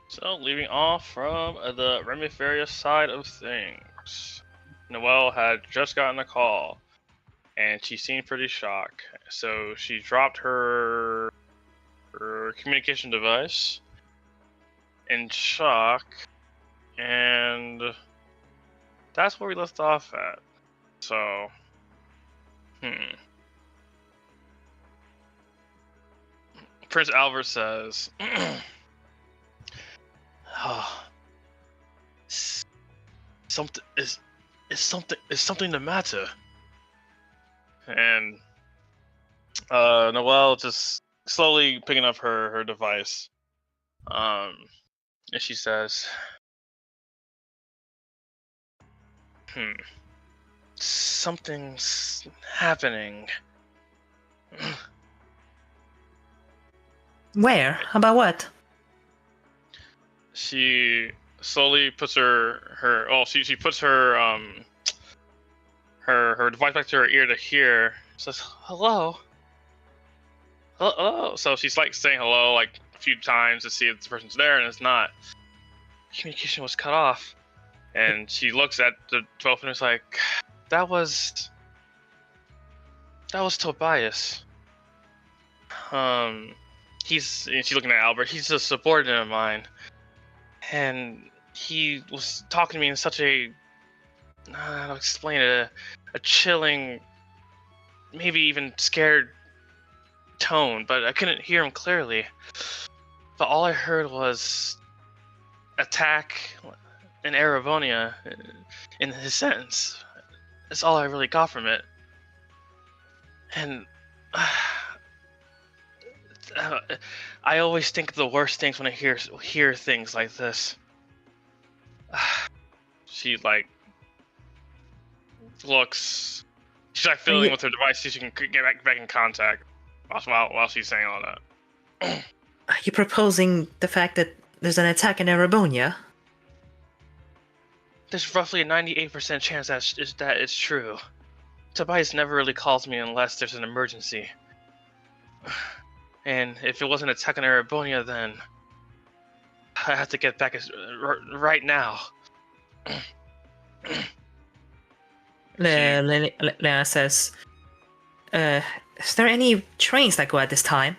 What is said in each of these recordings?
So, leaving off from the Remifaria side of things, Noelle had just gotten a call, and she seemed pretty shocked. So she dropped her communication device in shock, and that's where we left off at. So, Prince Albert says, oh, something is something the matter? And Noelle just slowly picking up her device, and she says, something's happening. Where? About what? She slowly puts she puts her device back to her ear to hear. Says hello. Hello. So she's like saying hello like a few times to see if the person's there, and it's not. Communication was cut off, and she looks at the 12 and is like, that was Tobias. She's looking at Albert. He's a subordinate of mine, and he was talking to me in such a, how to explain it, a chilling, maybe even scared tone, but I couldn't hear him clearly. But all I heard was attack in Erebonia in his sentence. That's all I really got from it. And I always think the worst things when I hear things like this. She like looks. She's like fiddling with her device so she can get back in contact while she's saying all that. Are you proposing the fact that there's an attack in Erebonia? There's roughly a 98% chance that it's true. Tobias never really calls me unless there's an emergency. And if it wasn't an attack on Erebonia, then I have to get back right now. Lena says, is there any trains that go at this time?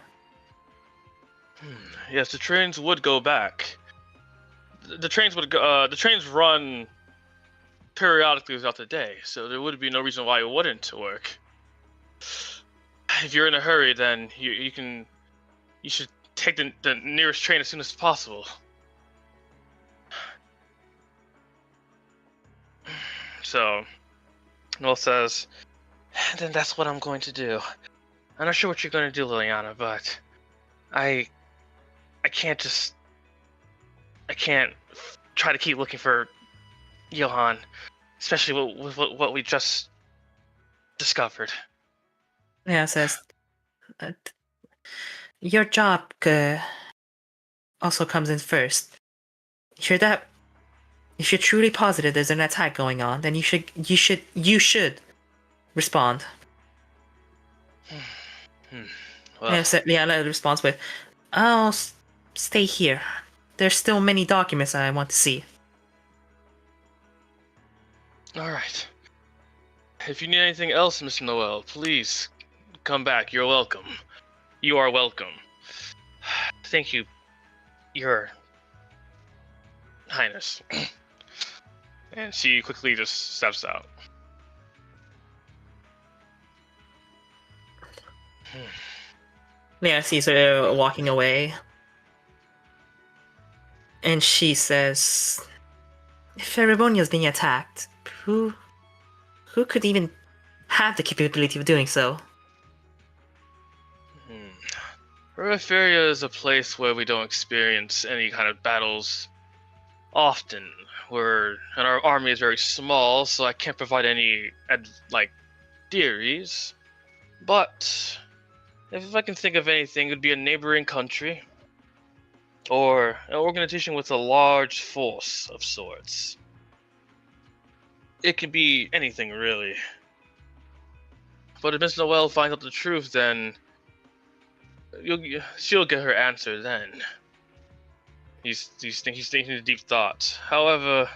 Yes, the trains would go back. The trains would go. The trains run periodically throughout the day, so there would be no reason why it wouldn't work. If you're in a hurry, then you should take the nearest train as soon as possible. So, Noel says, then that's what I'm going to do. I'm not sure what you're going to do, Liliana, but I can't try to keep looking for Johan, especially with what we just discovered. Yeah, says, your job also comes in first. If you're truly positive there's an attack going on, then you should respond. Well, yeah, so Liana responds with, I'll stay here. There's still many documents I want to see. Alright. If you need anything else, Mr. Noel, please come back. You're welcome. You are welcome. Thank you, Your Highness. And she quickly just steps out. Leah sees her walking away. And she says, if Erebonia is being attacked, who could even have the capability of doing so? Remifaria is a place where we don't experience any kind of battles often. And our army is very small, so I can't provide any theories. But if I can think of anything, it would be a neighboring country or an organization with a large force of sorts. It could be anything, really. But if Miss Noel finds out the truth, then she'll get her answer then. He's thinking deep thoughts. However,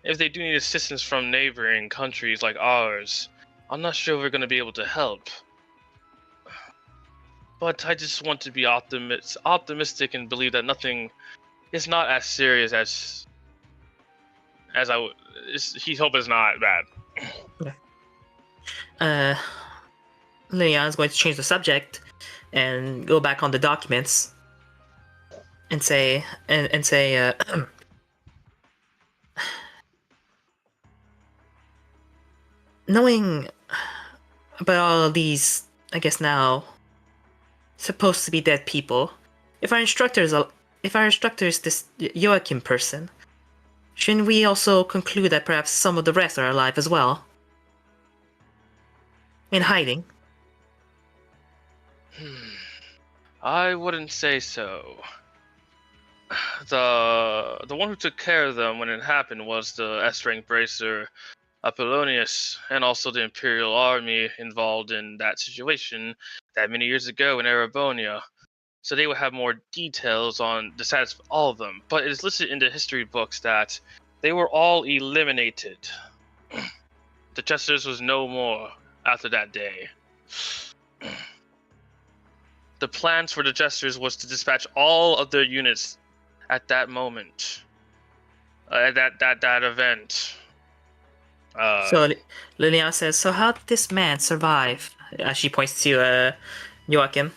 if they do need assistance from neighboring countries like ours, I'm not sure we're going to be able to help. But I just want to be optimistic and believe that nothing is not as serious as he hope is not bad. Liliana's going to change the subject and go back on the documents and say knowing about all of these, I guess now supposed to be dead people, if our instructor is this Joachim person, shouldn't we also conclude that perhaps some of the rest are alive as well? In hiding? I wouldn't say so. The one who took care of them when it happened was the S-rank bracer Apollonius, and also the Imperial Army involved in that situation that many years ago in Erebonia. So they would have more details on the status of all of them, but it is listed in the history books that they were all eliminated. The Jesters was no more after that day. The plans for the Jesters was to dispatch all of their units at that moment, at that event. So Liliana says, "So how did this man survive?" As she points to Joachim.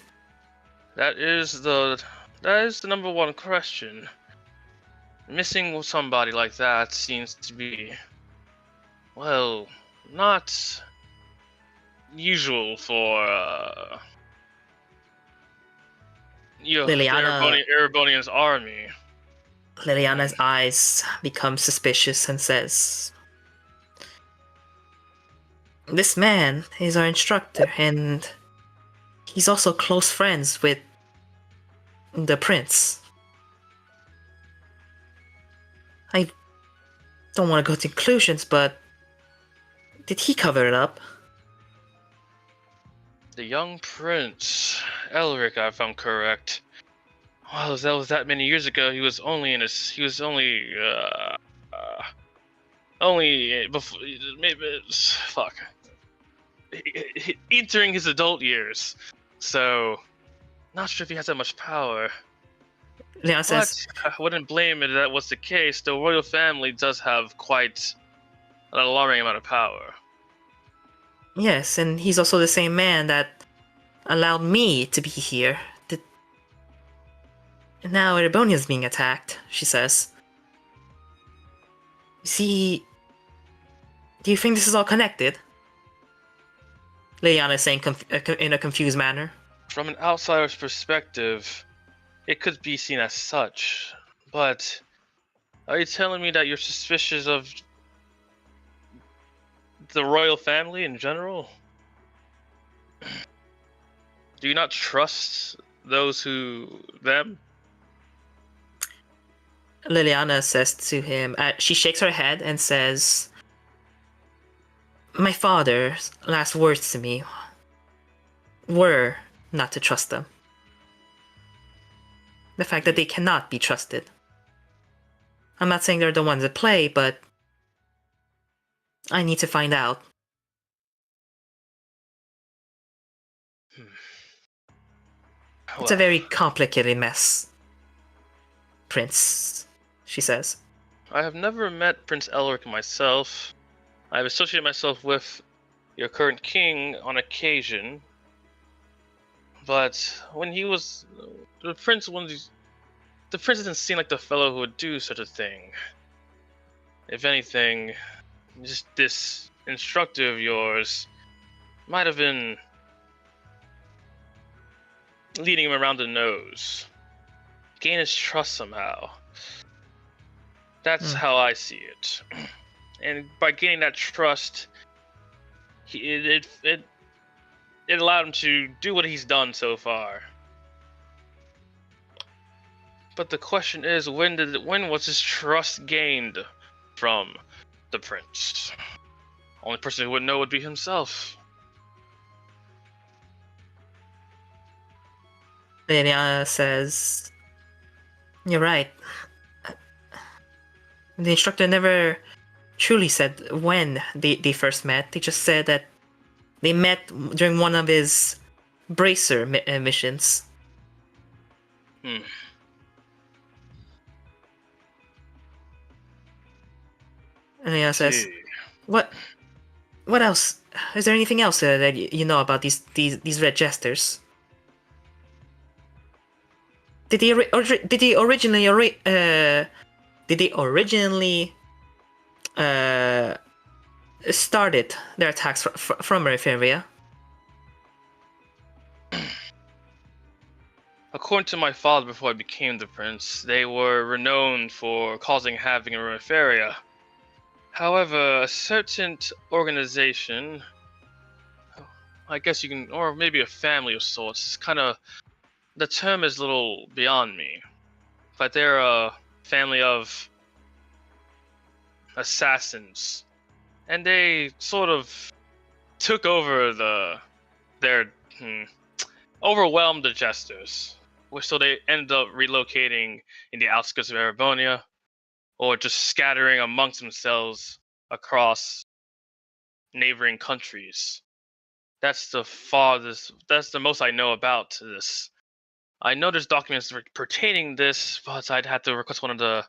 That is the number one question. Missing somebody like that seems to be, well, not usual for Erebonian's army. Liliana's eyes become suspicious and says, "This man is our instructor, and he's also close friends with the prince. I don't want to go to conclusions, but did he cover it up?" The young prince, Elric, if I'm correct. Well, that was that many years ago. He was only before, maybe, fuck. Entering his adult years. So, not sure if he has that much power. Leon says, I wouldn't blame it if that was the case. The royal family does have quite an alarming amount of power. "Yes, and he's also the same man that allowed me to be here. And now Erebonia's being attacked," she says. "See, do you think this is all connected?" Liliana is saying in a confused manner. From an outsider's perspective, it could be seen as such. But are you telling me that you're suspicious of the royal family in general? Do you not trust them? Liliana says to him, she shakes her head and says, "My father's last words to me were not to trust them. The fact that they cannot be trusted. I'm not saying they're the ones at play, but I need to find out." "It's a very complicated mess, Prince," she says. "I have never met Prince Elric myself. I have associated myself with your current king on occasion. But when he was the prince doesn't seem like the fellow who would do such a thing. If anything, just this instructor of yours might have been leading him around the nose. Gain his trust somehow. That's how I see it. And by gaining that trust, it allowed him to do what he's done so far. But the question is, when was his trust gained from the prince? Only person who would know would be himself." Liliana says, "You're right. The instructor never truly said when they first met. They just said that they met during one of his bracer missions." Hmm. And Liliana says, See. What else? Is there anything else that you know about these red jesters? Did they originally started their attacks from Euphoria? According to my father before I became the prince, they were renowned for causing havoc in Referia. However, a certain organization, I guess you can, or maybe a family of sorts, is kind of, the term is a little beyond me. But they're a family of assassins. And they sort of took over overwhelmed the jesters. So they ended up relocating in the outskirts of Erebonia, or just scattering amongst themselves across neighboring countries. That's the farthest. That's the most I know about this. I know there's documents pertaining this, but I'd have to request one of the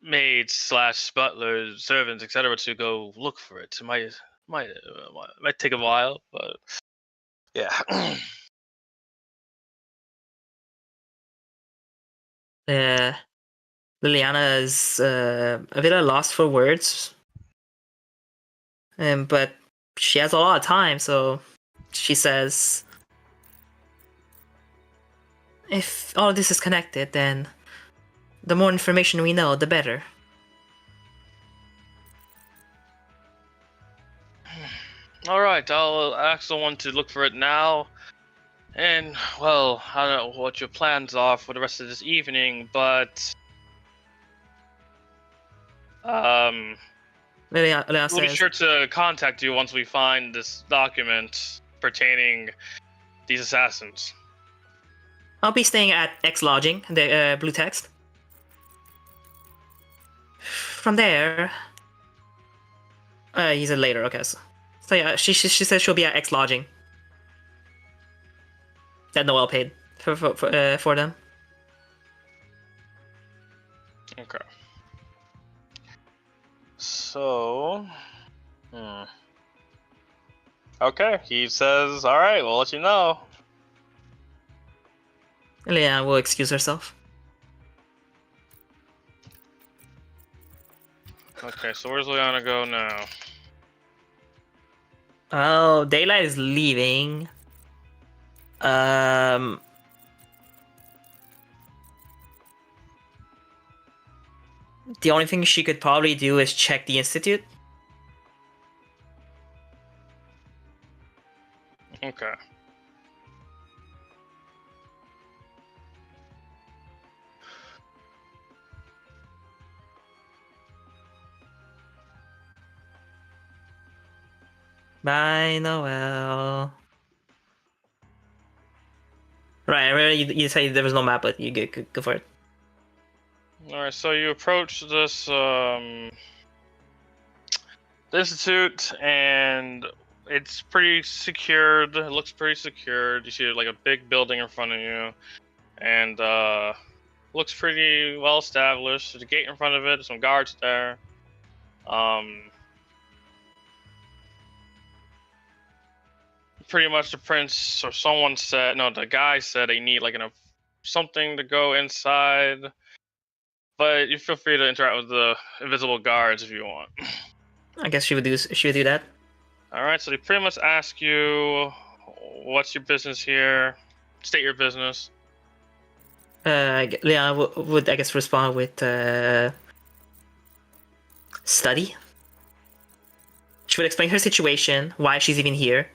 maids slash butlers, servants, etc., to go look for it. It might take a while, but yeah. Liliana is a bit lost for words, but she has a lot of time, so she says, "If all of this is connected, then the more information we know, the better." All right, I'll ask someone to look for it now. And, well, I don't know what your plans are for the rest of this evening, but Liliana we'll be says, sure to contact you once we find this document pertaining these assassins. "I'll be staying at X Lodging, the blue text. From there, he said later. Okay, so yeah, she says she'll be at X Lodging. That Noel paid for them." Okay. So, okay, he says, all right, we'll let you know. Liliana will excuse herself. Okay, so where's Liana go now? Oh, Daylight is leaving. The only thing she could probably do is check the institute. Okay. Bye, Noel. Right, you say there was no map, but you go for it. Alright, so you approach this the institute, and it's pretty secured. It looks pretty secured. You see like a big building in front of you, and looks pretty well established. There's a gate in front of it, some guards there. Pretty much the prince or someone said, no, the guy said they need like something to go inside. But you feel free to interact with the invisible guards if you want. I guess she would do that. Alright, so they pretty much ask you, what's your business here? State your business. Leon would I guess respond with study. She would explain her situation, why she's even here,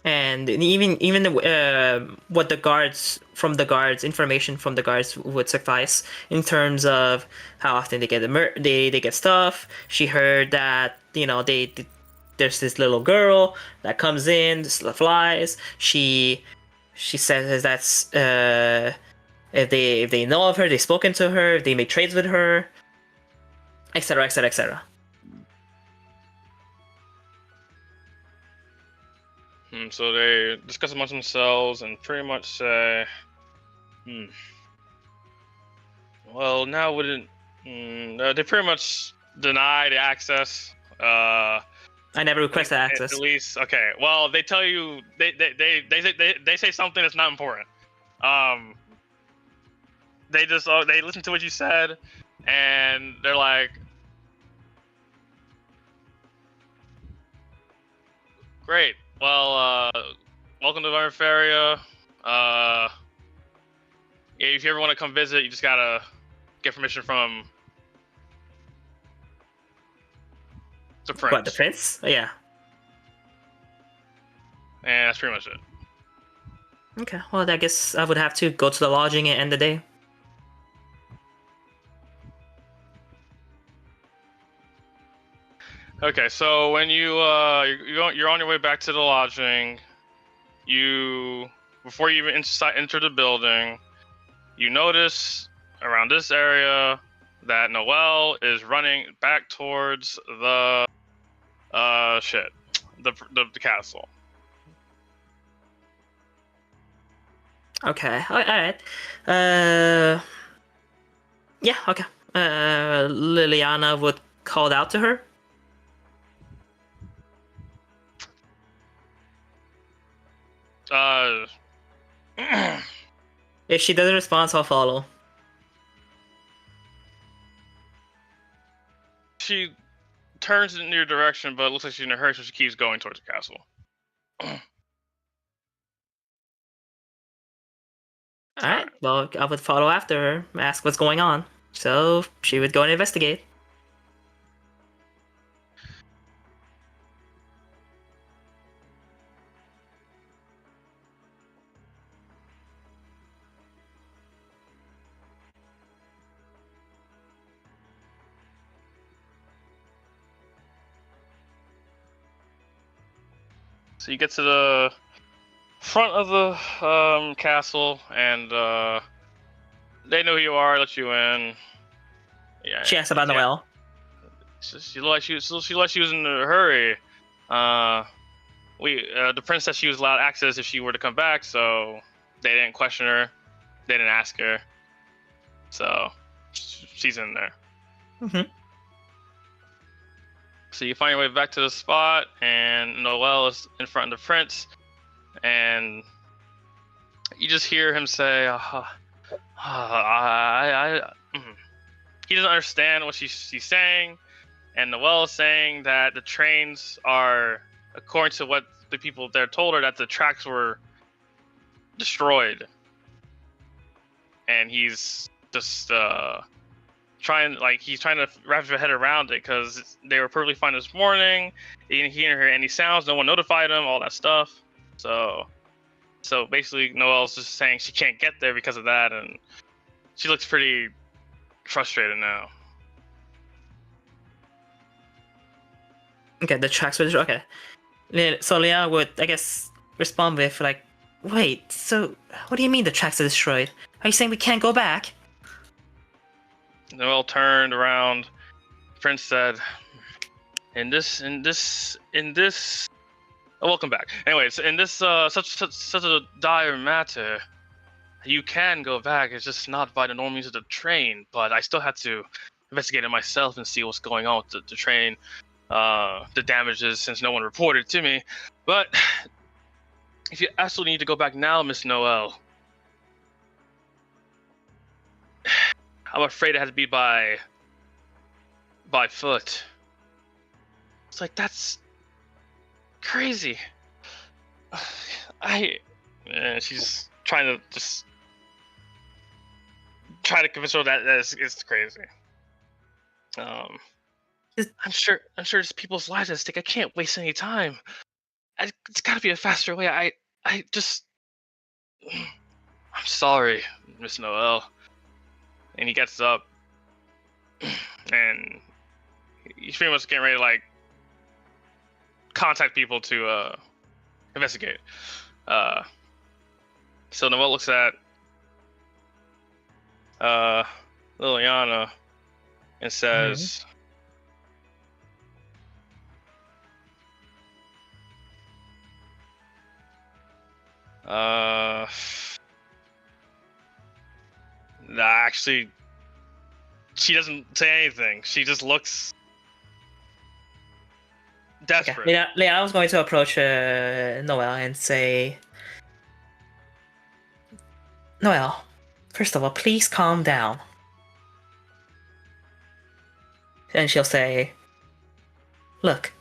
and even what the guards information from the guards would suffice in terms of how often they get they get stuff. She heard that they there's this little girl that comes in, just flies. She says that's if they know of her, they've spoken to her, if they make trades with her, etc., etc., etc. So they discuss amongst themselves and pretty much say, well, now wouldn't. They pretty much deny the access. I never requested access. At least, okay. Well, they tell you they say something that's not important. They just they listen to what you said, and they're like, great. Well, welcome to Vermiferia. If you ever want to come visit, you just gotta get permission from the prince. What, the prince? Oh, yeah. And that's pretty much it. Okay, well, I guess I would have to go to the lodging and end the day. Okay, so when you're on your way back to the lodging, before you even enter the building, you notice around this area that Noelle is running back towards the the castle. Okay, alright. Yeah, okay. Liliana would call out to her. If she doesn't respond, I'll follow. She turns in your direction, but it looks like she's in a hurry, so she keeps going towards the castle. Alright, well, I would follow after her, ask what's going on. So she would go and investigate. So you get to the front of the castle, and they know who you are, let you in. Yeah. She asked about Noelle. She looked like she was in a hurry. The princess, she was allowed access if she were to come back, so they didn't question her, they didn't ask her, so she's in there. Mm-hmm. So you find your way back to the spot, and Noelle is in front of the prince, and you just hear him say, he doesn't understand what she's saying, and Noelle is saying that the trains are, according to what the people there told her, that the tracks were destroyed, and he's just trying to wrap his head around it, because they were perfectly fine this morning. He didn't hear any sounds, no one notified him, all that stuff. So basically Noelle's just saying she can't get there because of that, and she looks pretty frustrated now. Okay, the tracks were destroyed. Okay. So Leah would, I guess, respond with, like, wait, so what do you mean the tracks are destroyed? Are you saying we can't go back? Noelle turned around. Prince said, in this welcome back. Anyways, in this such a dire matter, you can go back. It's just not by the normal means of the train, but I still have to investigate it myself and see what's going on with the train, the damages, since no one reported to me. But if you absolutely need to go back now, Miss Noelle, I'm afraid it has to be by foot. It's like, that's crazy. She's trying to just try to convince her that it's crazy. I'm sure there's people's lives at stake. I can't waste any time. It's got to be a faster way. I'm sorry, Miss Noelle. And he gets up, and he's pretty much getting ready to, like, contact people to investigate. So Noel looks at Liliana and says, nah, actually, she doesn't say anything. She just looks desperate. Okay. Yeah, I was going to approach Noel and say, Noel, first of all, please calm down. And she'll say, look,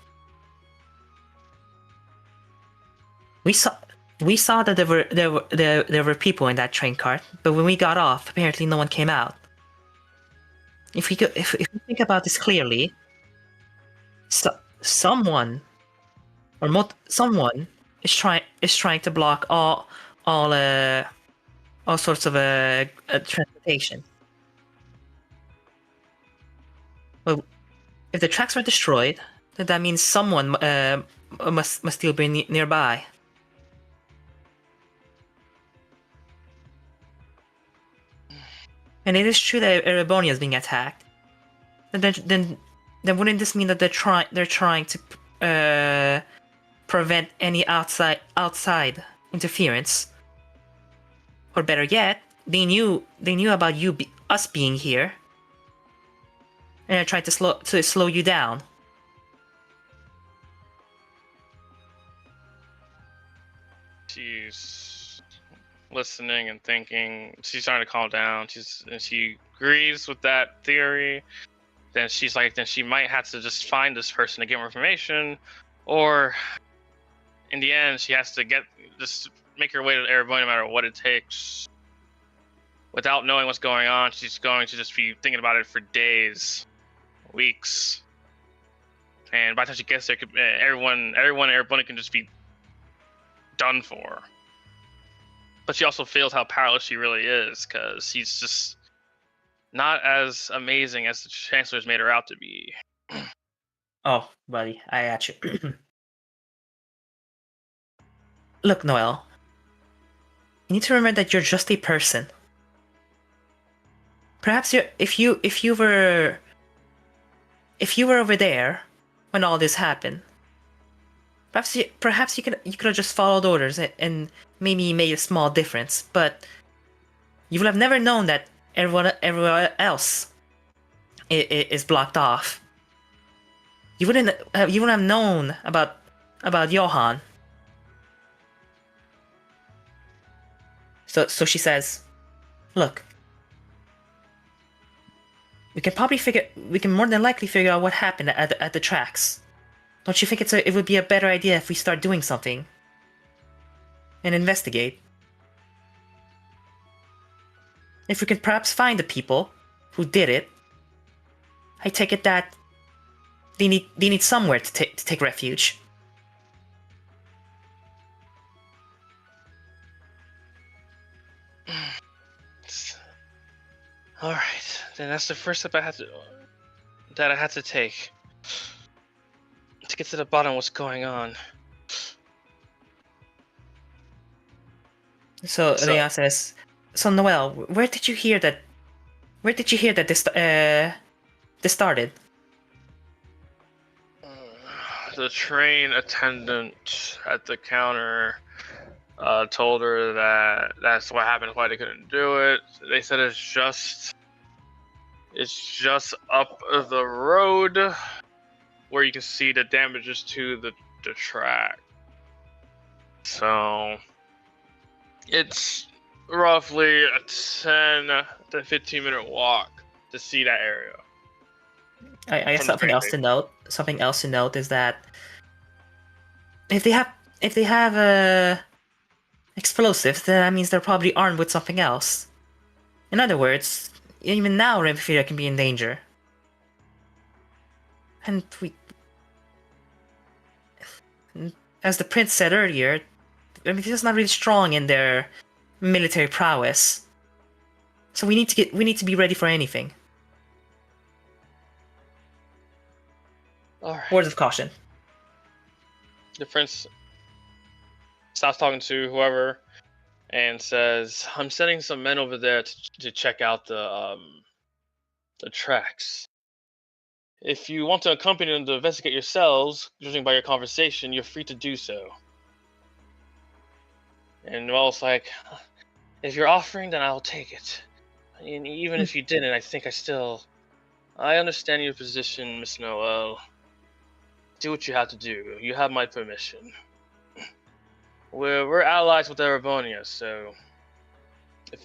we saw that there were people in that train cart, but when we got off, apparently no one came out. If we think about this clearly, someone is trying to block all sorts of transportation. Well, if the tracks are destroyed, then that means someone must still be nearby. And it is true that Erebonia is being attacked. Then wouldn't this mean that they're trying to prevent any outside interference? Or better yet, they knew about us being here, and they're trying to slow you down. She's listening and thinking. She's trying to calm down. She agrees with that theory. Then she's like, then she might have to just find this person to get more information, or in the end, she has to just make her way to Erebonia no matter what it takes. Without knowing what's going on, she's going to just be thinking about it for days, weeks, and by the time she gets there, everyone in Erebonia can just be done for. But she also feels how powerless she really is, because she's just not as amazing as the Chancellor's made her out to be. Oh, buddy, I got you. Look, Noel, you need to remember that you're just a person. Perhaps if you were over there when all this happened, perhaps you could have just followed orders and maybe made a small difference. But you would have never known that everyone else is blocked off. You wouldn't have known about Johan. So she says, look, we can more than likely figure out what happened at the tracks. Don't you think it would be a better idea if we start doing something and investigate? If we can perhaps find the people who did it, I take it that they need somewhere to take refuge. All right, then that's the first step I had to take to get to the bottom of what's going on. So Leon says, "So Noel, where did you hear that this started?" The train attendant at the counter told her that that's what happened, why they couldn't do it. They said it's just up the road where you can see the damages to the track. So it's roughly a 10 to 15 minute walk to see that area. I guess something else to note is that if they have explosives, then that means they're probably armed with something else. In other words, even now Renfield can be in danger. And as the prince said earlier, Renfield's not really strong in their military prowess. So we need to be ready for anything. All right. Words of caution. The prince stops talking to whoever and says, "I'm sending some men over there to check out the tracks. If you want to accompany them to investigate yourselves, judging by your conversation, you're free to do so." And Noel's like, "If you're offering, then I'll take it. And even if you didn't, I think I understand your position, Miss Noel. Do what you have to do. You have my permission. We're allies with Erebonia, so if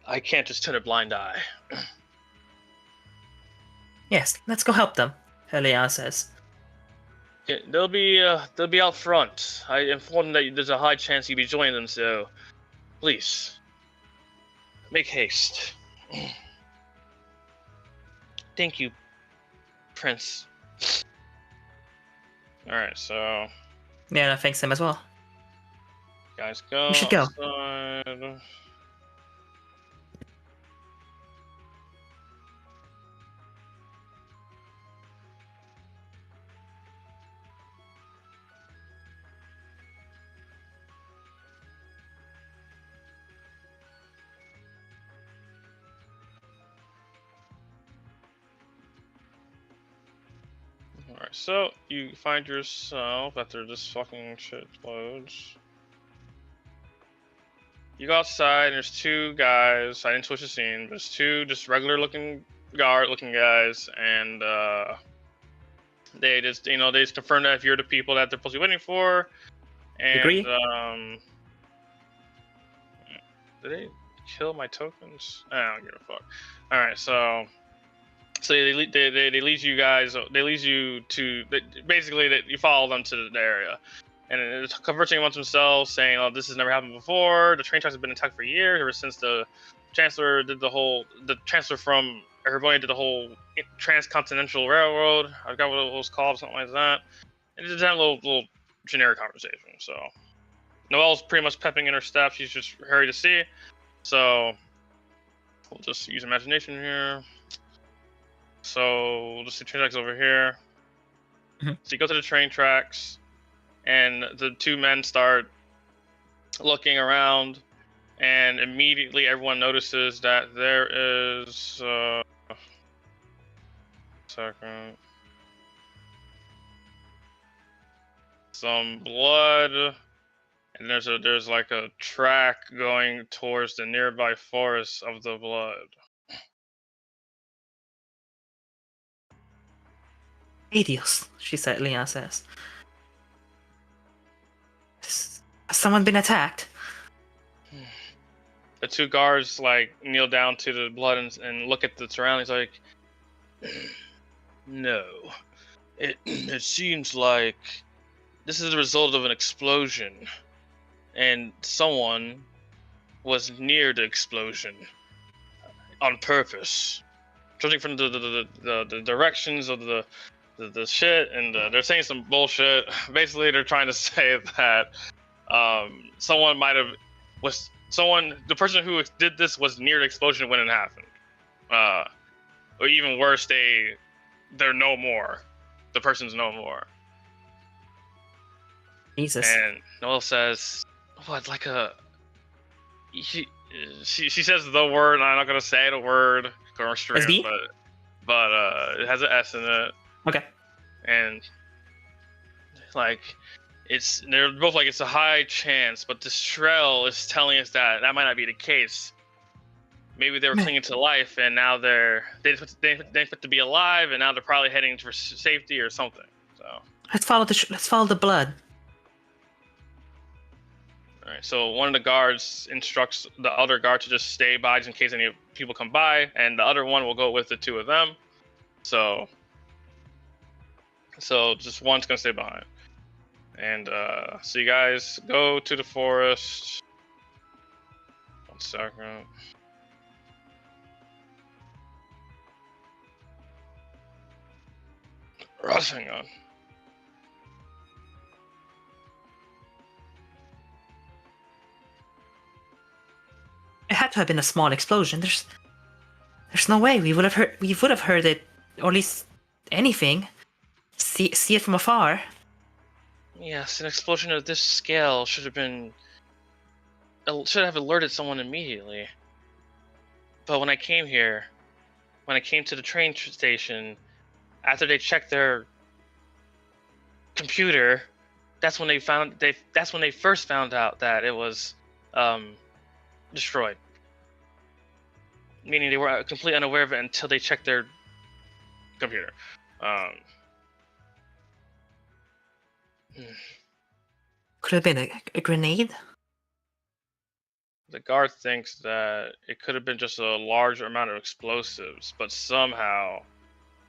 I can't just turn a blind eye." Yes, let's go help them, Leon says. Yeah, they'll be out front. I informed them that there's a high chance you'll be joining them, so please make haste. Thank you, Prince. All right, so Yeah, thanks him as well. guys, go. We should go. Outside. Alright, so you find yourself after this fucking shit loads. You go outside and there's two guys. I didn't switch the scene, but there's two just regular looking guys, and they just they just confirm that if you're the people that they're supposed to be waiting for. And Agree? Did they kill my tokens? I don't give a fuck. Alright, so they lead you guys. They lead you to basically that you follow them to the area, and it's conversing amongst themselves, saying, "Oh, this has never happened before. The train tracks have been attacked for years, ever since the Chancellor did the Chancellor from Erebonia did the whole transcontinental railroad. I forgot what it was called, something like that." And just have a little generic conversation. So Noelle's pretty much pepping in her step. She's just hurried to see. So we'll just use imagination here. So the train tracks over here. Mm-hmm. So you go to the train tracks, and the two men start looking around, and immediately everyone notices that there is some blood, and there's like a track going towards the nearby forest of the blood. Adios, Leon says. Has someone been attacked? The two guards like kneel down to the blood and look at the surroundings like, no. It seems like this is the result of an explosion, and someone was near the explosion on purpose. Judging from the directions of the shit, and they're saying some bullshit. Basically, they're trying to say that someone might have the person who did this was near the explosion when it happened. Or even worse, they're no more. The person's no more. Jesus. And Noel says, "What? Like a?" She says the word. I'm not gonna say the word or stream, SB? but it has an S in it. Okay. And like they're both like it's a high chance, but the Shrell is telling us that might not be the case. Maybe they were clinging to life, and now they fit to be alive, and now they're probably heading for safety or something. So let's follow the blood. All right. So one of the guards instructs the other guard to just stay by, just in case any people come by, and the other one will go with the two of them. So just one's gonna stay behind. And so you guys go to the forest. 1 second. Russ, hang on. It had to have been a small explosion. There's no way we would have heard it, or at least anything. See it from afar. Yes, an explosion of this scale should have alerted someone immediately. But when I came here, when I came to the station, after they checked their computer, that's when they first found out that it was destroyed. Meaning they were completely unaware of it until they checked their computer. Could have been a grenade? The guard thinks that it could have been just a large amount of explosives, but somehow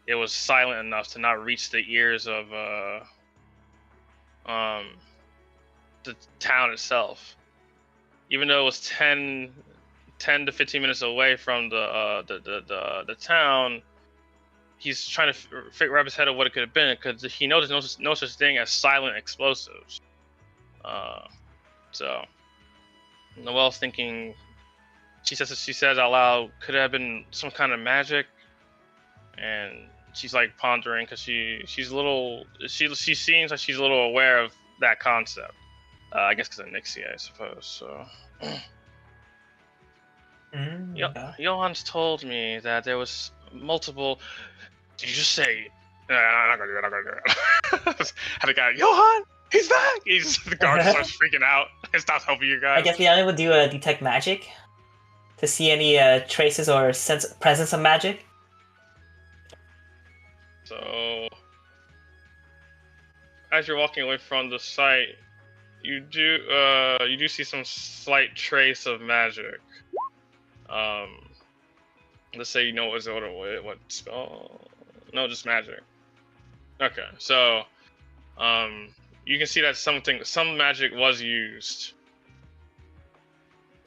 it was silent enough to not reach the ears of the town itself. Even though it was 10 to 15 minutes away from the town, he's trying to wrap his head of what it could have been, because he knows no such thing as silent explosives. So Noelle's thinking. She says out loud, could it have been some kind of magic? And she's like pondering, because she seems like she's a little aware of that concept. I guess because of Nixie, I suppose. So. Johan's told me that there was multiple. Did you just say? I'm not gonna do it. Had a guy, Johan, he's back. The guard starts freaking out and stops helping you guys. I guess Liana would do a detect magic to see any traces or presence of magic. So, as you're walking away from the site, you do see some slight trace of magic. Let's say you know what spell? No, just magic. Okay, so you can see that some magic was used.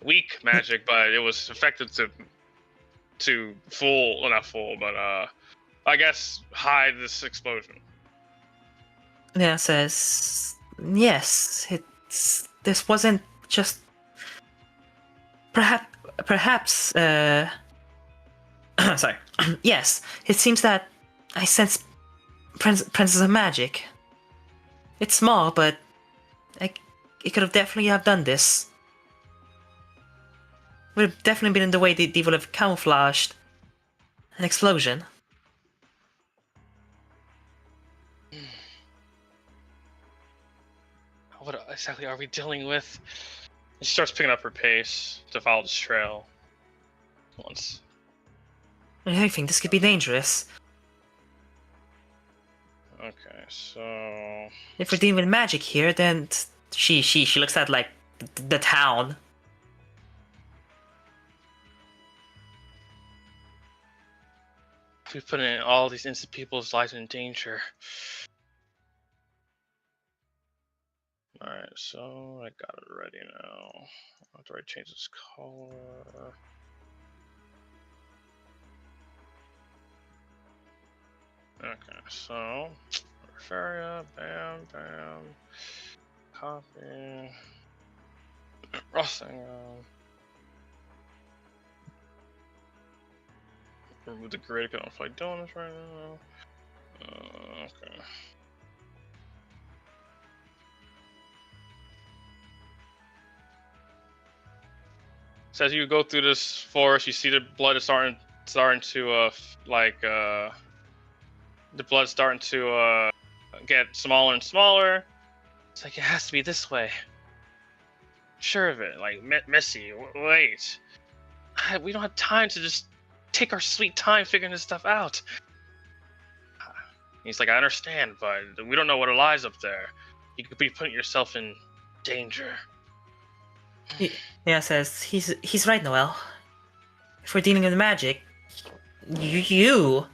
Weak magic, but it was effective to not full, but I guess hide this explosion. Yeah, says yes. This wasn't just perhaps sorry. Yes, it seems that I sense presence of magic. It's small, but it could have definitely have done this. Would have definitely been in the way they would have camouflaged an explosion. What exactly are we dealing with? She starts picking up her pace to follow this trail. Once. I think this could be dangerous. Okay, so if we're dealing with magic here, then she looks at like the town. We're putting all these innocent people's lives in danger. Alright, so I got it ready now. After I change this color. Okay, so Referia, bam, copy, Rossing. Remove the grid, because I don't feel like doing this right now. Okay. So as you go through this forest, you see the blood is starting to the blood's starting to get smaller and smaller. It's like, it has to be this way. Sure of it. Like, Missy, wait. We don't have time to just take our sweet time figuring this stuff out. He's like, I understand, but we don't know what lies up there. You could be putting yourself in danger. Yeah, says he's right, Noelle. If we're dealing with magic, you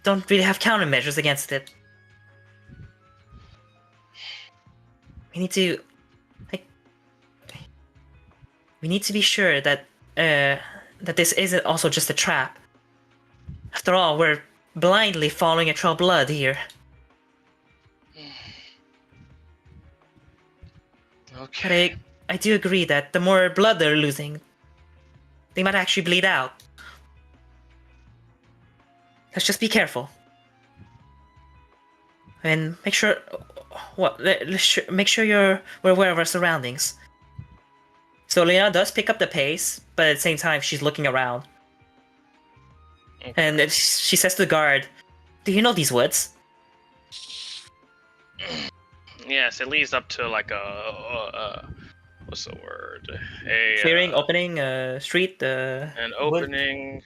don't really have countermeasures against it. We need to, we need to be sure that that this isn't also just a trap. After all, we're blindly following a trail of blood here. Okay. But I do agree that the more blood they're losing, they might actually bleed out. Let's just be careful. And make sure Make sure we're aware of our surroundings. So Leona does pick up the pace, but at the same time she's looking around. Okay. And she says to the guard, "Do you know these woods?" Yes, it leads up to like what's the word? A Clearing, opening, street, an wood. opening,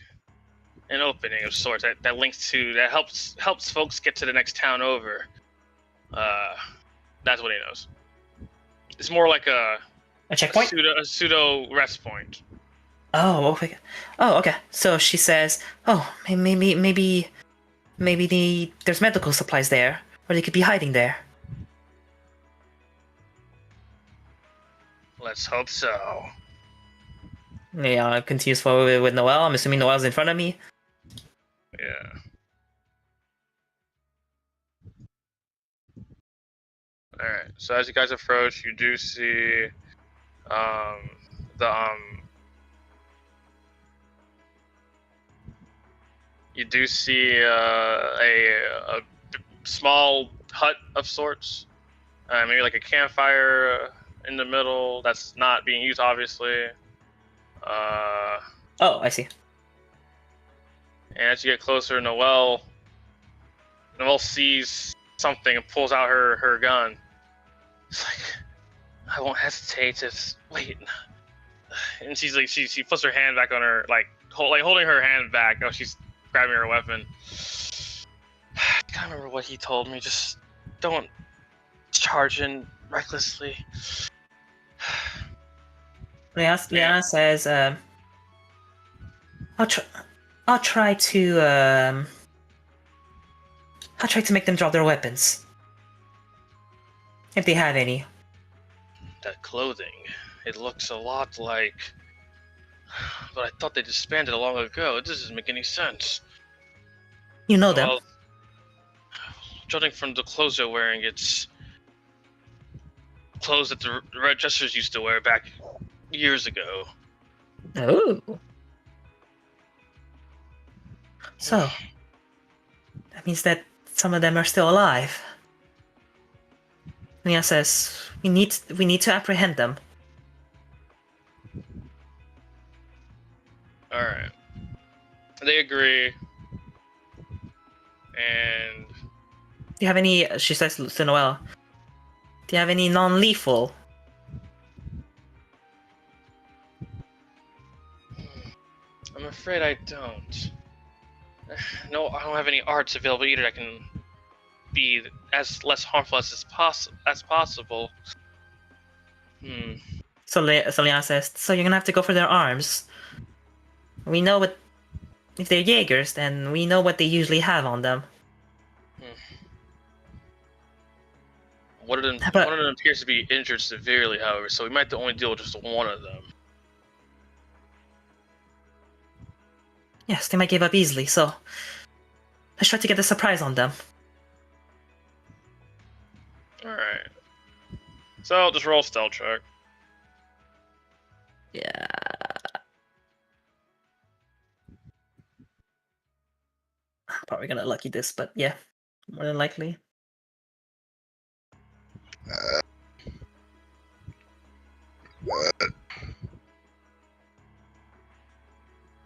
of sorts that links to that helps folks get to the next town over. That's what he knows. It's more like a checkpoint. Pseudo rest point. Oh, okay. Oh, okay. So she says, "Oh, maybe there's medical supplies there, or they could be hiding there." Let's hope so. Yeah, continues forward with Noelle. I'm assuming Noelle's in front of me. Yeah. All right. So as you guys approach, you do see you do see a small hut of sorts, maybe like a campfire in the middle that's not being used, obviously. Oh, I see. And as you get closer, Noelle sees something and pulls out her gun. It's like, I won't hesitate to wait. And she's like, she puts her hand back on her, holding her hand back. Oh, she's grabbing her weapon. I can't remember what he told me. Just don't charge in recklessly. Leanna says, I'll try to make them drop their weapons. If they have any. That clothing, it looks a lot like... But I thought they disbanded long ago. It doesn't make any sense. You know them. Well, judging from the clothes they're wearing, it's clothes that the Red Jesters used to wear back years ago. Oh. So, that means that some of them are still alive. Nia says, we need to apprehend them. Alright. They agree. And... Do you have any, she says to Noelle, do you have any non-lethal? I'm afraid I don't. No, I don't have any arts available either that can be as less harmful as possible. So Leanna says, so you're gonna have to go for their arms. We know what... If they're Jaegers, then we know what they usually have on them. One of them appears to be injured severely, however, so we might only deal with just one of them. Yes, they might give up easily, so let's try to get a surprise on them. Alright. So, just roll stealth check. Yeah. Probably gonna lucky this, but yeah, more than likely. What?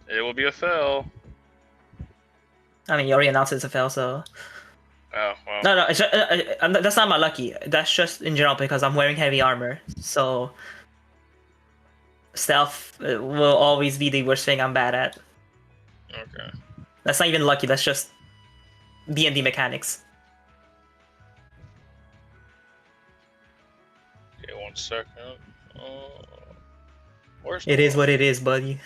It will be a fail. I mean, you already announced it's a fail, so... Oh, well. No, it's just, that's not my lucky. That's just in general because I'm wearing heavy armor, so... Stealth will always be the worst thing I'm bad at. Okay. That's not even lucky, that's just D&D mechanics. Okay, 1 second. Where's It is what it is, buddy.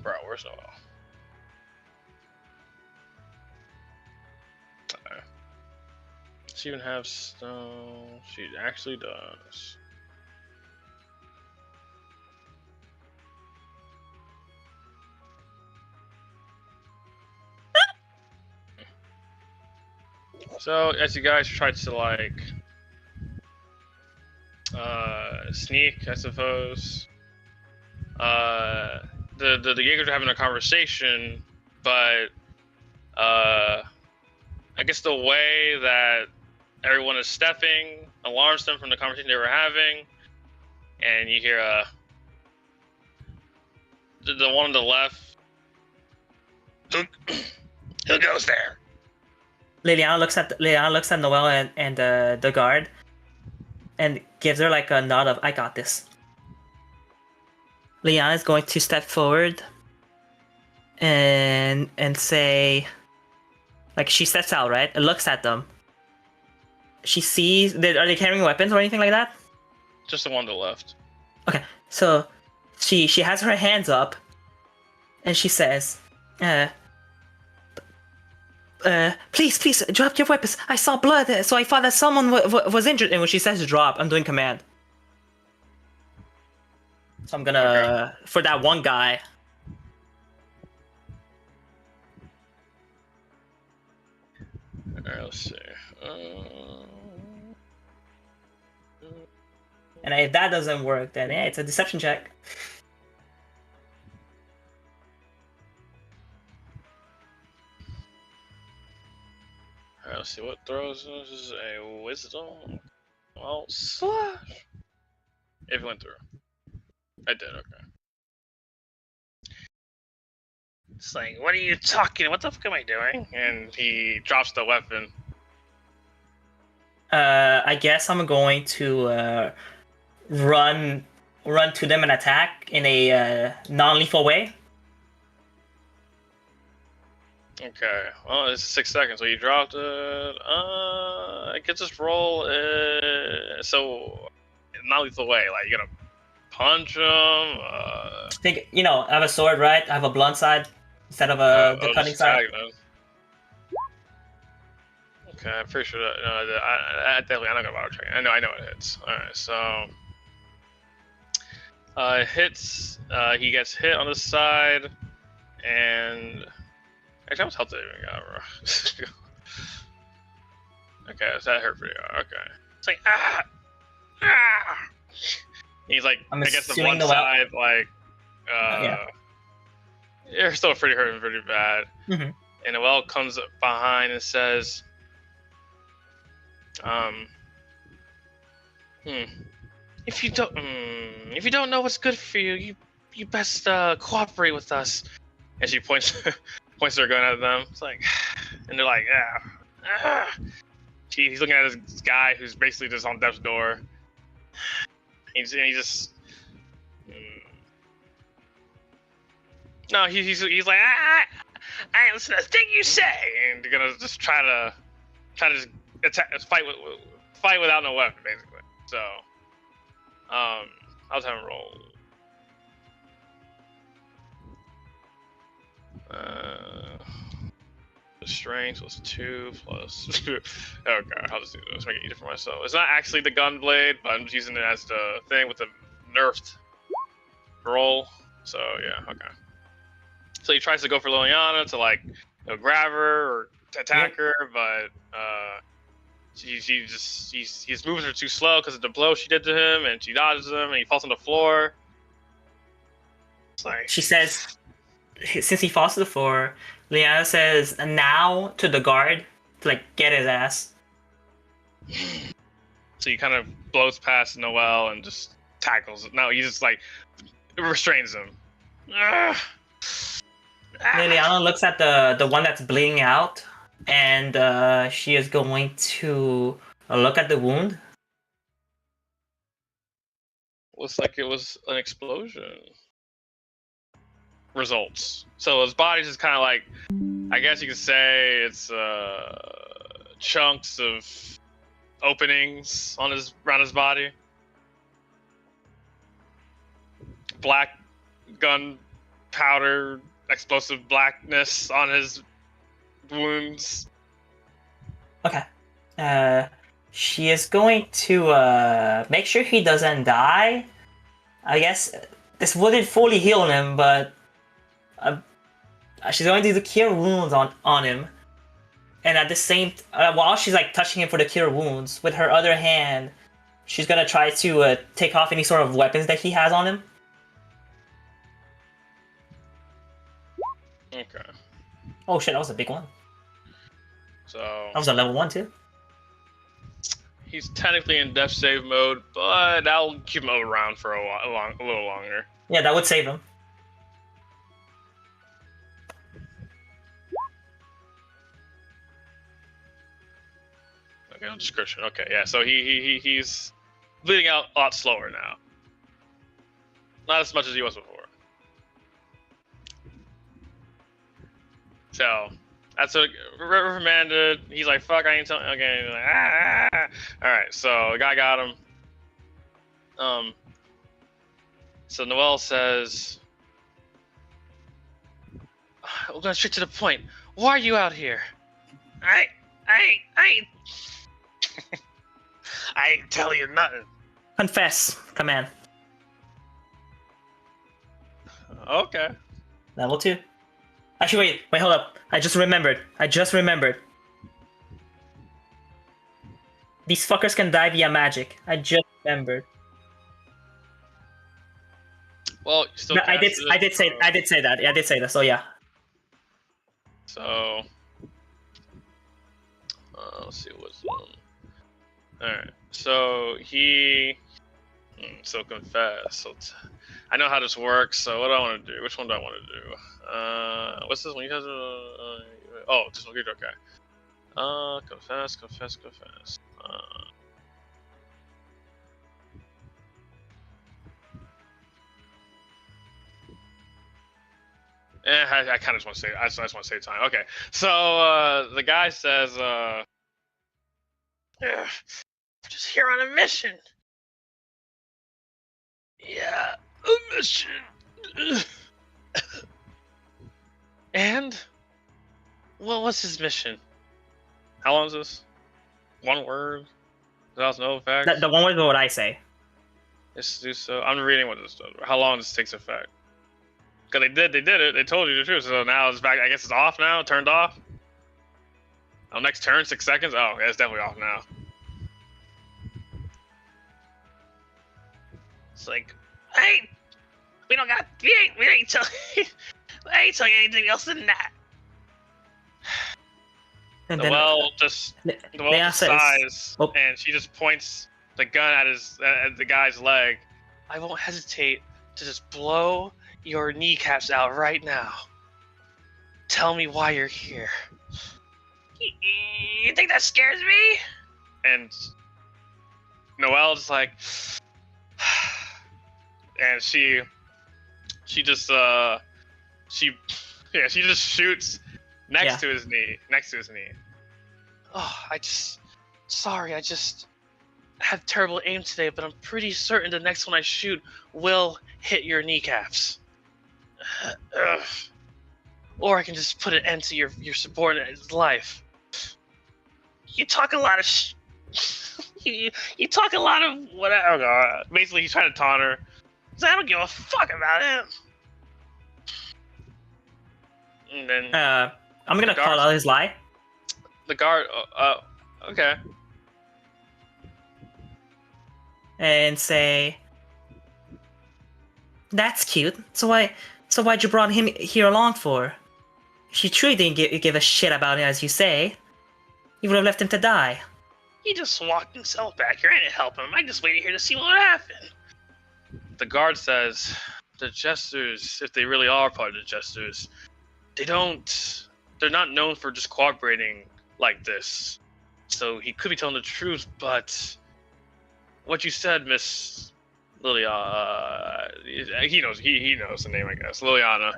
Bro, where's Noelle? Does she even have stone? She actually does. So, as you guys try to, like, sneak, I suppose, the Jaegers are having a conversation, but, I guess the way that everyone is stepping alarms them from the conversation they were having, and you hear the one on the left. Who goes there? Liliana looks at Noelle and the guard, and gives her like a nod of "I got this." Liana is going to step forward and say, like, she steps out, right? And looks at them. She sees, are they carrying weapons or anything like that? Just the one on the left. Okay, so she has her hands up, and she says, please, drop your weapons. I saw blood, so I thought that someone was injured. And when she says drop, I'm doing command. So I'm gonna, for that one guy. Alright, let's see. And if that doesn't work, then yeah, it's a deception check. Alright, let's see what throws this is a wisdom. Well, slash. If it went through. I did, okay. It's like, what are you talking? What the fuck am I doing? And he drops the weapon. I guess I'm going to run to them and attack in a non-lethal way. Okay, well, it's 6 seconds, so you dropped it. I could just roll so, not lethal way, like, you gotta punch him, Think, I have a sword, right? I have a blunt side instead of the cutting side. Okay, I'm pretty sure that, I definitely, I'm not gonna bother checking. I know it hits. Alright, so, hits, he gets hit on the side, and, actually, how much health did I even got, bro? Okay, so that hurt pretty hard, okay. It's like, He's like, I'm I guess the assuming one side, like, yeah. You're still pretty hurt and pretty bad. Mhm. And Noelle comes up behind and says, if you don't know what's good for you, you best cooperate with us. And she points her gun at them. It's like, and they're like, yeah. He's looking at this guy who's basically just on death's door. He's no, he's like, I ain't listen to a thing you say, and you're gonna just try to just attack, fight without no weapon, basically. So, I'll just have him roll. The strength was 2 plus. Oh god, I'll just do this. Make it easier for myself. It's not actually the gun blade, but I'm just using it as the thing with the nerfed roll. So yeah, okay. So he tries to go for Liliana to like grab her or attack her, but his moves are too slow because of the blow she did to him, and she dodges him, and he falls on the floor. It's like, She says, since he falls to the floor, Liana says now to the guard to like get his ass. so he kind of blows past Noelle and just tackles. No, he just like restrains him. Liliana looks at the one that's bleeding out, and she is going to look at the wound. Looks like it was an explosion. Results. So his body's just kind of like, I guess you could say it's chunks of openings on around his body. Black gunpowder, explosive blackness on his wounds. Okay. She is going to make sure he doesn't die. I guess this wouldn't fully heal him, but she's going to do the cure wounds on him. And at the same while she's like touching him for the cure wounds, with her other hand, she's gonna try to take off any sort of weapons that he has on him. Okay. Oh shit, that was a big one. So That was a level 1 too. he's technically in death save mode, but that'll keep him around for a little longer. Yeah, that would save him. Okay, no description. Okay, yeah. So he's bleeding out a lot slower now. Not as much as he was before. So that's what Riverman did. He's like, "Fuck, I ain't telling." Okay, he's like, ah. All right. So the guy got him. So Noel says, "We're going straight to the point. Why are you out here?" I ain't tell you nothing. Confess, command. Okay. Level 2. Actually, wait, hold up. I just remembered. These fuckers can die via magic. I just remembered. Well, you still. No, I did say that. Yeah, I did say that. So yeah. So. Let's see what's on. Alright, so so confess. So I know how this works, so what do I want to do? Which one do I want to do? What's this one? You guys oh, this one, okay. Confess. I kind of just want to say, I just want to save time. Okay, so the guy says, "Yeah, we're just here on a mission." Yeah, a mission. And what's his mission? How long is this? One word? Without no effect? The one word is what I say. Let's do so. I'm reading what this does. How long this takes effect? Because they did it. They told you the truth. So now it's back. I guess it's off now. Turned off. Oh, next turn, 6 seconds. Oh, yeah, it's definitely off now. It's like, hey, we ain't telling you anything else than that. And Noelle just sighs, Oh. and she just points the gun at the guy's leg. I won't hesitate to just blow your kneecaps out right now. Tell me why you're here. You think that scares me? And Noelle's like, and she just shoots next to his knee. Oh, I just had terrible aim today, but I'm pretty certain the next one I shoot will hit your kneecaps. Or I can just put an end to your subordinate's life. You talk a lot of you talk a lot of whatever. Basically, he's trying to taunt her. So I don't give a fuck about it. And then I'm gonna call out his lie. the guard. Okay. And say, "That's cute. So why'd you brought him here along for? If you truly didn't give a shit about him, as you say, you would have left him to die." He just walked himself back here. I didn't help him. I just waited here to see what would happen. The guard says, the Jesters, if they really are part of the Jesters, they're not known for just cooperating like this. So he could be telling the truth, but what you said, Miss Liliana, he knows the name, I guess. Liliana.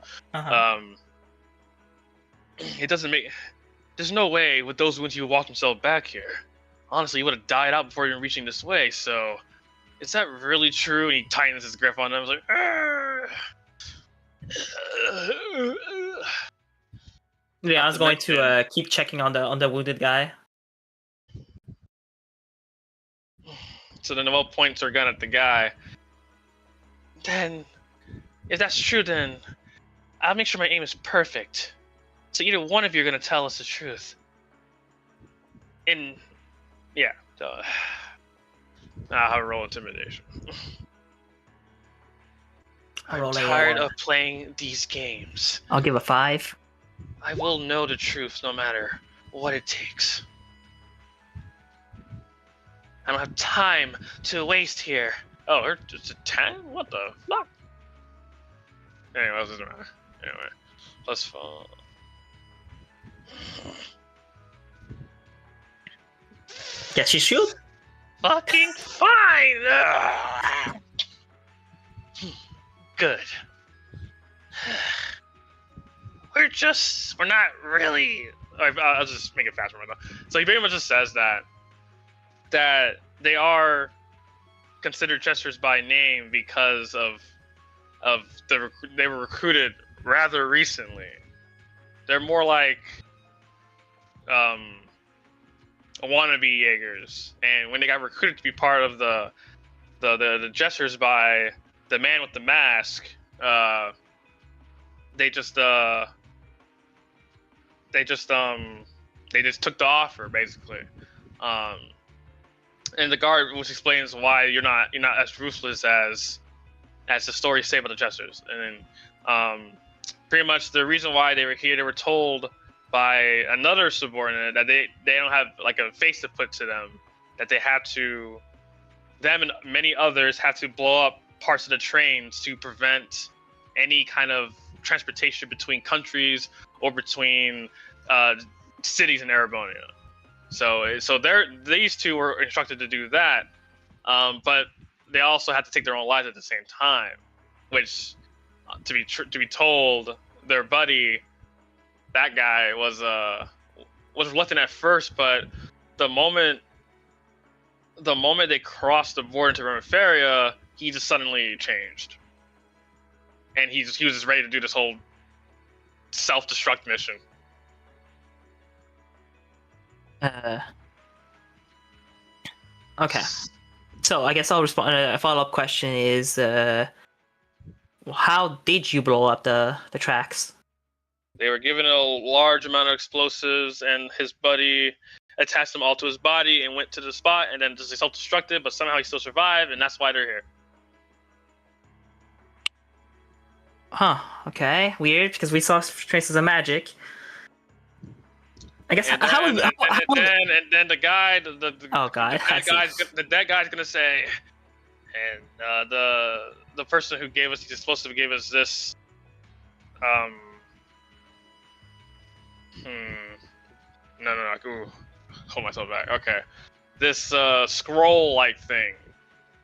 It doesn't make. There's no way with those wounds you walked himself back here. Honestly, he would have died out before even reaching this way. So, is that really true? And he tightens his grip on them. I was like, Yeah, I was going to keep checking on the wounded guy. So then Noelle points her gun at the guy. Then, if that's true, then I'll make sure my aim is perfect. So either one of you are going to tell us the truth. And, yeah. I'll roll intimidation. I'm tired of playing these games. I'll give a 5. I will know the truth no matter what it takes. I don't have time to waste here. Oh, it's a 10? What the fuck? Anyway, it doesn't matter. Anyway, let's fall. Yes, you should. Fucking fine! Ugh. Good. We're not really. I'll just make it faster. So he very much just says that they are considered Jesters by name because of they were recruited rather recently. They're more like wannabe Jaegers, and when they got recruited to be part of the Jesters by the man with the mask, they just took the offer basically, and the guard, which explains why you're not as ruthless as the stories say about the Jesters, and pretty much the reason why they were here, they were told by another subordinate that they don't have like a face to put to them, that they have to, them and many others have to blow up parts of the trains to prevent any kind of transportation between countries or between cities in Erebonia. So these two were instructed to do that, but they also had to take their own lives at the same time, which to be told, their buddy, that guy was reluctant at first, but the moment they crossed the border into Remiferia, he just suddenly changed, and he was just ready to do this whole self-destruct mission. Okay. So I guess I'll respond. A follow-up question is, how did you blow up the tracks? They were given a large amount of explosives, and his buddy attached them all to his body and went to the spot, and then just self-destructed, but somehow he still survived, and that's why they're here. Huh. Okay. Weird, because we saw traces of magic. I guess And then the guy, Oh god. the dead guy's gonna say, and the person who gave us, he's supposed to give us this, no, ooh, hold myself back. Okay, this scroll-like thing,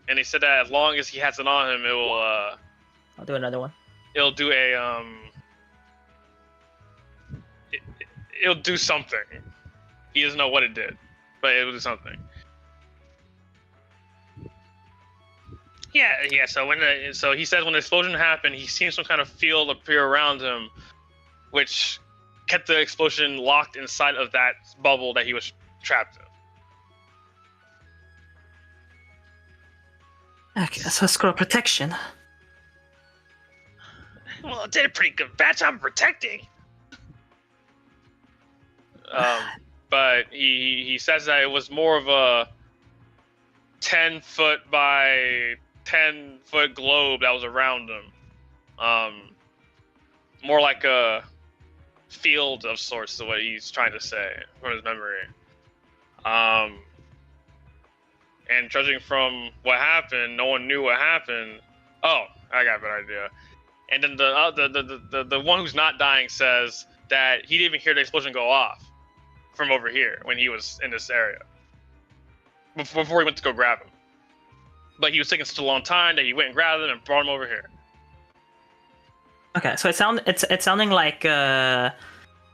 and he said that as long as he has it on him, it will I'll do another one. it'll do a it'll do something. He doesn't know what it did, but it will do something. Yeah. So he says when the explosion happened, he seen some kind of field appear around him, which kept the explosion locked inside of that bubble that he was trapped in. Okay, so scroll protection. Well, it did a pretty good bad job of protecting. But he says that it was more of a 10-foot by 10-foot globe that was around him. More like a field of sorts, is what he's trying to say from his memory. And judging from what happened, no one knew what happened. Oh, I got a better idea. And then the one who's not dying says that he didn't even hear the explosion go off from over here when he was in this area before he went to go grab him. But he was taking such a long time that he went and grabbed him and brought him over here. Okay, so it's sounding like the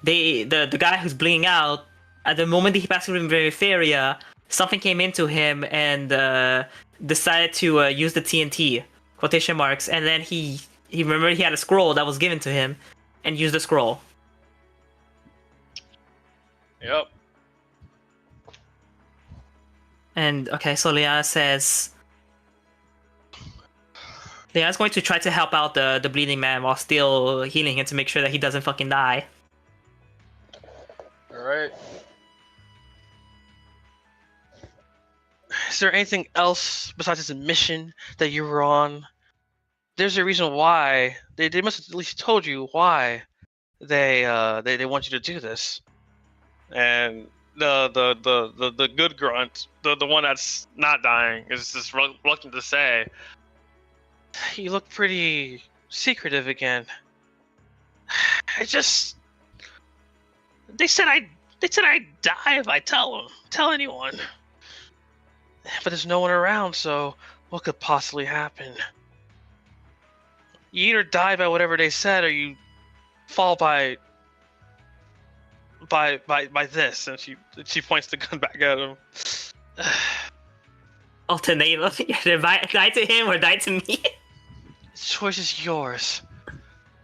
guy who's bleeding out, at the moment that he passed through Remiferia, something came into him and decided to use the TNT, quotation marks, and then he remembered he had a scroll that was given to him and used the scroll. Yep. And okay, so Liana says Liana's going to try to help out the bleeding man while still healing him to make sure that he doesn't fucking die. Alright. Is there anything else besides this mission that you were on? There's a reason why. They must have at least told you why they want you to do this. and the good grunt, the one that's not dying, is just reluctant to say, "You look pretty secretive again. I just they said I'd die if I tell anyone. But there's no one around, so what could possibly happen? You either die by whatever they said, or you fall by this." And she points the gun back at him. Alternate, either die to him or die to me. The choice is yours.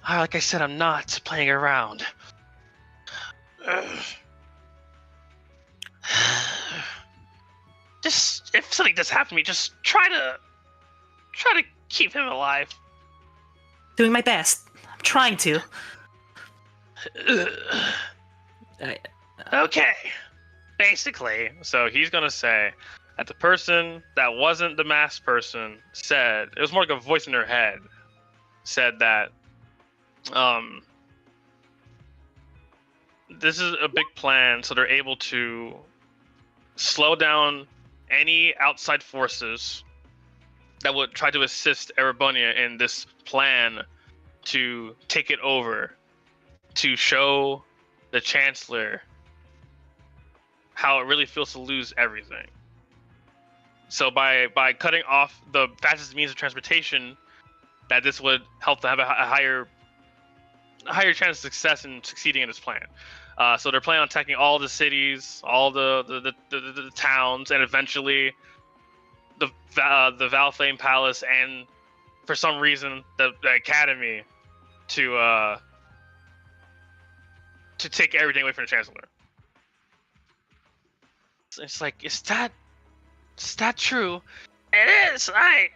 Like I said, I'm not playing around. Just if something does happen to me, just try to keep him alive. Doing my best. I'm trying to. Okay. Basically, so he's gonna say that the person that wasn't the masked person said, it was more like a voice in her head, said that this is a big plan, so they're able to slow down any outside forces that would try to assist Erebunia in this plan to take it over, to show the Chancellor how it really feels to lose everything. So by cutting off the fastest means of transportation, that this would help to have a higher chance of success in succeeding in this plan. So they're planning on attacking all the cities, all the towns, and eventually the Valflame Palace, and for some reason the Academy, to take everything away from the Chancellor. It's like, is that true? It is. I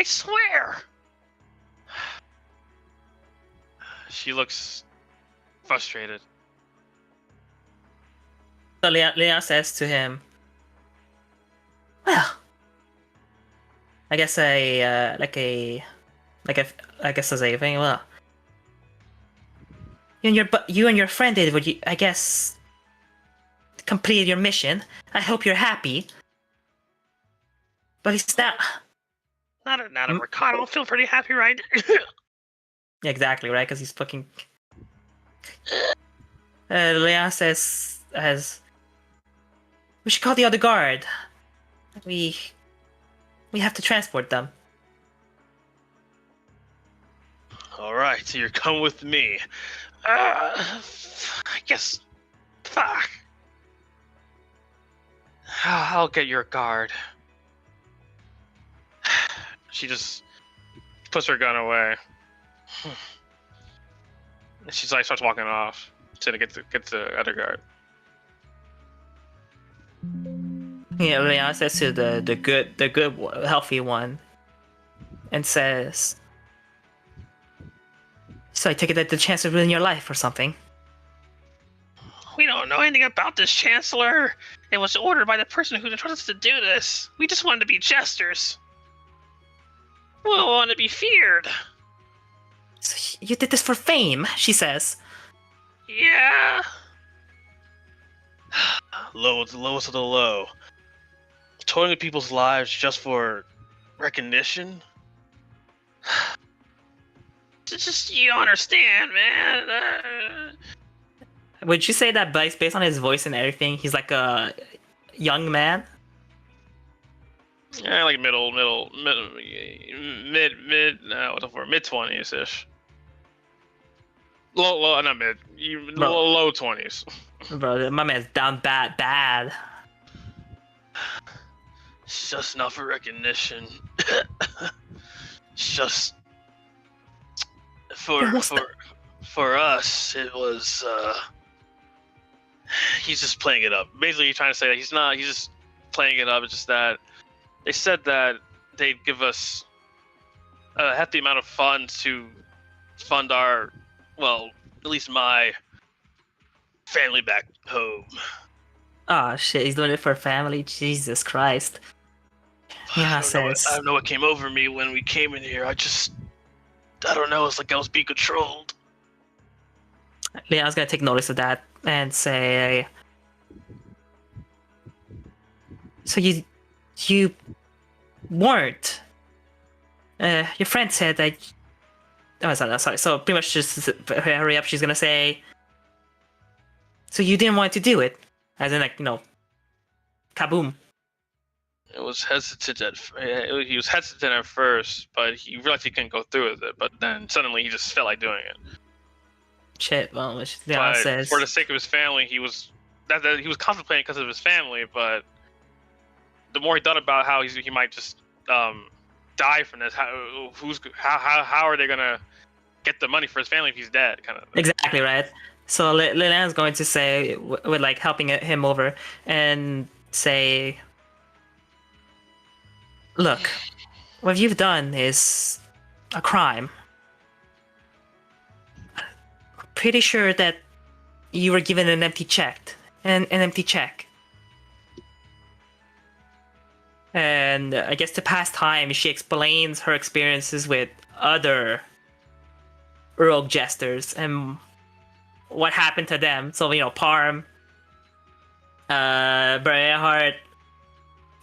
swear. She looks frustrated. So Leon says to him, "Well, I guess I guess as a thing. Well, you and your friend did what you, I guess, completed your mission. I hope you're happy. But it's not Not a Ricardo. I feel pretty happy, right?" Yeah, exactly, right? Because he's fucking. Leon says, "We should call the other guard. We have to transport them." All right, so you're coming with me. I guess. Fuck. I'll get your guard. She just puts her gun away. She's like, starts walking off to get the other guard. Yeah, Leon says to the good healthy one, and says, "So I take it that the chance of ruining your life or something." We don't know anything about this, Chancellor. It was ordered by the person who told us to do this. We just wanted to be jesters. We don't want to be feared. "So you did this for fame," she says. Yeah. The lowest of the low. Toiling people's lives just for recognition? Just, you don't understand, man. Would you say that based on his voice and everything, he's like a young man? Yeah, like mid 20s ish. Low, not mid. Low 20s. Bro, my man's down bad. It's just not for recognition. It's just for us. It was. He's just playing it up. Basically, he's trying to say that he's not. He's just playing it up. It's just that they said that they'd give us a hefty amount of funds to fund our, well, at least my family back home. Oh shit, he's doing it for family. Jesus Christ. Yeah, says. I don't know what came over me when we came in here. I don't know. It's like I was being controlled. Leon's gonna take notice of that and say, So you weren't. Your friend said that. Oh, sorry. So pretty much just hurry up. She's gonna say. So you didn't want to do it, as in kaboom. It was hesitant he was hesitant at first, but he realized he couldn't go through with it. But then suddenly he just felt like doing it. Shit. Well, which But says. for the sake of his family, he was he was contemplating because of his family. But the more he thought about how he might just die from this, how are they gonna get the money for his family if he's dead? Kind of. Exactly right. So Liliana's going to say, with like helping him over, and say, "Look, what you've done is a crime. Pretty sure that you were given an empty check, an empty check. And I guess to pass time, she explains her experiences with other rogue jesters and what happened to them. So, Parm, Briarheart,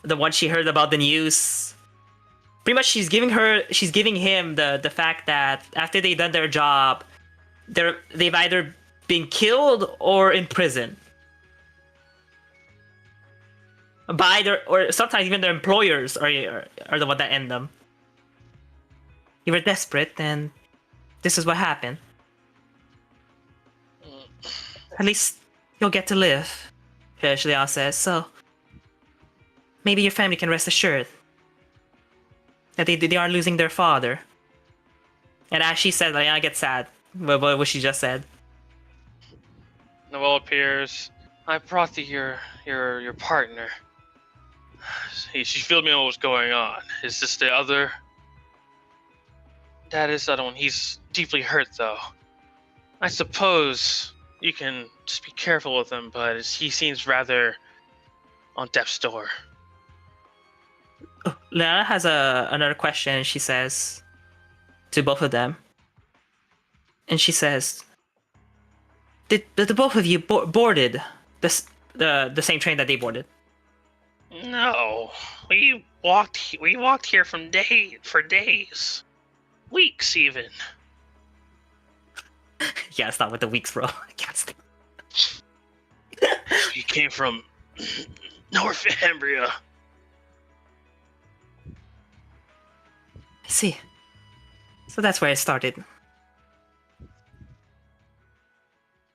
the one she heard about the news. Pretty much she's giving him the fact that after they've done their job, they've either been killed or in prison. Or sometimes even their employers are the one that end them. You were desperate, and this is what happened. At least you'll get to live, Leon says, so maybe your family can rest assured that they aren't losing their father. And as she said, I get sad with what she just said. Noelle appears. I brought your partner. She filled me on what was going on. Is this the other? That is the other one. He's deeply hurt, though. I suppose you can just be careful with him, but he seems rather on death's door. Lana has another question. She says to both of them, and she says, "Did the both of you boarded the same train that they boarded?" No, we walked here for days, weeks even. Yeah, it's not with the weeks, bro. I can't stand. We came from Northumbria. I see. So that's where it started.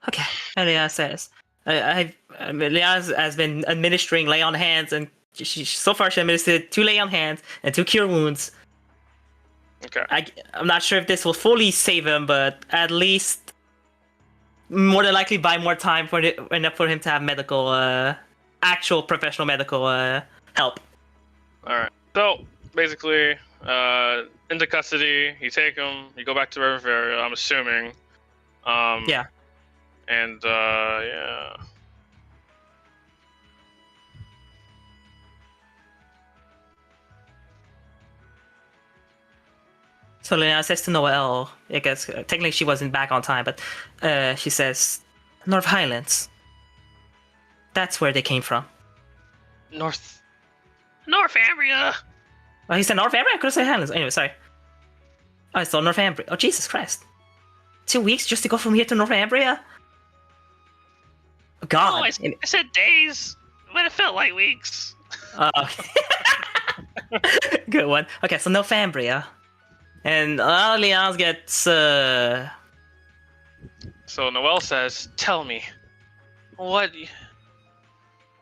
Okay, Leon says. Leon has been administering lay on hands, and so far she administered 2 lay on hands and 2 cure wounds. Okay. I'm not sure if this will fully save him, but at least more than likely buy more time enough for him to have medical, actual professional medical help. All right. So basically, into custody, you take him, you go back to Riveria, I'm assuming. Yeah. And yeah. So Lena says to Noelle, I guess technically she wasn't back on time, but she says, North Highlands. That's where they came from. Northumbria. Oh, he said Northumbria? I could have said Highlands. Anyway, sorry. Oh, it's still Northumbria. Oh, Jesus Christ. 2 weeks just to go from here to Northumbria? God. Oh, I said days, but it felt like weeks. Okay. Good one. Okay, so Northumbria. And Leon gets, So Noelle says, tell me, what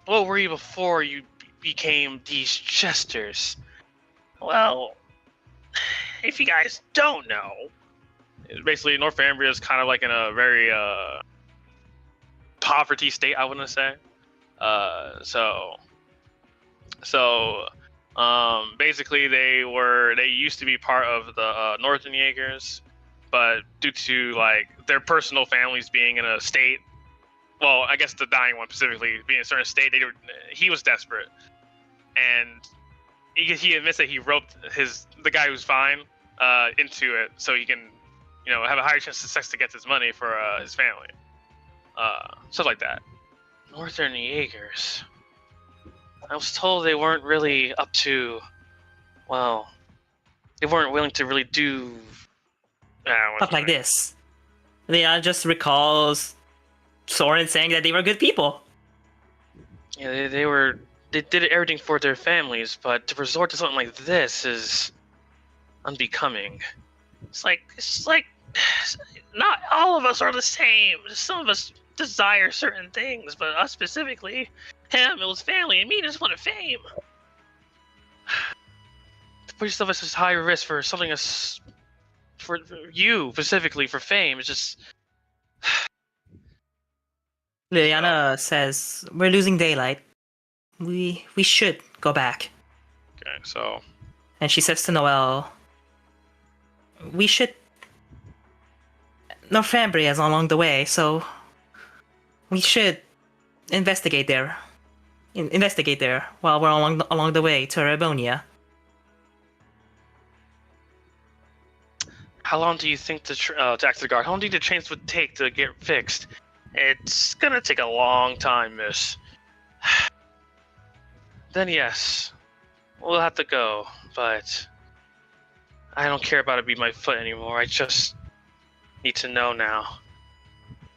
were you before you became these jesters? Well, if you guys don't know, basically Northumbria is kind of like in a very poverty state, I wouldn't say. Basically they used to be part of the Northern Jaegers, but due to like their personal families being in a state, well, I guess the dying one specifically being in a certain state, he was desperate, and he admits that he roped the guy who's fine into it so he can, have a higher chance of success to get his money for his family, stuff like that. Northern Jaegers. I was told they weren't really up to, well, they weren't willing to really do Stuff like this. Leon just recalls Soren saying that they were good people. Yeah, they did everything for their families, but to resort to something like this is unbecoming. It's like not all of us are the same. Some of us desire certain things, but us specifically, him, it was family, and me just wanted fame. To put yourself at such high risk for something as for you specifically for fame is just. Liliana says, "We're losing daylight. We should go back." Okay, so And she says to Noel, "We should. Northumbria is along the way, so we should investigate there. Investigate there while we're along the way to Arabonia." how long do you think to act the guard? How long do you think the trains would take to get fixed? It's gonna take a long time, miss. Then yes, we'll have to go, but I don't care about it being my foot anymore. I just need to know now.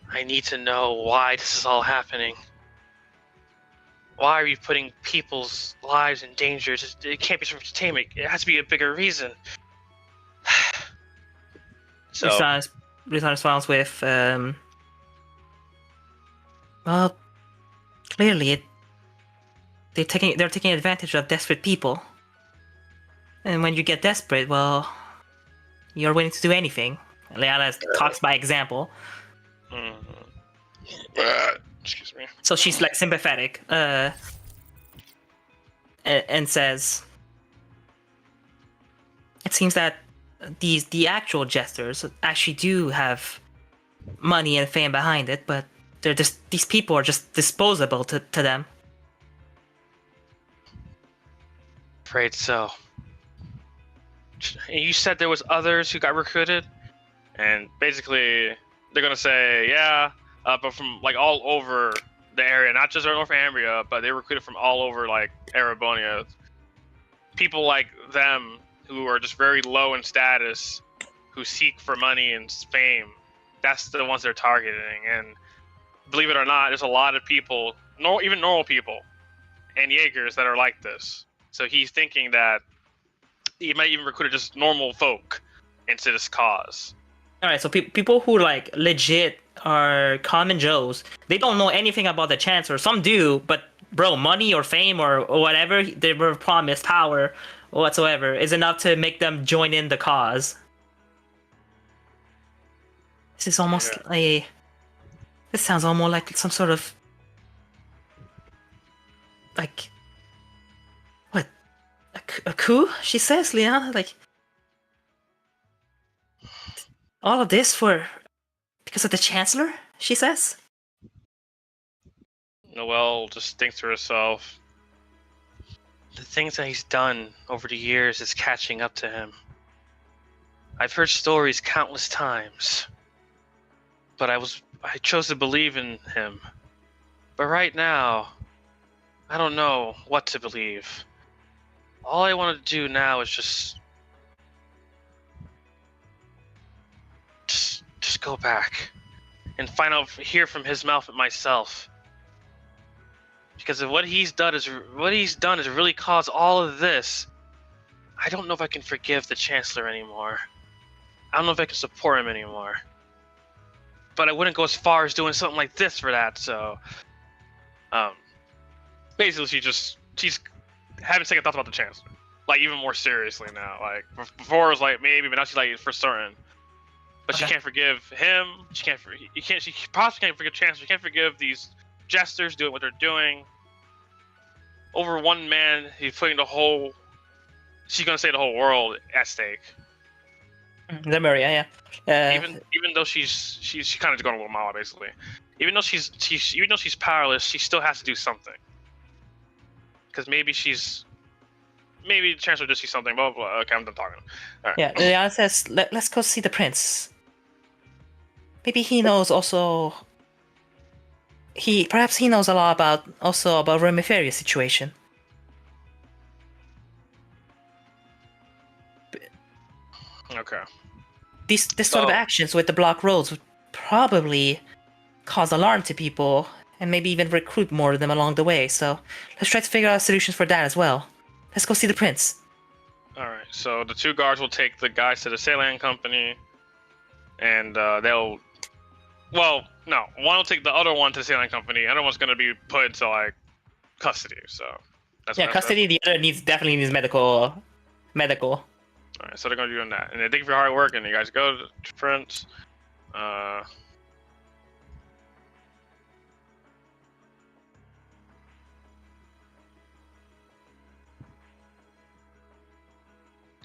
I need to know why this is all happening. Why are you putting people's lives in danger? It can't be for entertainment. It has to be a bigger reason. So, Rizan responds with, "Well, clearly they're taking advantage of desperate people. And when you get desperate, well, you're willing to do anything." Leanna talks by example, excuse me. so she's like sympathetic, and says, "It seems that the actual jesters actually do have money and fame behind it, but these people are just disposable to them." Afraid so. You said there was others who got recruited, and basically they're gonna say, yeah, but from like all over the area, not just Northumbria, but they recruited from all over like Arabonia. People like them who are just very low in status, who seek for money and fame. That's the ones they're targeting, and believe it or not, there's a lot of people, even normal people, and Jaegers that are like this. So he's thinking that he might even recruit just normal folk into this cause. All right, so people who like legit are common Joes, they don't know anything about the Chancellor. Some do, but bro, money or fame or whatever they were promised, power whatsoever, is enough to make them join in the cause. This is almost this sounds almost like some sort of like what a coup, she says, Leon. Like all of this because of the Chancellor, she says. Noelle just thinks to herself, the things that he's done over the years is catching up to him. I've heard stories countless times, but I chose to believe in him. But right now, I don't know what to believe. All I want to do now is just go back and hear from his mouth myself. Because of what he's done is really caused all of this. I don't know if I can forgive the Chancellor anymore. I don't know if I can support him anymore. But I wouldn't go as far as doing something like this for that. So, basically, she's having second thoughts about the Chancellor, like even more seriously now. Like before, it was like maybe, but now she's like for certain. But Okay. She can't forgive him. She possibly can't forgive Chancellor. She can't forgive these jesters doing what they're doing. Over one man, he's putting the whole. She's gonna say the whole world at stake. The Maria, yeah. Even though she's kind of going a little mild, basically. Even though she's powerless, she still has to do something. Because maybe the Chancellor just sees something. Blah blah. Okay, I'm done talking. All right. Yeah, Leon says, let's go see the prince. Maybe he knows also. Perhaps he knows a lot about Remiferia's situation. Okay. This sort of So- actions with the block roads would probably cause alarm to people and maybe even recruit more of them along the way. So let's try to figure out solutions for that as well. Let's go see the prince. All right. So the 2 guards will take the guys to the Sailing Company, and they'll. Well, no. One will take the other one to the Sailing Company. The other one's gonna be put into like custody. So that's Yeah, what custody. The other definitely needs medical. All right. So they're gonna be doing that, and they thank you for your hard work, and you guys go to the Prince.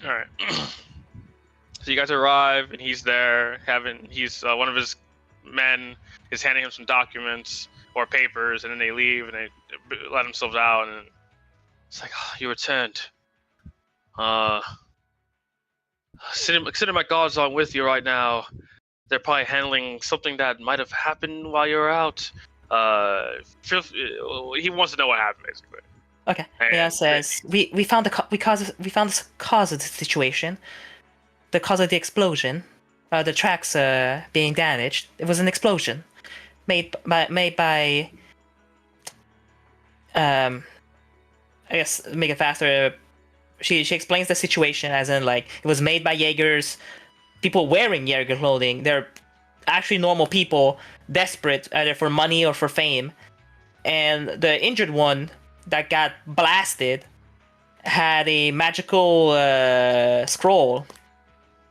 All right. So you guys arrive, and he's there. He's one of his men is handing him some documents or papers, and then they leave and they let themselves out. And it's like, oh, you returned. Consider my guards on with you right now. They're probably handling something that might have happened while you were out. He wants to know what happened, basically. Okay. And Yeah, says we found the cause of the situation, the cause of the explosion, the tracks being damaged. It was an explosion made by I guess make it faster. She explains the situation as in like it was made by Jaegers, people wearing Jaeger clothing. They're actually normal people, desperate either for money or for fame, and the injured one that got blasted had a magical scroll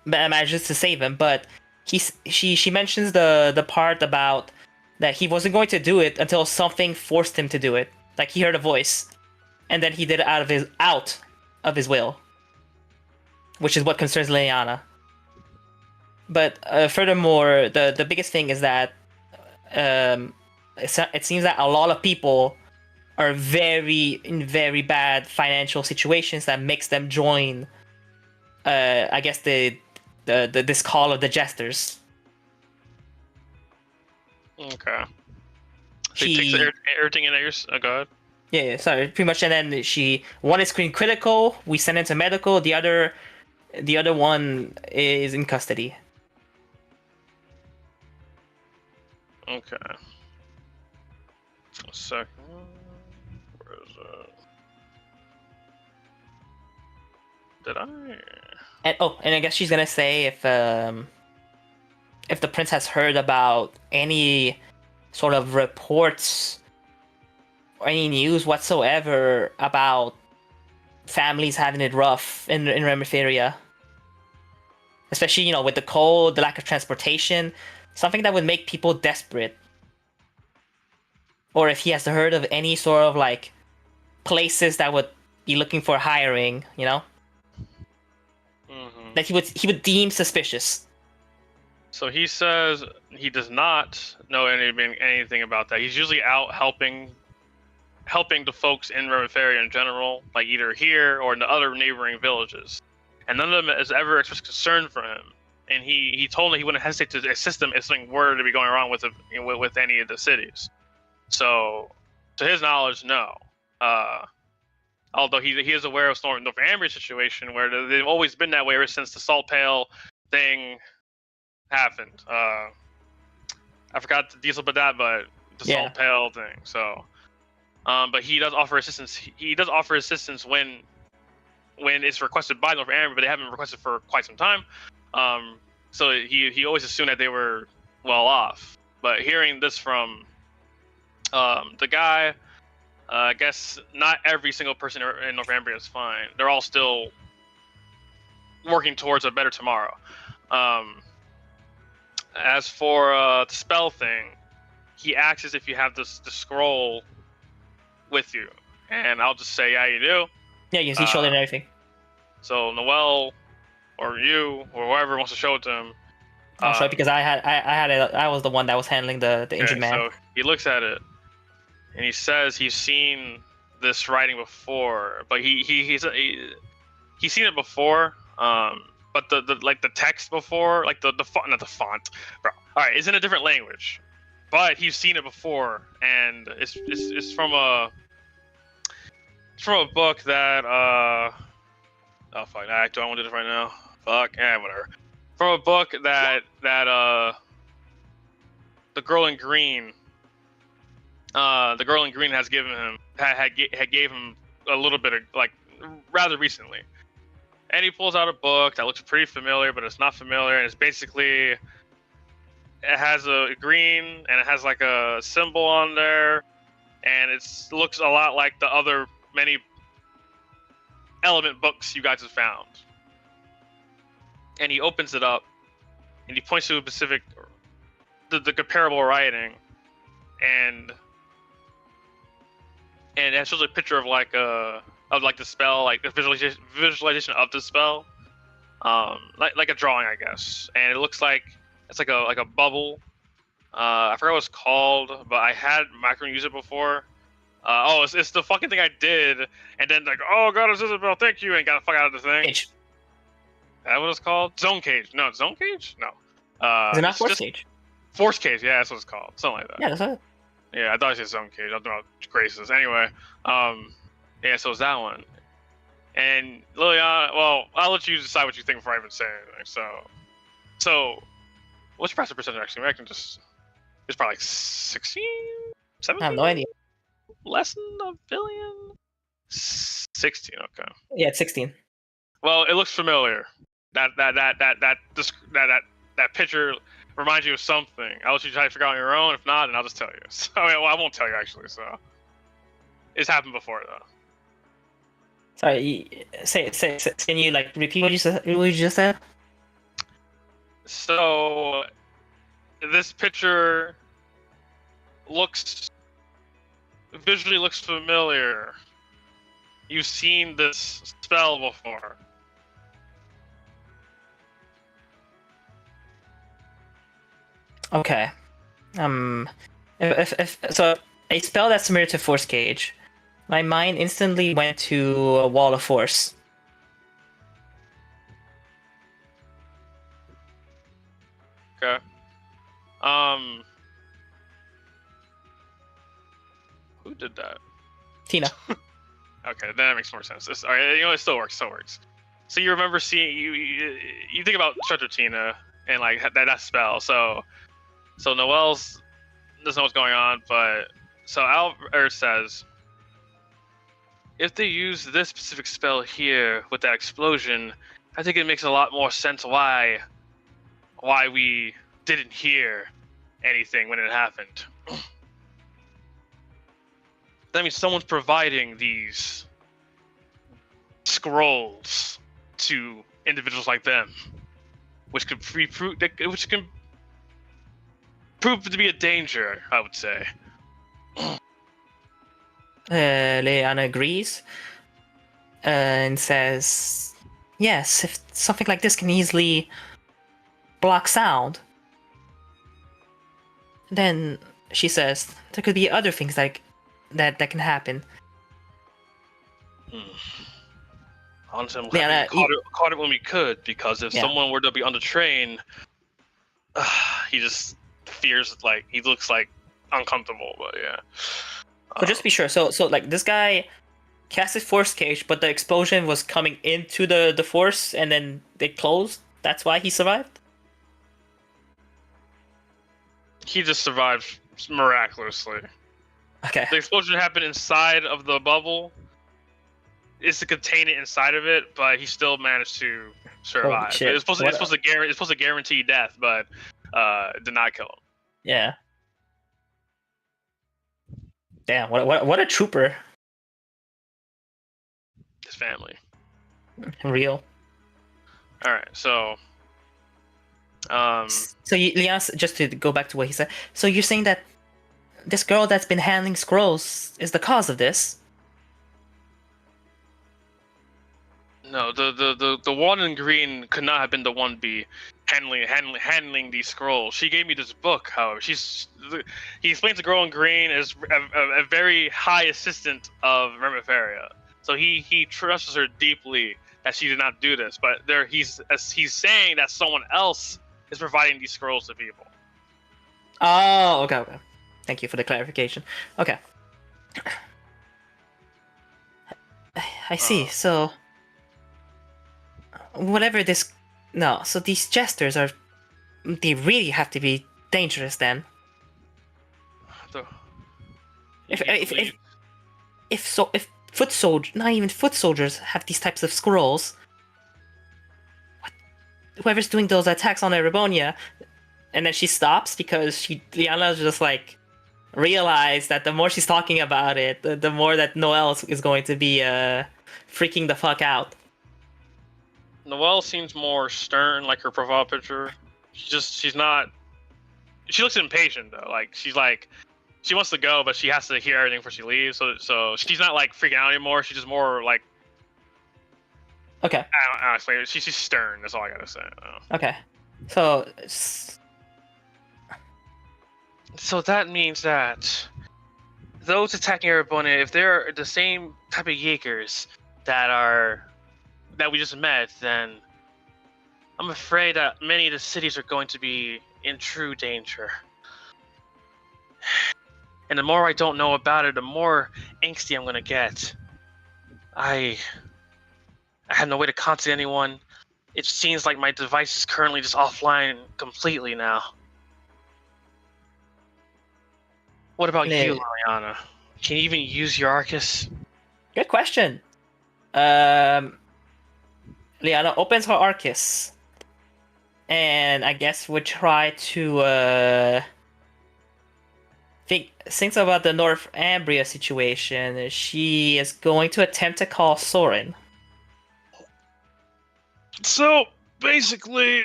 that manages to save him, but she mentions the part about that he wasn't going to do it until something forced him to do it. Like he heard a voice, and then he did it out of his will, which is what concerns Liliana. But furthermore, the biggest thing is that it seems that a lot of people are in very bad financial situations that makes them join. I guess this call of the jesters. Okay. So he takes everything in there. Go ahead. Yeah, sorry, pretty much. And then one is screen critical. We send it to medical. The other one is in custody. Okay. A second. Where is it? Did I? And I guess she's gonna say if the prince has heard about any sort of reports or any news whatsoever about families having it rough in Remetheria. Especially, with the cold, the lack of transportation, something that would make people desperate. Or if he has heard of any sort of like places that would be looking for hiring, Mm-hmm. that he would deem suspicious. So he says he does not know anything about that. He's usually out helping the folks in Remetheria in general, like either here or in the other neighboring villages. And none of them has ever expressed concern for him. And he told me he wouldn't hesitate to assist them if something were to be going wrong with any of the cities. So, to his knowledge, no. Although he is aware of Northumbria's situation, where they've always been that way ever since the Salt Pail thing happened. I forgot the details about that, but the Salt Pail thing. So, but he does offer assistance. He does offer assistance when it's requested by Northumbria, but they haven't requested for quite some time. So he always assumed that they were well off. But hearing this from the guy, I guess not every single person in Northumbria is fine. They're all still working towards a better tomorrow. As for the spell thing, he asks if you have the scroll with you, and I'll just say, yeah, you do. Yeah, you can see shoulder and everything. So Noelle, or you, or whoever wants to show it to him. I'll show it because I was the one that was handling the injured man. So he looks at it, and he says he's seen this writing before, but he's seen it before. But the text before, like the font, not the font, bro. All right, it's in a different language, but he's seen it before, and it's from a book that oh fuck, I don't want to do this right now. fuck? Yeah, whatever. From a book that the girl in green, has given him had gave him a little bit of like rather recently, and he pulls out a book that looks pretty familiar, but it's not familiar, and it's basically it has a green and it has like a symbol on there, and it looks a lot like the other many element books you guys have found. And he opens it up, and he points to a specific, the comparable writing, and it shows a picture of the spell, like a visualization of the spell, like a drawing, I guess. And it looks like it's like a bubble. I forgot what it's called, but I had Macron use it before. It's the fucking thing I did, and then like, oh god, it's Isabel, thank you, and got the fuck out of the thing. Cage. Is that what it's called? Zone cage? No, zone cage? No. Is it not Force Cage? Force cage, yeah, that's what it's called. Something like that. Yeah, that's it. Yeah, I thought it said zone cage. I was talking about Graces. Anyway, yeah, so it's that one. And Liliana, well, I'll let you decide what you think before I even say anything. So, what's your passive percentage actually? I can just, it's probably like 16, 17? I have no idea. Less than a billion? 16, okay. Yeah, it's 16. Well, it looks familiar. That picture reminds you of something. I'll let you try to figure out on your own. If not, then I'll just tell you. So, well, I won't tell you actually. So, it's happened before though. Sorry, say. Can you like repeat what you just said? So, this picture visually looks familiar. You've seen this spell before. Okay. If so, a spell that's similar to Force Cage, my mind instantly went to a Wall of Force. Okay. Who did that? Tina. Okay, that makes more sense. All right, it still works. So you remember seeing you think about Instructor Tina and like that spell. So Noelle's doesn't know what's going on, but so Albert says, if they use this specific spell here with that explosion, I think it makes a lot more sense why we didn't hear anything when it happened. That means someone's providing these scrolls to individuals like them, which can prove to be a danger, I would say. Leanna agrees and says, yes, if something like this can easily block sound, then she says there could be other things like that can happen. Honestly, I'm glad we caught it when we could, because if someone were to be on the train, he just fears, like, he looks like uncomfortable, but yeah. So just be sure. So like this guy casted Force Cage, but the explosion was coming into the Force, and then they closed. That's why he survived? He just survived miraculously. Okay. The explosion happened inside of the bubble. It's to contain it inside of it, but he still managed to survive. It's supposed to guarantee death, but it did not kill him. Yeah. Damn, what a trooper. His family. Real. Alright, so Leon, just to go back to what he said, so you're saying that this girl that's been handling scrolls is the cause of this? No, the one in green could not have been the one be handling these scrolls. She gave me this book, however. He explains the girl in green is a very high assistant of Remiferia. So he trusts her deeply that she did not do this. But he's saying that someone else is providing these scrolls to people. Oh, okay. Thank you for the clarification. Okay. I see. So whatever this No, so these jesters are. They really have to be dangerous then. The- If you if believe- if foot soldiers, not even foot soldiers, have these types of scrolls. Whoever's doing those attacks on Erebonia, and then she stops because Liana just like realized that the more she's talking about it, the more that Noelle is going to be freaking the fuck out. Noelle seems more stern, like her profile picture. She's not. She looks impatient though. Like she wants to go, but she has to hear everything before she leaves. So she's not like freaking out anymore. She's just more like Okay. I don't explain it. She's stern. That's all I gotta say. Okay. So So that means that those attacking Erebonia, if they're the same type of Jaegers that we just met, then I'm afraid that many of the cities are going to be in true danger. And the more I don't know about it, the more angsty I'm gonna get. I have no way to contact anyone. It seems like my device is currently just offline completely now. What about you, Yeah. Liliana? Can you even use your Arcus? good question. Liana opens her Arcus, and I guess would try to thinks about the Northumbria situation. She is going to attempt to call Soren. So basically,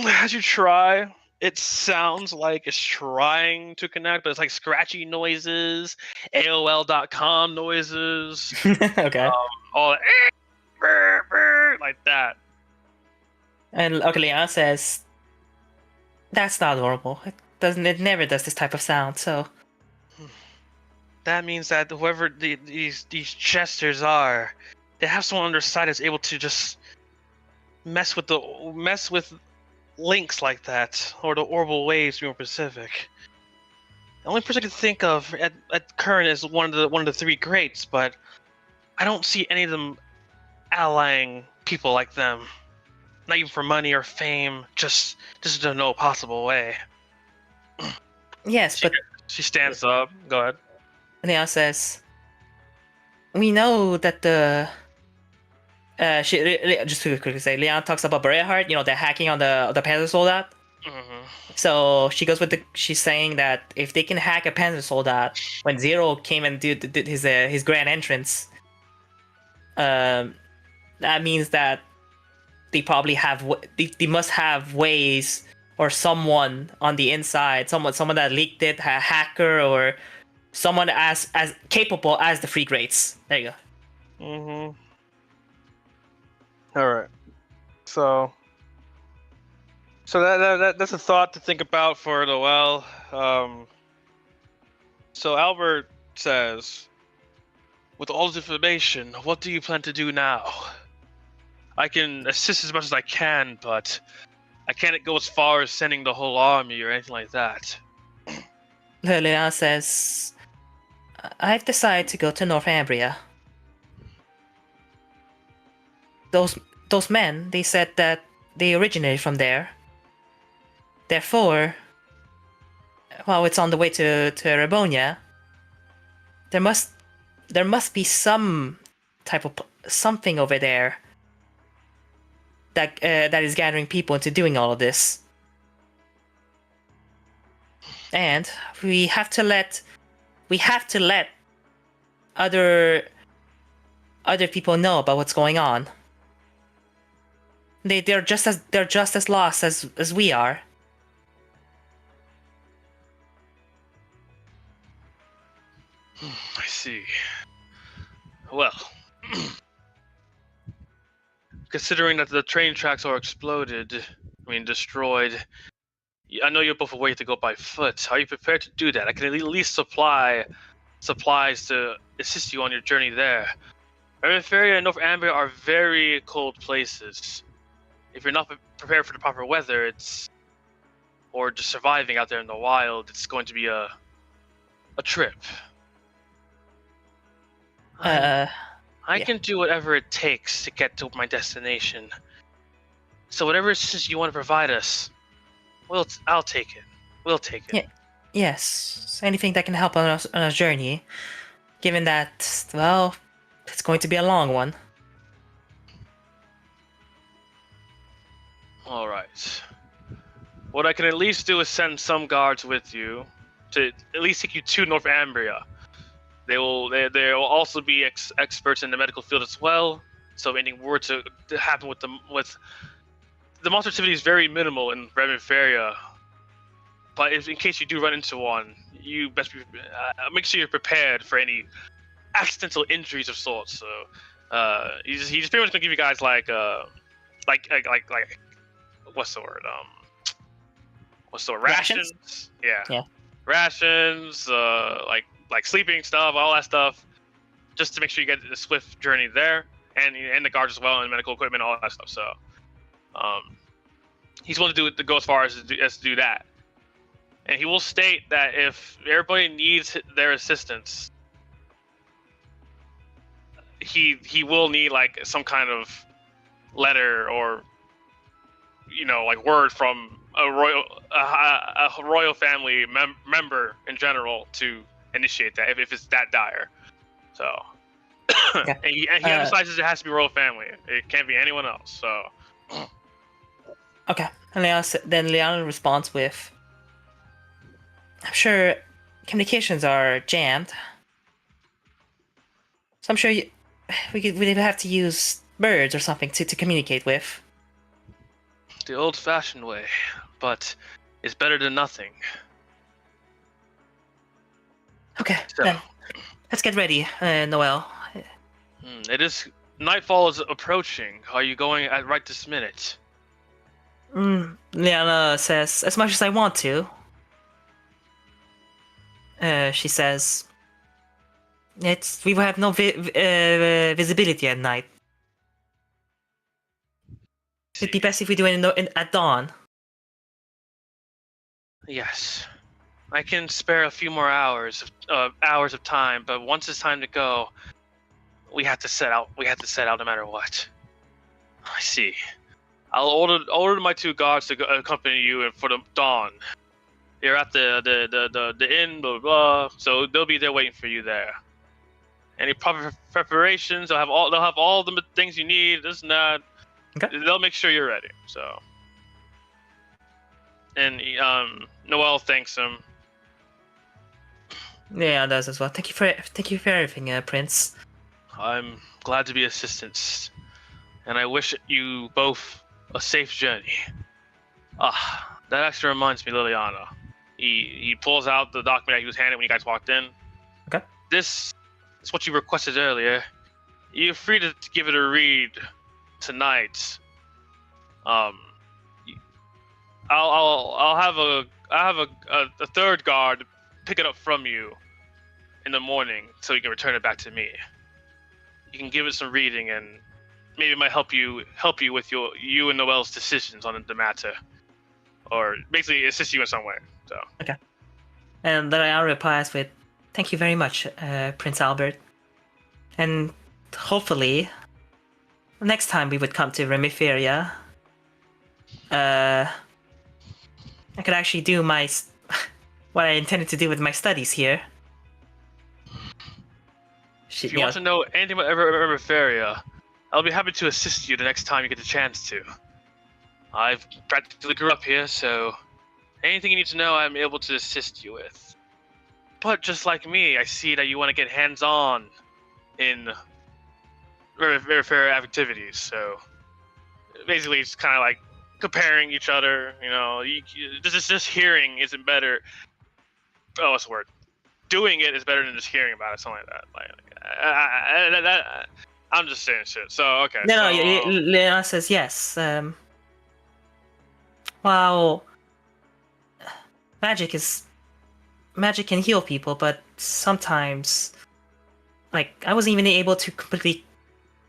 as you try, it sounds like it's trying to connect, but it's like scratchy noises, AOL.com noises, Okay. all like that. And okay, Liana says, "That's not normal. It never does this type of sound." So That means that whoever these jesters are, they have someone on their side that's able to just mess with links like that, or the orbital waves, to be more specific. The only person I can think of at current is one of the three greats, but I don't see any of them allying people like them. Not even for money or fame, just in no possible way. yes, but She stands up. Go ahead. Liana says, "We know that the." Just to quickly say, Leon talks about Bereahart, the hacking on the Panzer Soldat. Mm-hmm. So she goes with she's saying that if they can hack a Panzer Soldat, when Zero came and did his grand entrance, that means that they probably they must have ways, or someone on the inside, someone that leaked it, a hacker, or someone as capable as the Free Greats. There you go. Mm-hmm. All right. So that's a thought to think about for Noelle. So Albert says, with all this information, what do you plan to do now? I can assist as much as I can, but I can't go as far as sending the whole army or anything like that. Liliana says, "I've decided to go to Northumbria. Those men, they said that they originated from there. Therefore, while it's on the way to Erebonia, there must be some type of something over there that is gathering people into doing all of this. And we have to let other people know about what's going on. They're just as lost as we are." I see. Well, considering that the train tracks are destroyed, I know you're both away to go by foot. Are you prepared to do that? I can at least supply supplies to assist you on your journey there. Periferia and Northumbria are very cold places. If you're not prepared for the proper weather, or just surviving out there in the wild, it's going to be a trip. I Yeah. can do whatever it takes to get to my destination. So whatever assistance you want to provide us, I'll take it. We'll take it. Yeah. Yes, anything that can help on our journey. Given that, well, it's going to be a long one. All right. What I can at least do is send some guards with you to at least take you to Northumbria. They will also be experts in the medical field as well. So if anything were to happen with the monster activity is very minimal in Remiferia. But in case you do run into one, you best make sure you're prepared for any accidental injuries of sorts. So he's pretty much gonna give you guys like what's the word? Rations? Yeah. Rations, like sleeping stuff, all that stuff, just to make sure you get the swift journey there, and the guards as well, and medical equipment, all that stuff. So, he's willing to go as far as to do that, and he will state that if everybody needs their assistance, he will need like some kind of letter or like word from a royal family member in general to initiate that if it's that dire. So Yeah. and he emphasizes it has to be royal family. It can't be anyone else. So Okay, and Leon responds with, I'm sure communications are jammed. So I'm sure we'd have to use birds or something to communicate with. the old-fashioned way, but it's better than nothing. Okay, So then let's get ready, Noel. it is nightfall is approaching. Are you going at right this minute? Liana says, as much as I want to. She says, we will have no visibility at night. It'd be best if we do it at dawn. Yes, I can spare a few more hours of time, but once it's time to go, we have to set out. We have to set out no matter what. I see. I'll order my two guards to accompany you for the dawn. You're at the inn, blah, blah blah. So they'll be there waiting for you there. Any proper preparations? They'll have all the things you need. This and that. Okay. They'll make sure you're ready. So. And Noel thanks him. Yeah, does as well. Thank you for everything, Prince. I'm glad to be assistance, and I wish you both a safe journey. That actually reminds me, Liliana. He pulls out the document that he was handed when you guys walked in. Okay. This is what you requested earlier. You're free to give it a read tonight. I'll have a third guard pick it up from you in the morning, so you can return it back to me. You can give it some reading, and maybe it might help you with you and Noel's decisions on the matter, or basically assist you in some way. So. Okay. And then I replies with, "Thank you very much, Prince Albert. And hopefully, next time we would come to Remiferia, I could actually do what I intended to do with my studies here." If you want to know anything about Remiferia, I'll be happy to assist you the next time you get the chance to. I've practically grew up here, so anything you need to know, I'm able to assist you with. But just like me, I see that you want to get hands-on in Remiferia activities, so basically it's kind of like comparing each other, just hearing isn't better. Oh, what's the word? Doing it is better than just hearing about it, something like that. I'm just saying shit. So, okay. No, Leona says yes. Well, magic can heal people, but sometimes, I wasn't even able to completely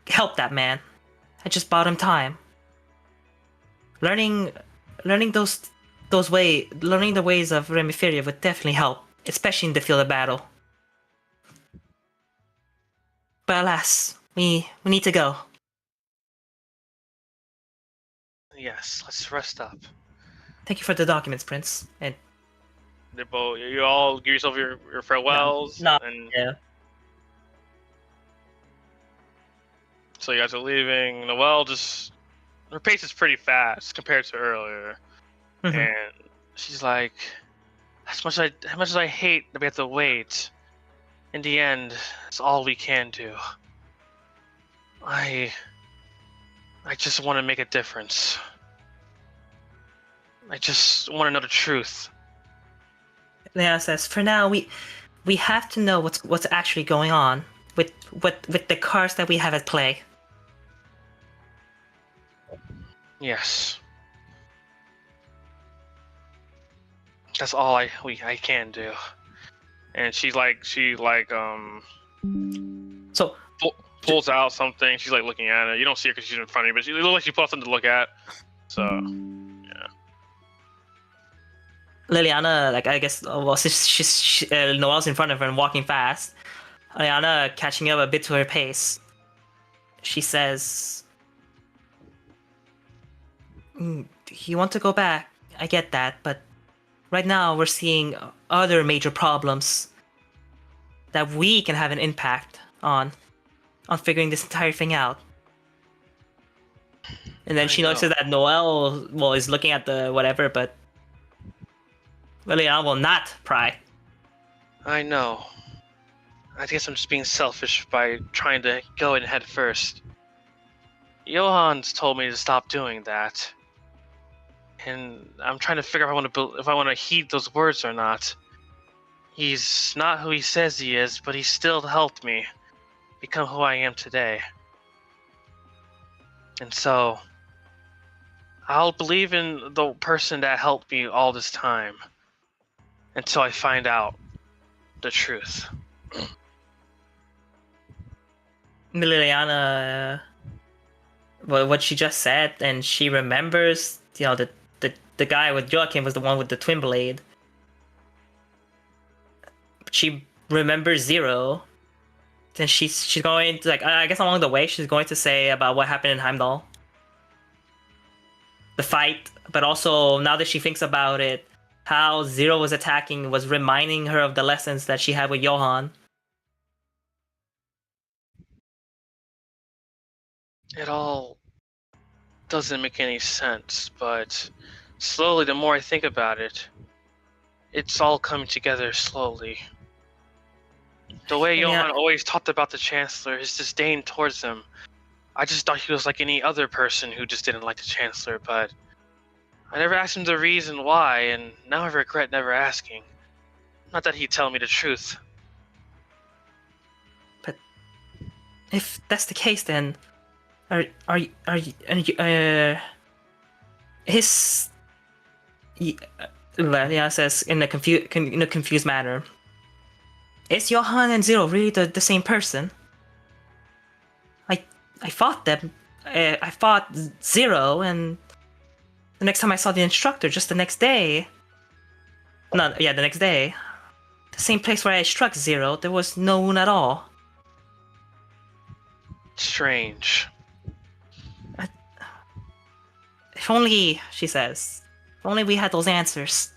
help that man. I just bought him time. Learning the ways of Remiferia would definitely help, especially in the field of battle. But alas, we need to go. Yes, let's rest up. Thank you for the documents, Prince. And They both, you all give yourself your farewells, No, and yeah. so you guys are leaving. Noelle just her pace is pretty fast compared to earlier, Mhm. and she's like, as much as I hate that we have to wait, in the end, it's all we can do. I just want to make a difference. I just want to know the truth. Leanna says, "For now, we have to know what's actually going on with the cards that we have at play." Yes. That's all I can do. And she So pulls out something. She's like looking at it. You don't see her because she's in front of you, but it looks like she pulls something to look at. So Liliana, like, I guess, well, Noelle's in front of her and walking fast. Liliana catching up a bit to her pace. She says, "You want to go back? I get that, but right now we're seeing other major problems that we can have an impact on figuring this entire thing out." And then she notices that Noelle, well, is looking at the whatever, but Liliana will not pry. I know. I guess I'm just being selfish by trying to go in head first. Johan's told me to stop doing that, and I'm trying to figure out if I want to heed those words or not. He's not who he says he is, but he still helped me become who I am today. And so, I'll believe in the person that helped me all this time until I find out the truth. Liliana, what she just said, and she remembers, the guy with Joachim was the one with the twin blade. She remembers Zero. Then she's going to, like, I guess along the way she's going to say about what happened in Heimdall, the fight, but also now that she thinks about it, how Zero was attacking was reminding her of the lessons that she had with Johan. It all doesn't make any sense, but slowly, the more I think about it, it's all coming together slowly. The way Yeah. Johan always talked about the Chancellor, his disdain towards him, I just thought he was like any other person who just didn't like the Chancellor, but I never asked him the reason why, and now I regret never asking. Not that he'd tell me the truth. But if that's the case, then his Liliana says in a confused manner, "Is Johan and Zero really the same person? I fought them. I fought Zero, and the next time I saw the instructor, just the next day. The next day. The same place where I struck Zero, there was no wound at all." Strange. If only, she says, if only we had those answers.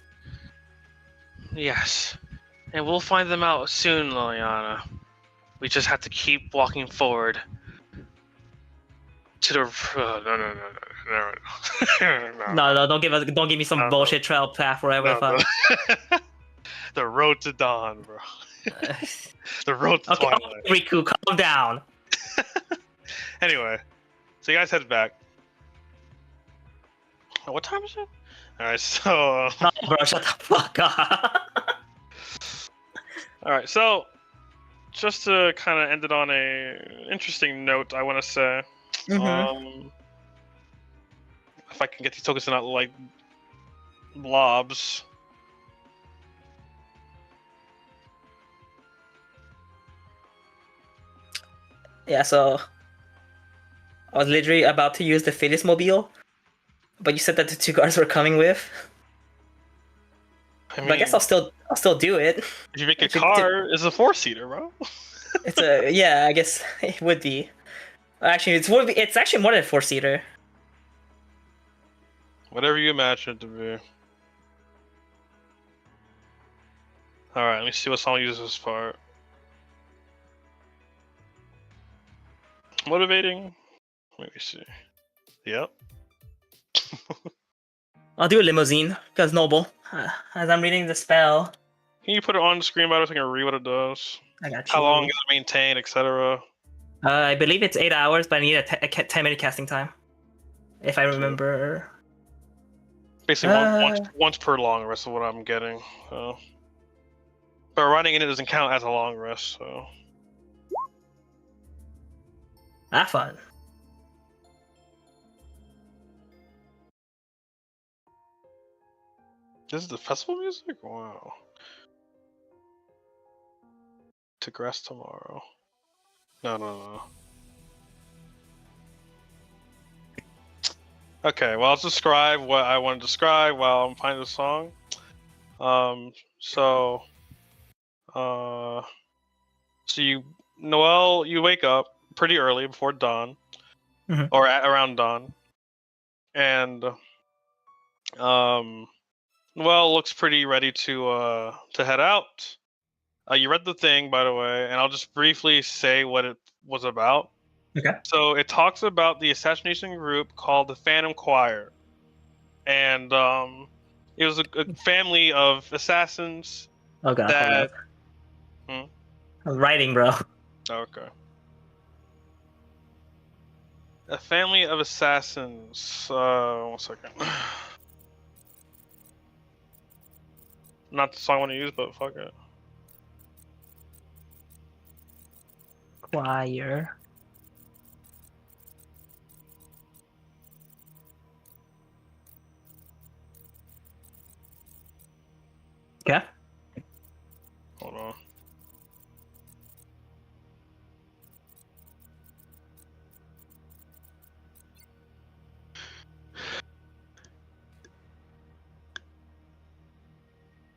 Yes. And we'll find them out soon, Liliana. We just have to keep walking forward. To the No, don't give me some bullshit trail path wherever. The road to dawn, bro. The road to Okay, twilight. Riku, calm down. Anyway, so you guys head back. What time is it? Alright, so No, bro, shut the fuck up. alright, so just to kind of end it on a interesting note, I want to say, if I can get these tokens to not look like blobs. Yeah, so I was literally about to use the Phyllis Mobile, but you said that the two guards were coming with. I mean, But I guess I'll still do it. if you make a car, it's a 4-seater, bro. It's yeah, I guess it would be. Actually, it's actually more than a 4-seater. Whatever you imagine it to be. Alright, let me see what song uses this part. Motivating? Let me see. Yep. I'll do a limousine, because noble. As I'm reading the spell. Can you put it on the screen by so I can read what it does? I got you. How long is it maintained, etc.? I believe it's 8 hours, but I need a 10-minute casting time. If I remember. Basically, once per long rest of what I'm getting. So. But running in it doesn't count as a long rest, so. Have fun. This is the festival music? Wow. To grass tomorrow. No. Okay, well, I'll describe what I want to describe while I'm finding the song. So you wake up pretty early before dawn, or around dawn, and Noelle looks pretty ready to head out. You read the thing, by the way, and I'll just briefly say what it was about. Okay. So it talks about the assassination group called the Phantom Choir, and it was a family of assassins. Oh god. That... I'm writing, bro. Okay. A family of assassins. 1 second. Not the song I want to use, but fuck it. Choir. Okay. Hold on.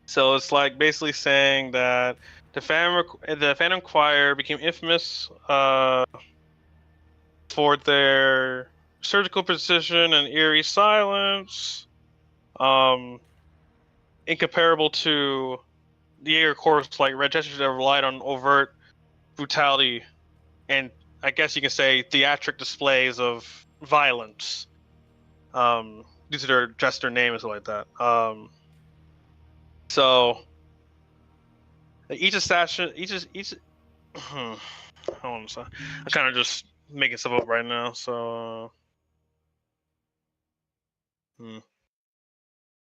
So it's like basically saying that the Phantom Choir became infamous for their surgical precision and eerie silence, incomparable to the Jaeger Corps, like Red Chesters that relied on overt brutality and, I guess you can say, theatric displays of violence, due to just their name and stuff like that. So each assassin, hold on a second. I'm kind of just making stuff up right now. So,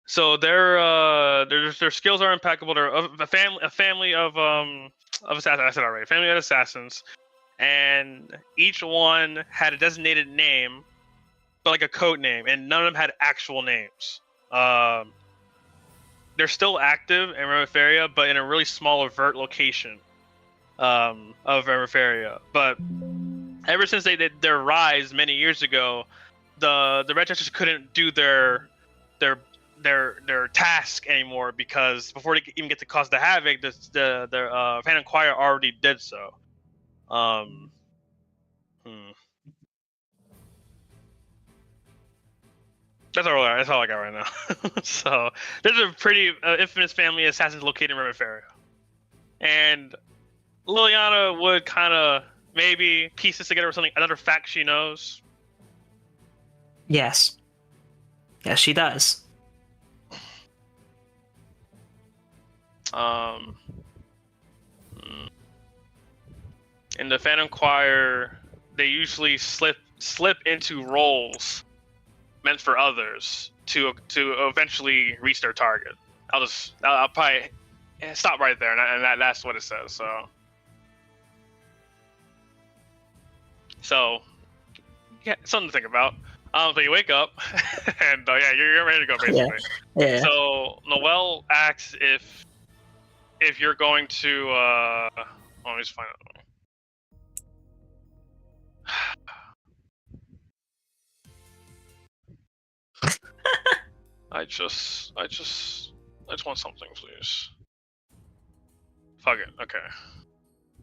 so their skills are impeccable. They're a family of assassins. I said already, family of assassins, and each one had a designated name, but like a code name, and none of them had actual names. They're still active in Remiferia, but in a really small overt location of Remiferia. But ever since they did their rise many years ago, the Red Chesters couldn't do their task anymore, because before they even get to cause the havoc, the Phantom Choir already did so. That's all I got right now. So there's a pretty infamous family of assassins located in Remiferia, and Liliana would kind of maybe piece this together with something, another fact she knows. Yes, she does. In the Phantom Choir, they usually slip into roles meant for others to eventually reach their target. I'll probably stop right there, and that's what it says. So yeah, something to think about. So you wake up, and you're ready to go, basically. Yeah. So Noelle asks if you're going to let me just find out. I just want something, please. Fuck it. Okay.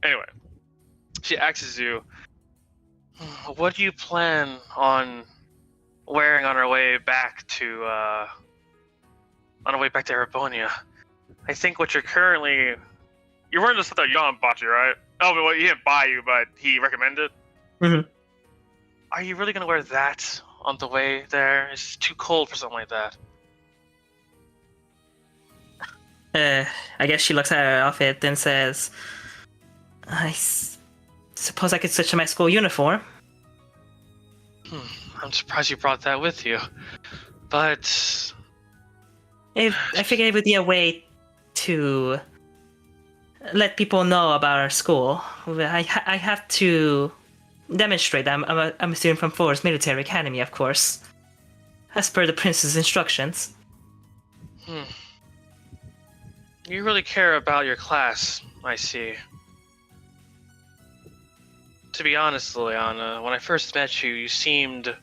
Anyway, she asks you, what do you plan on wearing on our way back to Erebonia. I think what you're wearing the stuff that Jan bought you, right? Oh, but he didn't buy you, but he recommended. Mhm. Are you really gonna wear that on the way there? It's too cold for something like that. I guess she looks at her outfit and says, suppose I could switch to my school uniform. I'm surprised you brought that with you. But I figured it would be a way to let people know about our school. I have to demonstrate I'm a student from Forest Military Academy, of course, as per the prince's instructions. You really care about your class, I see. To be honest, Liliana, when I first met you, you seemed,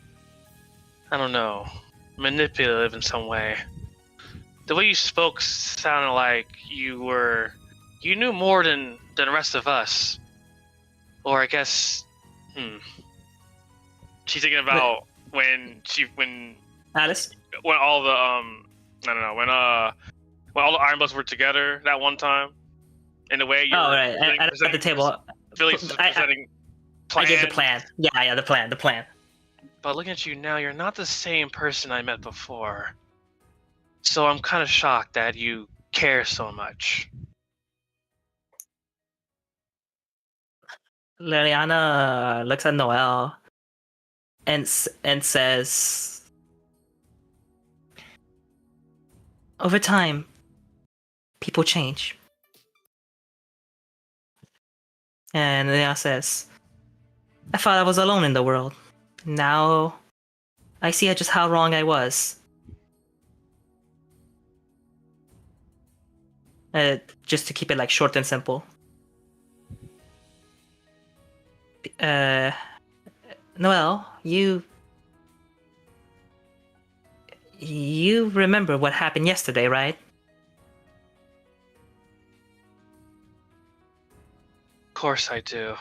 I don't know, manipulative in some way. The way you spoke sounded like you knew more than the rest of us. Or I guess, she's thinking about when Alice? when all the when all the Iron Bloods were together that one time, in the way you Oh, right, at the table. Felix was presenting I gave the plan. Yeah, the plan. But looking at you now, you're not the same person I met before. So I'm kind of shocked that you care so much. Liliana looks at Noelle and says, over time, people change. And Liliana says, I thought I was alone in the world. Now, I see just how wrong I was. Just to keep it short and simple. Noelle, you remember what happened yesterday, right? Of course I do.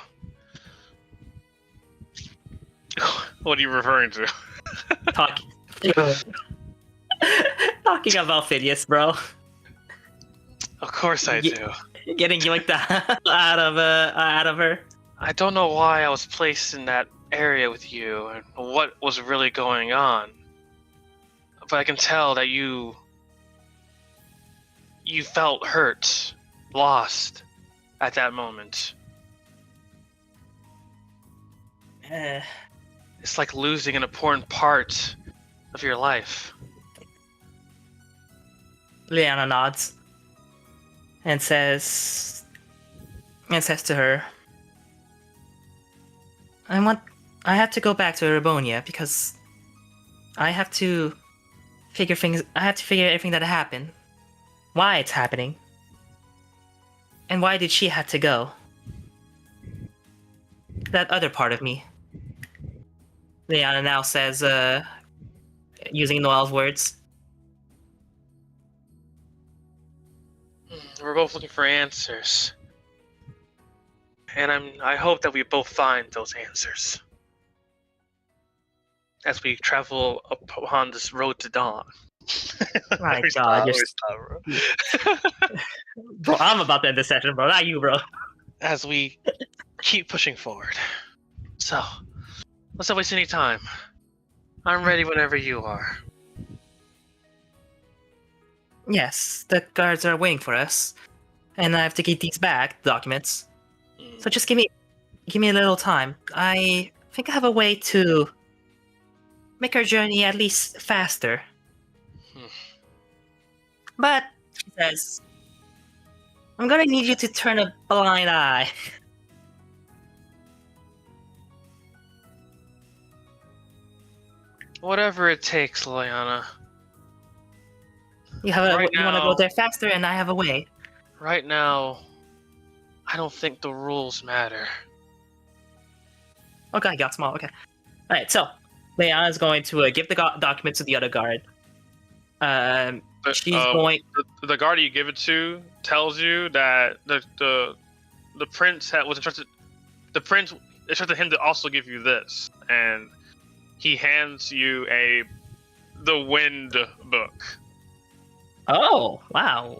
What are you referring to? Talking about Phineas, bro. Of course I do. Getting yoinked out of her. I don't know why I was placed in that area with you and what was really going on. But I can tell that you felt hurt, lost at that moment. It's like losing an important part of your life. Liliana nods and says to her, I have to go back to Erebonia because I have to figure everything that happened. Why it's happening. And why did she have to go? That other part of me. Liliana now says, using Noelle's words. We're both looking for answers. And I hope that we both find those answers. As we travel upon this road to dawn. My God, bro, I'm about to end this session, bro. Not you, bro. As we keep pushing forward. So, let's not waste any time. I'm ready whenever you are. Yes, the guards are waiting for us, and I have to get these back documents. So just give me a little time. I think I have a way to make our journey at least faster. But she says, I'm gonna need you to turn a blind eye. Whatever it takes, Liliana. You want to go there faster, and I have a way. Right now, I don't think the rules matter. Okay, I got small. Okay. All right. So, Liliana's going to give the document to the other guard. She's going. The guard you give it to tells you that the prince was instructed. The prince instructed him to also give you this, and he hands you the Wind book. Oh, wow,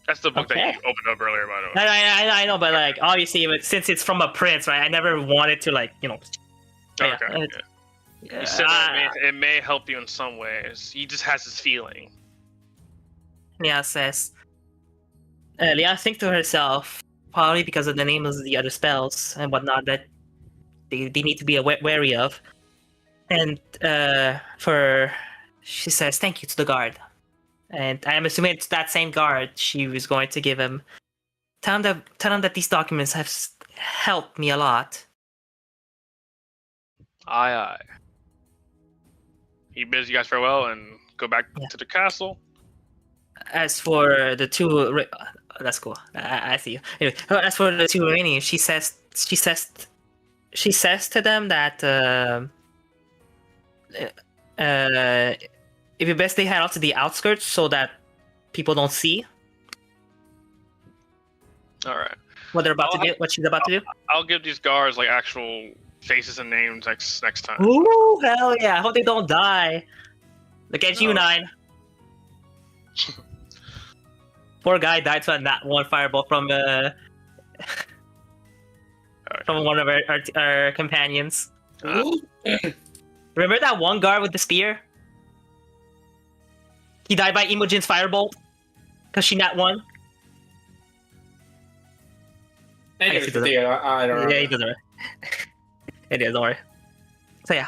That's the book Okay. that you opened up earlier, by the way. I know, but like obviously, since it's from a prince, right? I never wanted to like yeah, Okay. it- Yeah. He said that it may help you in some ways. He just has this feeling. Leanna says. Leanna thinks to herself, probably because of the names of the other spells and whatnot that they need to be wary of. And she says thank you to the guard. And I'm assuming it's that same guard she was going to give him. Tell him that these documents have helped me a lot. Aye. He bids you guys farewell and go back to the castle. As for the two, that's cool. I see you. Anyway, as for the two remaining, she says to them that if you best they head out to the outskirts so that people don't see All right. what they're about to do. What she's about to do. I'll give these guards like actual faces and names next time. Ooh, hell yeah! I hope they don't die. Look at you, No. 9. Poor guy died to that one fireball from one of our companions. Remember that one guard with the spear? He died by Imogen's firebolt because she nat one. I guess he doesn't- I don't know. Yeah, he doesn't. It is, don't worry. So yeah,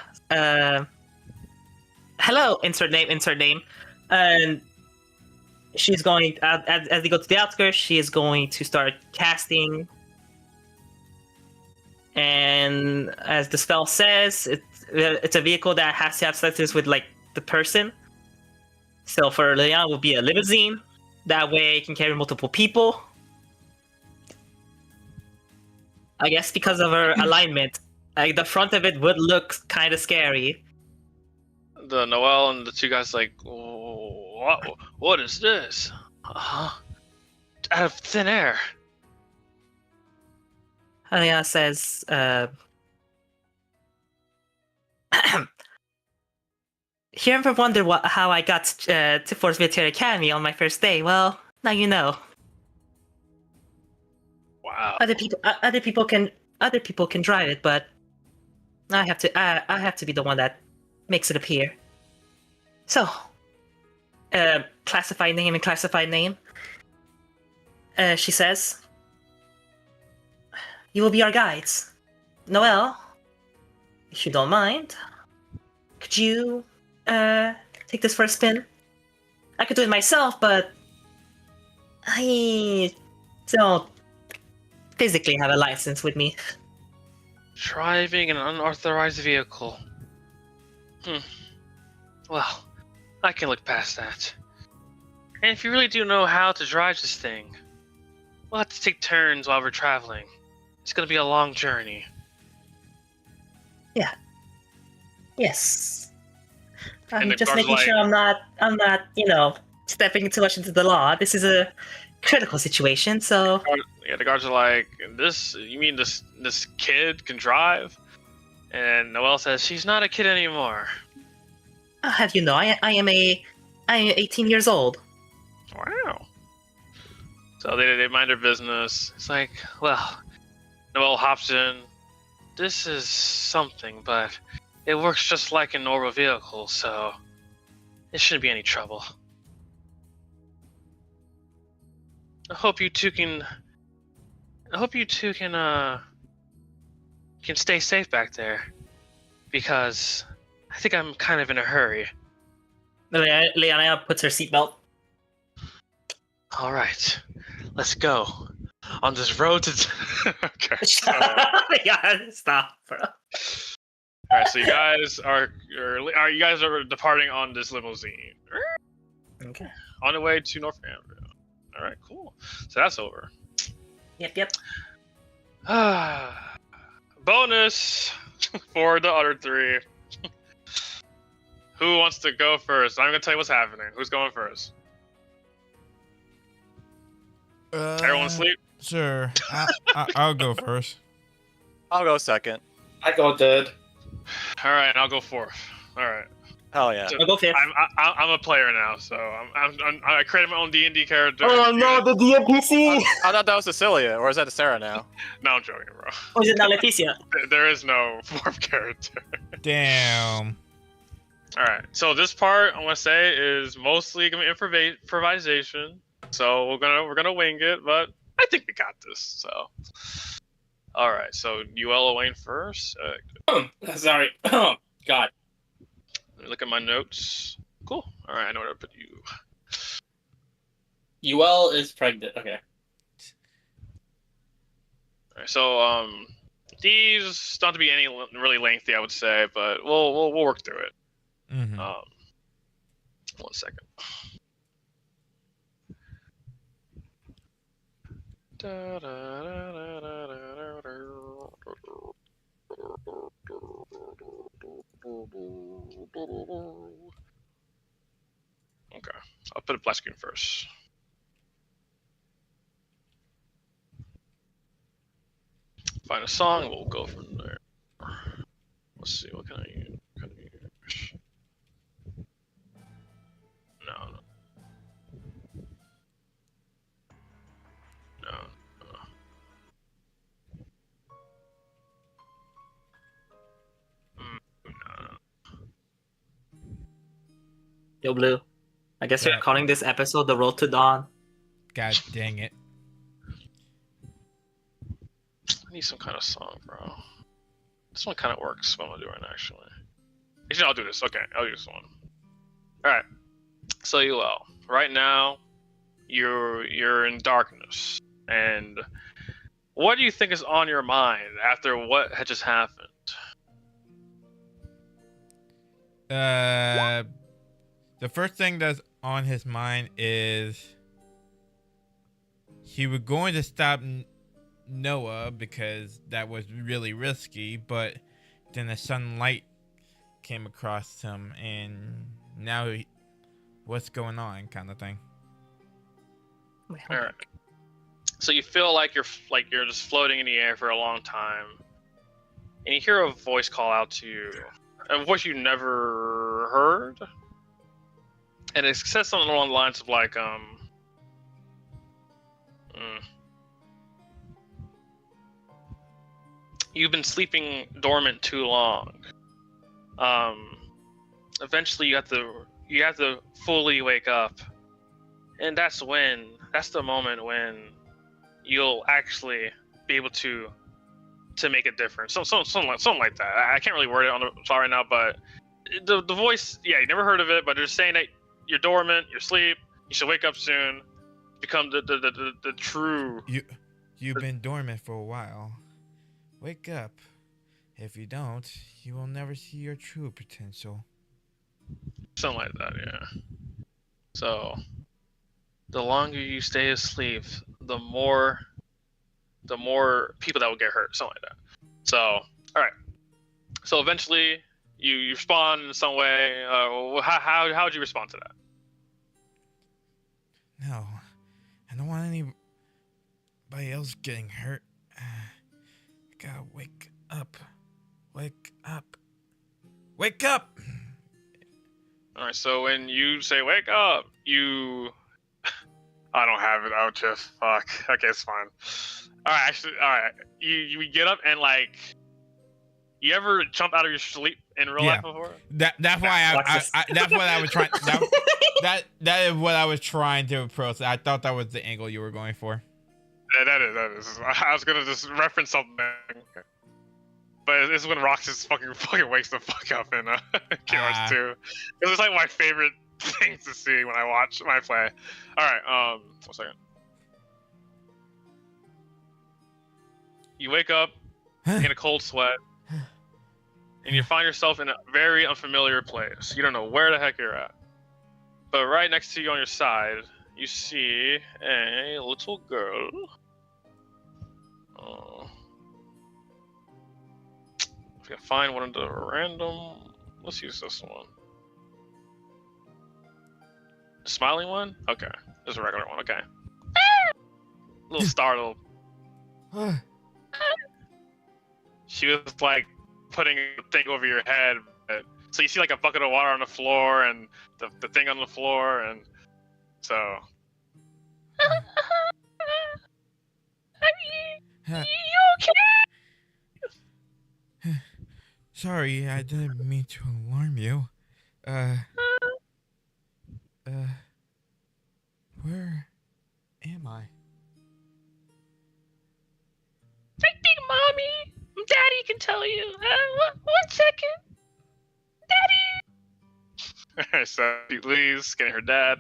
hello, insert name, and she's going as they go to the outskirts. She is going to start casting, and as the spell says, it's a vehicle that has to have selectors with like the person. So for Leanna, it will be a limousine. That way, it can carry multiple people. I guess because of her alignment, like the front of it would look kind of scary. The Noel and the two guys like, what is this? Out of thin air. Leanna says, "You ever wonder how I got to Force Military Academy on my first day? Well, now you know. Wow. Other people can drive it, but I have to be the one that makes it appear. So, classified name. She says, you will be our guides. Noel, if you don't mind, could you take this for a spin? I could do it myself, but I don't physically have a license with me. Driving an unauthorized vehicle. Well, I can look past that. And if you really do know how to drive this thing, we'll have to take turns while we're traveling. It's gonna be a long journey. Yes. And I'm the just guard's making sure I'm not, stepping too much into the law. This is a critical situation, so Yeah, the guards are like, you mean this kid can drive? And Noelle says, she's not a kid anymore. I'll have you know, I am 18 years old. Wow. So they mind their business. It's like, well, Noelle hops in. This is something, but it works just like a normal vehicle, so it shouldn't be any trouble. I hope you two can stay safe back there, because I think I'm kind of in a hurry. Leanna puts her seatbelt. All right, let's go on this road to. Okay. Yeah, stop, bro. All right, so you guys are departing on this limousine. Okay. On the way to Northampton. All right, cool. So that's over. Yep. Bonus for the other three. Who wants to go first? I'm gonna tell you what's happening. Who's going first? Everyone asleep? Sure. I'll go first. I'll go second. I go dead. All right, I'll go fourth. All right. Hell yeah. I'll go fifth. I'm a player now, so I created my own D&D character. Oh no, the DMPC! I thought that was Cecilia, or is that Sarah now? No, I'm joking, bro. Oh, is it now Leticia? There is no fourth character. Damn. All right, so this part I want to say is mostly gonna be improvisation. So we're gonna wing it, but I think we got this. So, all right. So UL Wayne first. Sorry. Oh, God. Let me look at my notes. Cool. All right, I know where to put you. UL is pregnant. Okay. All right, so these don't have to be any really lengthy, I would say, but we'll work through it. Mm-hmm. 1 second. Okay, I'll put a black screen first. Find a song, we'll go from there. Let's see, what can I use? No. Yo, Blue. I guess Yeah. you're calling this episode The Road to Dawn. God dang it. I need some kind of song, bro. This one kind of works. What I'm doing actually. Actually, I'll do this. Okay, I'll use this one. All right. So UL, right now, you're in darkness, and what do you think is on your mind after what had just happened? The first thing that's on his mind is he was going to stop Noah because that was really risky, but then the sunlight came across him, and now what's going on, kind of thing. All right. So you feel like you're just floating in the air for a long time, and you hear a voice call out to you, a voice you never heard, and it says something along the lines of like you've been sleeping dormant too long. Eventually you have to fully wake up, and that's the moment when you'll actually be able to make a difference. Something like that. I can't really word it on the spot right now, but the voice, yeah, you never heard of it, but they're saying that you're dormant, you're asleep, you should wake up soon, become the true. You've been dormant for a while. Wake up. If you don't, you will never see your true potential. Something like that, yeah. So, the longer you stay asleep, the more people that will get hurt, something like that. So, all right. So eventually, you respond in some way. How would you respond to that? No, I don't want anybody else getting hurt. I gotta wake up. Wake up. Wake up! All right. So when you say "wake up," I don't have it. Oh, just fuck. Okay, it's fine. All right. Actually, all right. You get up and like. You ever jump out of your sleep in real life before? That's why that's what I was trying. That is what I was trying to approach. I thought that was the angle you were going for. Yeah, that is. I was gonna just reference something, but this is when Rox just fucking wakes the fuck up in KRS 2. It was like my favorite thing to see when I play. All right, 1 second. You wake up in a cold sweat. And you find yourself in a very unfamiliar place. You don't know where the heck you're at. But right next to you on your side, you see a little girl. If you can find one of the random... Let's use this one. The smiling one? Okay. Just a regular one, okay. A little startled. She was like putting a thing over your head. So you see like a bucket of water on the floor and the thing on the floor, and so. Huh. You okay? Sorry, I didn't mean to alarm you. Where am I? I think mommy, daddy can tell you. One second. Daddy! So she leaves, getting her dad.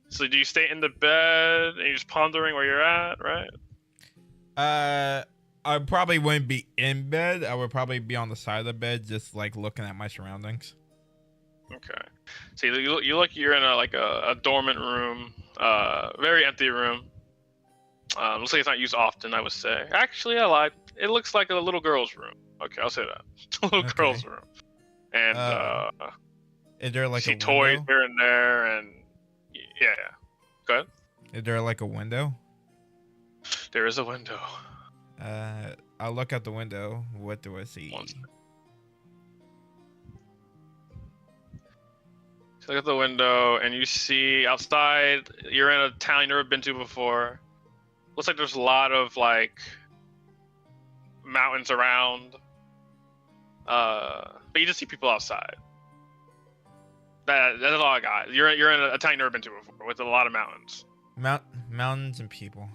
So do you stay in the bed and you're just pondering where you're at, right? I probably wouldn't be in bed. I would probably be on the side of the bed, just like looking at my surroundings. Okay. So you look, you're in a dormant room, very empty room. Looks like it's not used often, I would say. Actually, I lied. It looks like a little girl's room. Okay, I'll say that. A little Okay. girl's room. And Is there like see a toys window? here and there, and yeah. Go ahead. Is there like a window? There is a window. I'll look out the window. What do I see? One second. So look at the window, and you see outside. You're in a town you've never been to before. Looks like there's a lot of like mountains around. But you just see people outside. That's all I got. You're in a town you've never been to before with a lot of mountains. Mountains and people.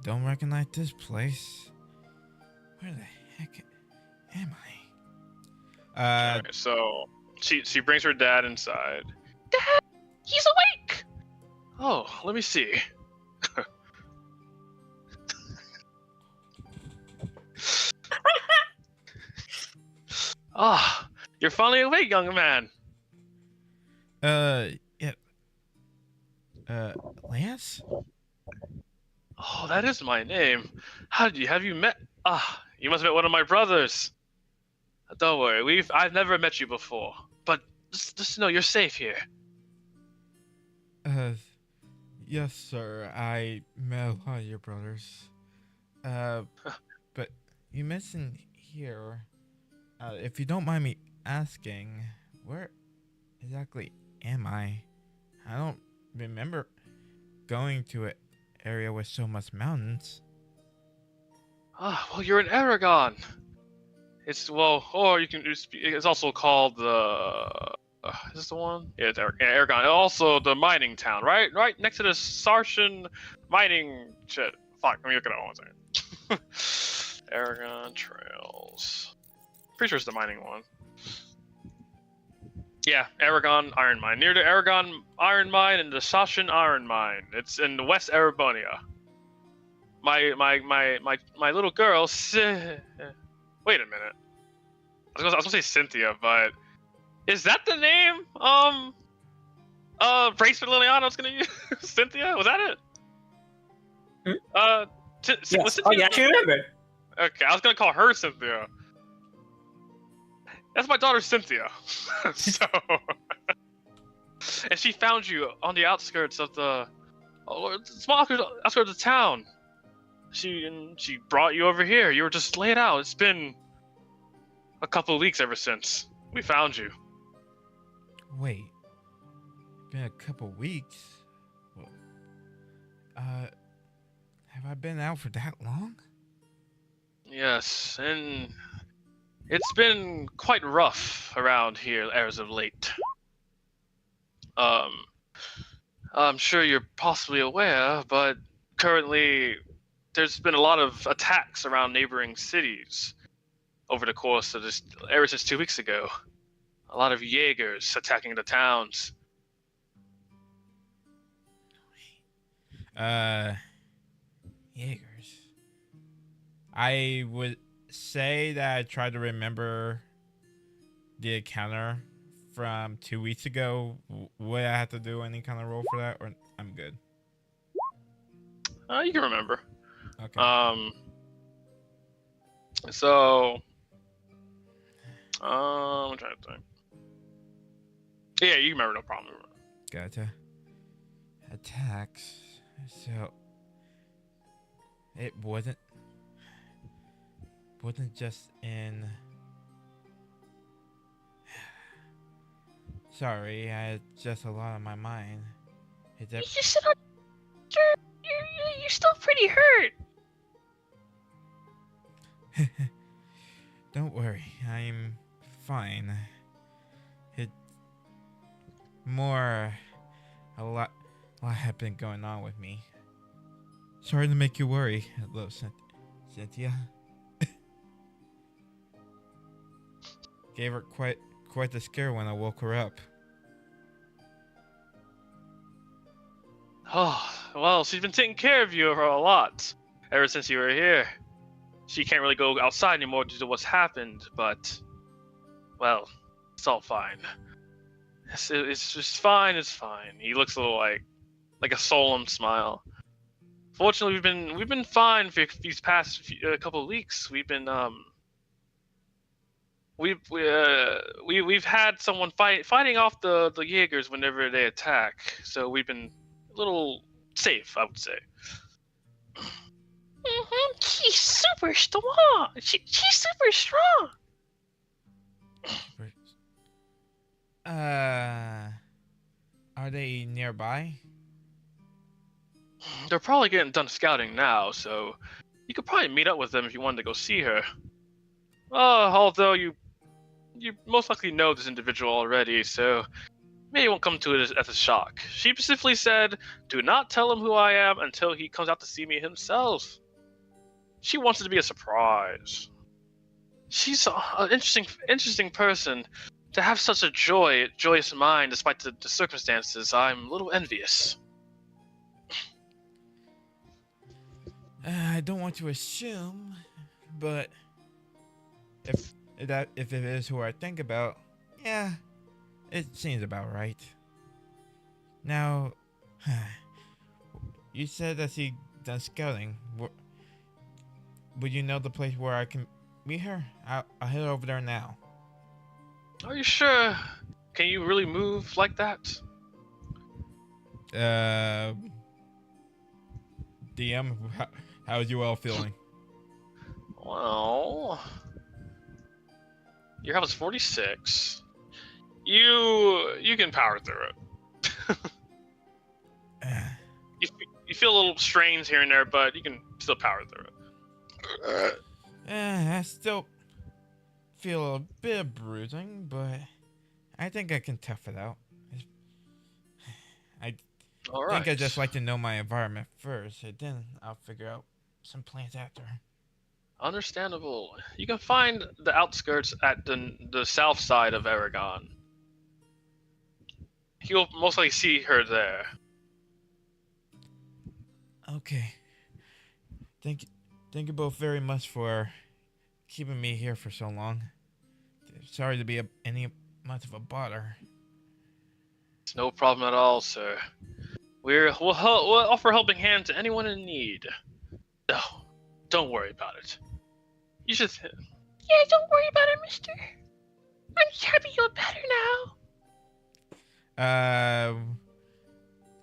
Don't recognize this place. Where the heck am I? Okay, so she brings her dad inside. Dad, he's awake. Oh, let me see. Ah, you're finally awake, young man. Yeah. Lance? Oh, that is my name. Have you met? Ah, you must have met one of my brothers. Don't worry, I've never met you before, but just know you're safe here. Yes, sir. I met a lot of your brothers. But you mentioned here. If you don't mind me asking, where exactly am I? I don't remember going to an area with so much mountains. Ah, well, you're in Aragon. Or you can. It's also called the. Is this the one? Yeah, it's Aragon. Also, the mining town, right? Right next to the Sarshan mining shit. Fuck, let me look it up one second. Aragon Trails. Pretty sure it's the mining one. Yeah, Aragon Iron Mine. Near the Aragon Iron Mine and the Sarshan Iron Mine. It's in the West Arabonia. My little girl. Wait a minute. I was gonna say Cynthia, but is that the name? Bracelet Liliana was gonna use Cynthia. Was that it? Yes. Was Oh, Cynthia you actually remembered. Okay, I was gonna call her Cynthia. That's my daughter Cynthia. So, and she found you on the outskirts of the small outskirts of the town. She brought you over here. You were just laid out. It's been a couple of weeks ever since we found you. Wait. Been a couple weeks? Have I been out for that long? Yes, and it's been quite rough around here as of late. I'm sure you're possibly aware, but currently there's been a lot of attacks around neighboring cities over the course of this, ever since 2 weeks ago. A lot of Jaegers attacking the towns. Jaegers. I would say that I tried to remember the encounter from 2 weeks ago. Would I have to do any kind of roll for that, or I'm good? You can remember. Okay. So, I'm trying to think. Yeah, you remember, no problem. Gotcha. Attacks. So it wasn't. wasn't just in. Sorry, I had just a lot on my mind. Is You that just sit on. You're still pretty hurt. Don't worry, I'm fine. It more a lot had been going on with me. Sorry to make you worry. Hello, Cynthia. Gave her quite the scare when I woke her up. Oh, well, she's been taking care of you a lot ever since you were here. She can't really go outside anymore due to what's happened, but, well, it's all fine. It's just fine. It's fine. He looks a little like a solemn smile. Fortunately, we've been fine for these past couple of weeks. We've had someone fighting off the Jaegers whenever they attack, so we've been a little safe, I would say. She's super strong. She's super strong. Are they nearby? They're probably getting done scouting now, so you could probably meet up with them if you wanted to go see her. Although you most likely know this individual already, so maybe it won't come to it as a shock. She specifically said, "Do not tell him who I am until he comes out to see me himself." She wants it to be a surprise. She's an interesting person. To have such a joyous mind despite the circumstances, I'm a little envious. I don't want to assume, but if it is who I think about, yeah, it seems about right. Now, you said that he done scouting. Would you know the place where I can meet her? I'll head over there now. Are you sure? Can you really move like that? DM, how's you all feeling? Well, your health is 46. You can power through it. You feel a little strains here and there, but you can still power through it. I still feel a bit of bruising, but I think I can tough it out. All I right. think I just like to know my environment first, and then I'll figure out some plans after. Understandable. You can find the outskirts at the south side of Aragon. You'll most likely see her there. Okay. Thank you both very much for keeping me here for so long. Sorry to be any much of a bother. It's no problem at all, sir. We'll offer helping hand to anyone in need. No, don't worry about it. You should. Yeah, don't worry about it, mister. I'm just happy you're better now.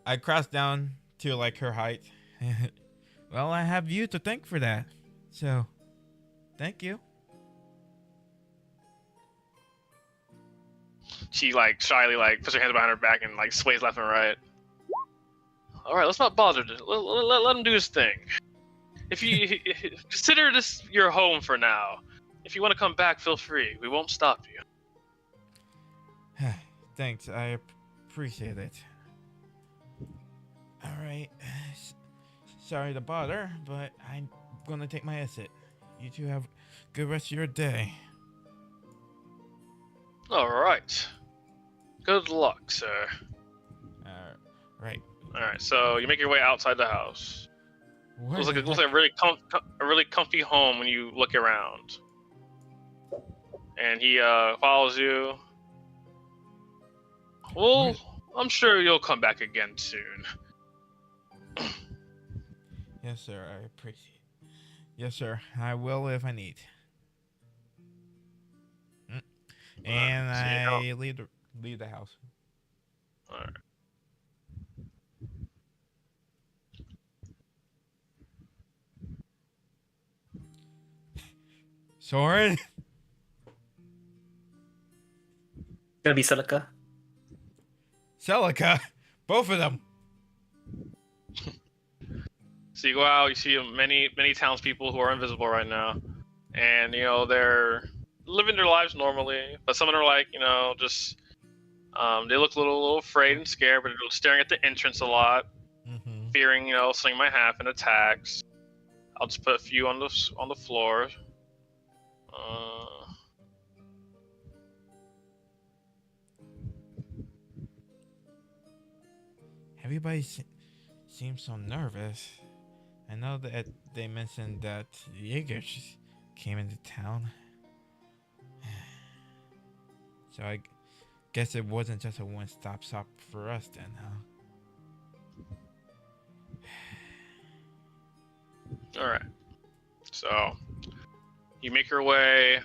I crossed down to like her height. Well, I have you to thank for that. So, thank you. She shyly puts her hands behind her back and sways left and right. All right, let's not bother. Let him do his thing. If you consider this your home for now, if you want to come back, feel free. We won't stop you. Thanks, I appreciate it. All right. Sorry to bother, but I'm gonna take my exit. You two have a good rest of your day. All right. Good luck, sir. Right. All right, so you make your way outside the house. What Looks like a really comfy home when you look around. And he follows you. Well, I'm sure you'll come back again soon. Yes, sir. I appreciate it. Yes, sir. I will if I need. And I leave the house. All right. Soren? Gonna be Silica. Celica? Both of them. So you go out, you see many townspeople who are invisible right now, and they're living their lives normally. But some of them are like, just they look a little afraid and scared, but they're staring at the entrance a lot, Mm-hmm. fearing something might happen, attacks. I'll just put a few on the floor. Everybody seems so nervous. I know that they mentioned that Jaegers came into town. So I guess it wasn't just a one-stop shop for us then, huh? All right. So you make your way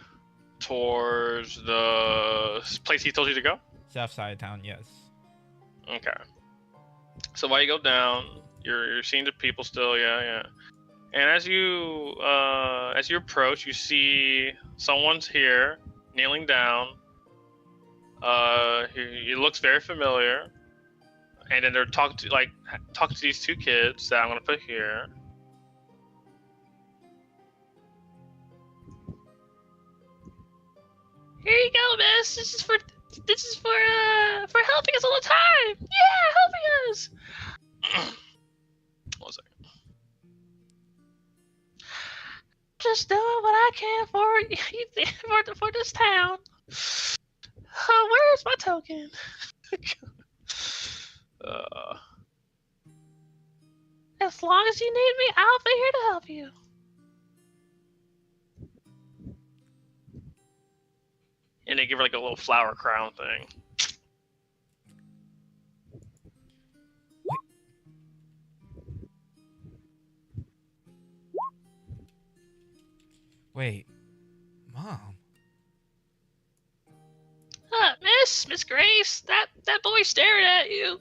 towards the place he told you to go. South side of town, yes. Okay. So while you go down, you're seeing the people still, yeah. And as you approach, you see someone's here, kneeling down. He looks very familiar. And then they're talking to these two kids that I'm gonna put here. Here you go, miss. This is for helping us all the time. Yeah, helping us. 1 second. Just doing what I can for this town. Where's my token? As long as you need me, I'll be here to help you. And they give her like a little flower crown thing. Wait, Mom. Miss Grace, that boy staring at you.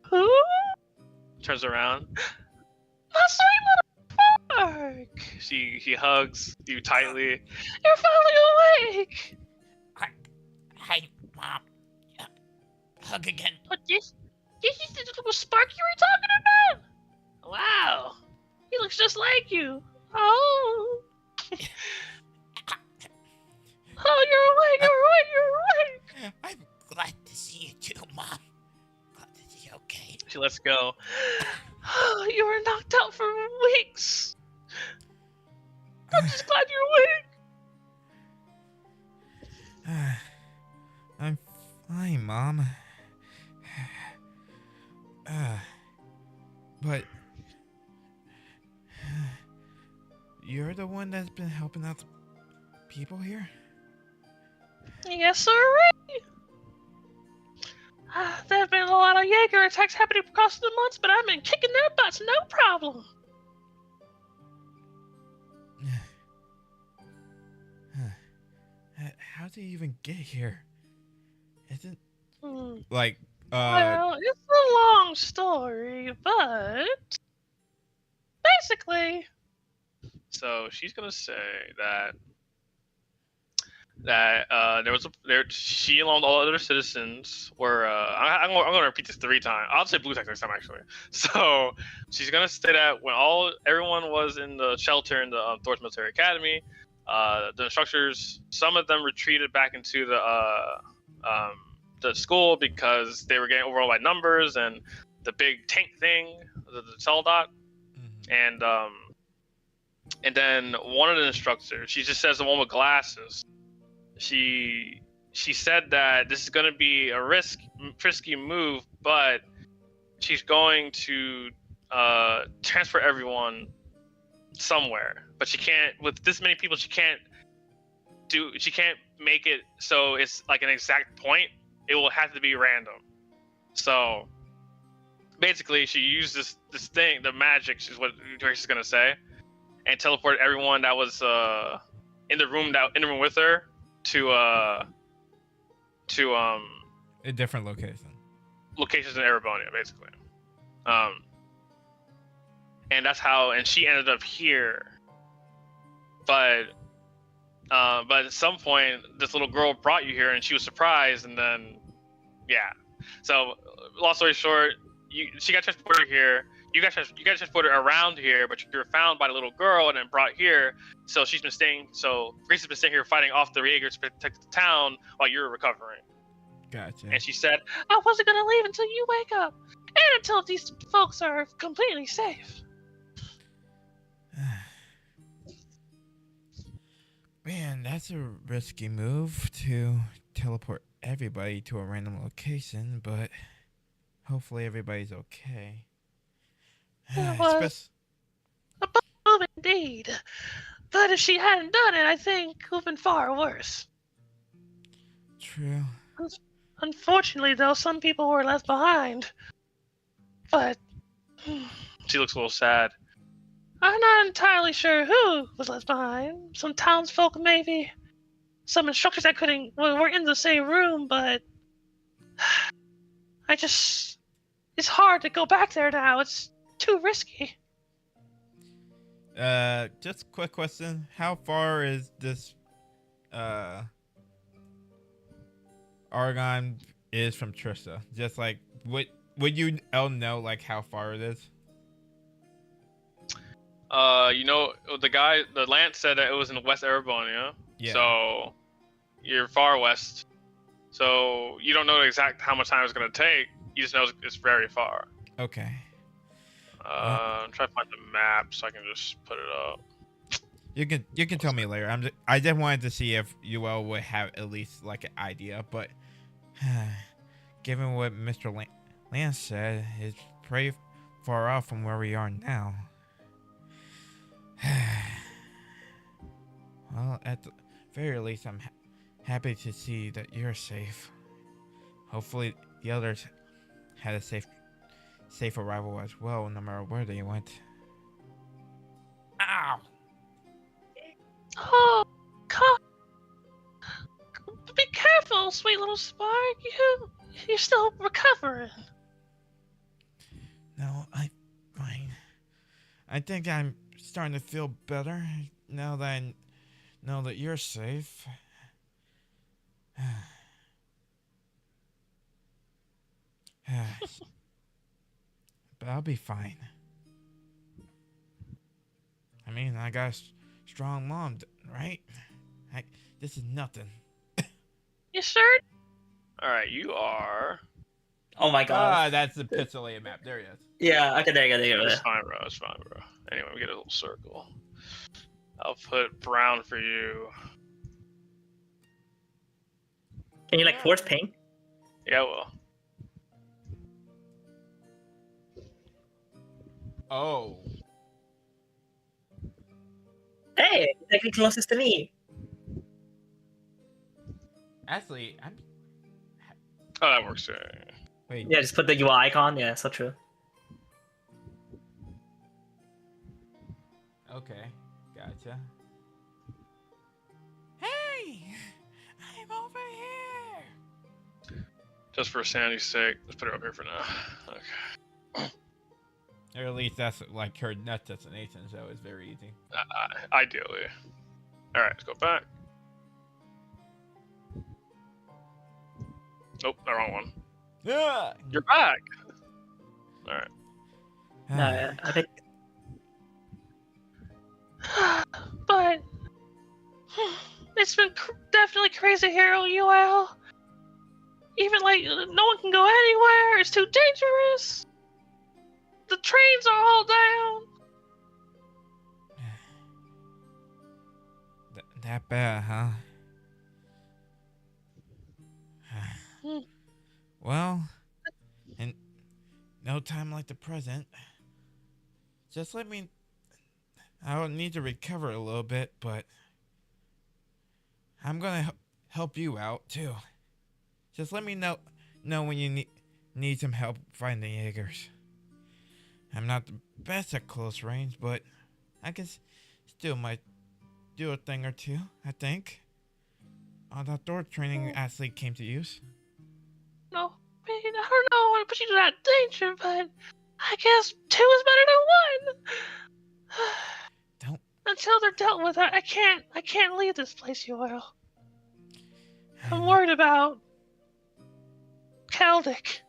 Who? Turns around. My sweet little Mark. He hugs you tightly. You're finally awake. Hi, Mom. Hug again. What this the little Spark you were talking about? Wow. He looks just like you. Oh. Oh, you're awake. I'm glad to see you too, Mom. Glad to see you okay. She lets go. Oh, you were knocked out for weeks. I'm just glad you're awake. I'm fine, Mom. But you're the one that's been helping out the people here? Yes, sir. There have been a lot of Jaeger attacks happening across the months, but I've been kicking their butts, no problem. How did you even get here? Isn't Hmm. like Well, it's a long story, but basically. So she's gonna say that she along with all other citizens were I'm gonna repeat this 3 times. I'll say blue text next time actually. So she's gonna say that when everyone was in the shelter in the Thor's Military Academy, the instructors, some of them retreated back into the school because they were getting overwhelmed by numbers and the big tank thing, the Soldat, and then one of the instructors, she just says the one with glasses. She said that this is going to be a risky move, but she's going to transfer everyone somewhere. But she can't, with this many people, she can't make it so it's like an exact point. It will have to be random. So basically, she used this thing, the magic, is what Grace is going to say, and teleport everyone that was in the room with her to a different location. Locations in Erebonia, basically. And that's how, and she ended up here. But But at some point, this little girl brought you here, and she was surprised, and then, yeah. So, long story short, she got transported here. You got transported around here, but you were found by the little girl and then brought here. So she's been staying. So Grace has been staying here fighting off the Jaegers to protect the town while you were recovering. Gotcha. And she said, "I wasn't gonna leave until you wake up, and until these folks are completely safe." Man, that's a risky move to teleport everybody to a random location, but hopefully everybody's okay. It was a bold move indeed. But if she hadn't done it, I think it would have been far worse. True. Unfortunately, though, some people were left behind. But she looks a little sad. I'm not entirely sure who was left behind. Some townsfolk, maybe. Some instructors that were in the same room, but it's hard to go back there now. It's too risky. Just quick question. How far is this, Argon is from Trista? Just like, would you all know, like, how far it is? The Lance said that it was in West Erebonia. Yeah. So, you're far west. So, you don't know exact how much time it's going to take. You just know it's very far. Okay. I'm trying to find the map so I can just put it up. You can tell me later. I just wanted to see if you all would have at least like an idea, but given what Mr. Lance said, it's pretty far off from where we are now. Well, at the very least, I'm happy to see that you're safe. Hopefully, the others had a safe arrival as well, no matter where they went. Ow! Oh, God. Be careful, sweet little Spark. You're still recovering. No, I'm fine. I think I'm starting to feel better now that I know that you're safe. But I'll be fine. I mean, I got a strong mom, right? This is nothing. You sure? Alright, you are... Oh my god. That's the Pixelated map. There he is. Yeah, okay, there you go. It's fine, bro. It's fine, bro. Anyway, we get a little circle. I'll put brown for you. Can you like force ping? Yeah, well. Oh. Hey, you're like closest to me. Actually, I'm... Oh, that works. Wait. Yeah, just put the UI icon. Yeah, so true. Okay, gotcha. Hey, I'm over here. Just for sanity's sake, let's put it up here for now. Okay. Or at least that's like her net destination, so it's very easy. Ideally. Alright, let's go back. Nope, the wrong one. Yeah. You're back! Alright. No, I think. But it's been definitely crazy here at UL. Even like no one can go anywhere. It's too dangerous. The trains are all down. That bad, huh? Well, in no time like the present, just let me... I'll need to recover a little bit, but I'm gonna help you out too. Just let me know when you need some help finding Jaegers. I'm not the best at close range, but I guess still might do a thing or two, I think. Outdoor training actually came to use. No, I mean, I don't know. I want to put you to that danger, but I guess two is better than one. until they're dealt with, I can't leave this place, Yoel. I'm worried about Keldic.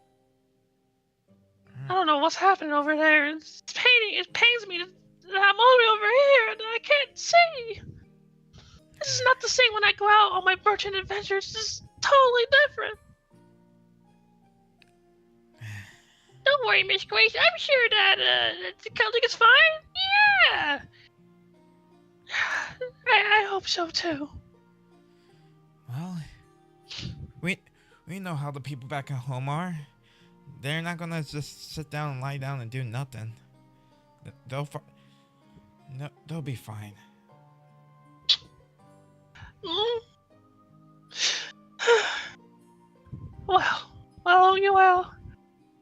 I don't know what's happening over there. It pains me that I'm all the way over here and I can't see. This is not the same when I go out on my merchant adventures. This is totally different. Don't worry, Miss Grace. I'm sure that Keldic is fine. Yeah. I hope so too. Well, we know how the people back at home are. They're not gonna just sit down and lie down and do nothing. They'll be fine. Well,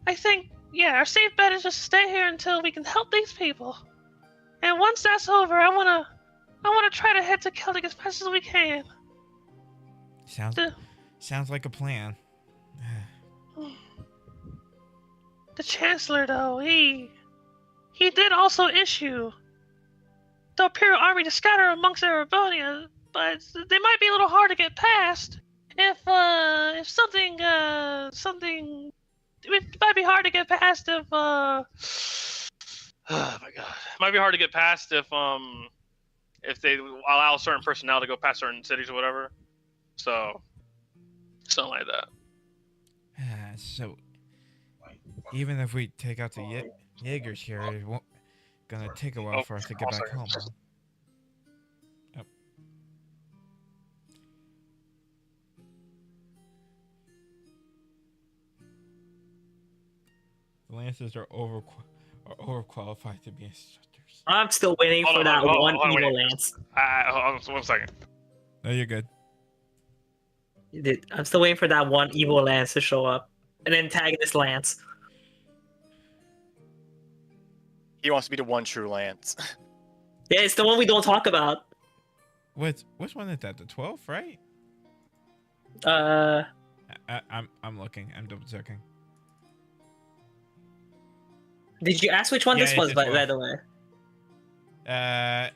I think, our safe bet is just stay here until we can help these people. And once that's over, I wanna try to head to Keldic as fast as we can. Sounds like a plan. The Chancellor, though, he did also issue the Imperial Army to scatter amongst Erebonia, but they might be a little hard to get past. If something, it might be hard to get past if, oh my god. It might be hard to get past if they allow certain personnel to go past certain cities or whatever. So, something like that. So, even if we take out the Jaegers here, it won't gonna take a while for us to get back home. Huh? Oh. The Lancers are overqualified to be instructors. I'm still waiting for that one evil Lance. Hold on 1 second. No, you're good. I'm still waiting for that one evil Lance to show up. An antagonist Lance. He wants to be the one true Lance. Yeah, it's the one we don't talk about. Which one is that? The 12th, right? I'm looking. I'm double checking. Did you ask which one Yeah, this it's was, the by 12th. the way?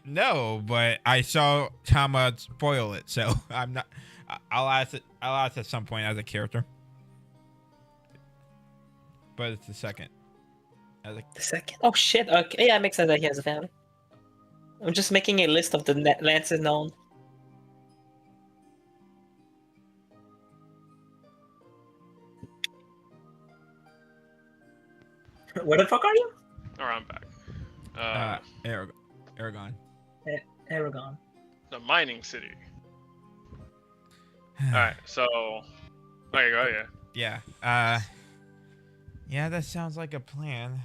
No, but I saw Tama spoil it, so I'm not. I'll ask it. I'll ask at some point as a character. But it's the second. The second? Oh shit! Okay, yeah, it makes sense that he has a family. I'm just making a list of the Lances known. Where the fuck are you? Alright, I'm back. Aragon. Aragon. The mining city. Alright, so... There you go, yeah. Yeah, that sounds like a plan,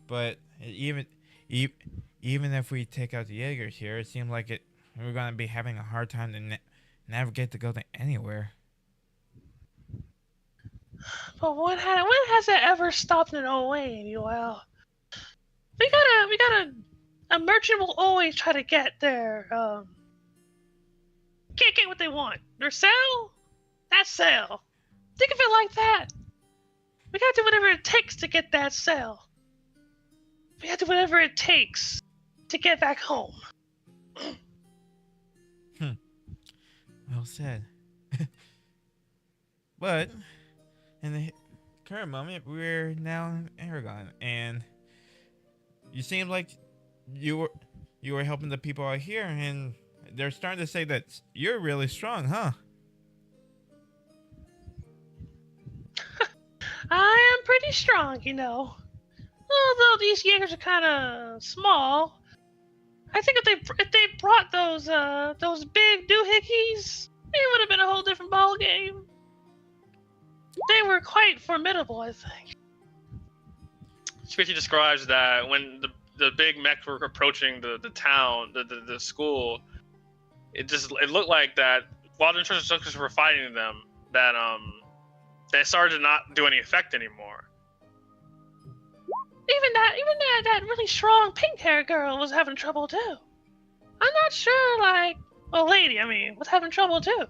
but even if we take out the Jaegers here, it seems like we're gonna be having a hard time to navigate to go to anywhere. But when has it ever stopped in Owain, Yoel? A merchant will always try to get their, can't get what they want. Their sale? That sale. Think of it like that. We gotta do whatever it takes to get that sale. We gotta do whatever it takes to get back home. Well said. But in the current moment, we're now in Aragon, and you seem like you were helping the people out here, and they're starting to say that you're really strong, huh? I am pretty strong, you know. Although these Jaegers are kind of small, I think if they brought those big doohickeys, it would have been a whole different ball game. They were quite formidable, I think. She basically describes that when the big mechs were approaching the town, the school, it looked like that while the instructors were fighting them, that they started to not do any effect anymore. Even that really strong pink hair girl was having trouble too. I'm not sure, lady, was having trouble too.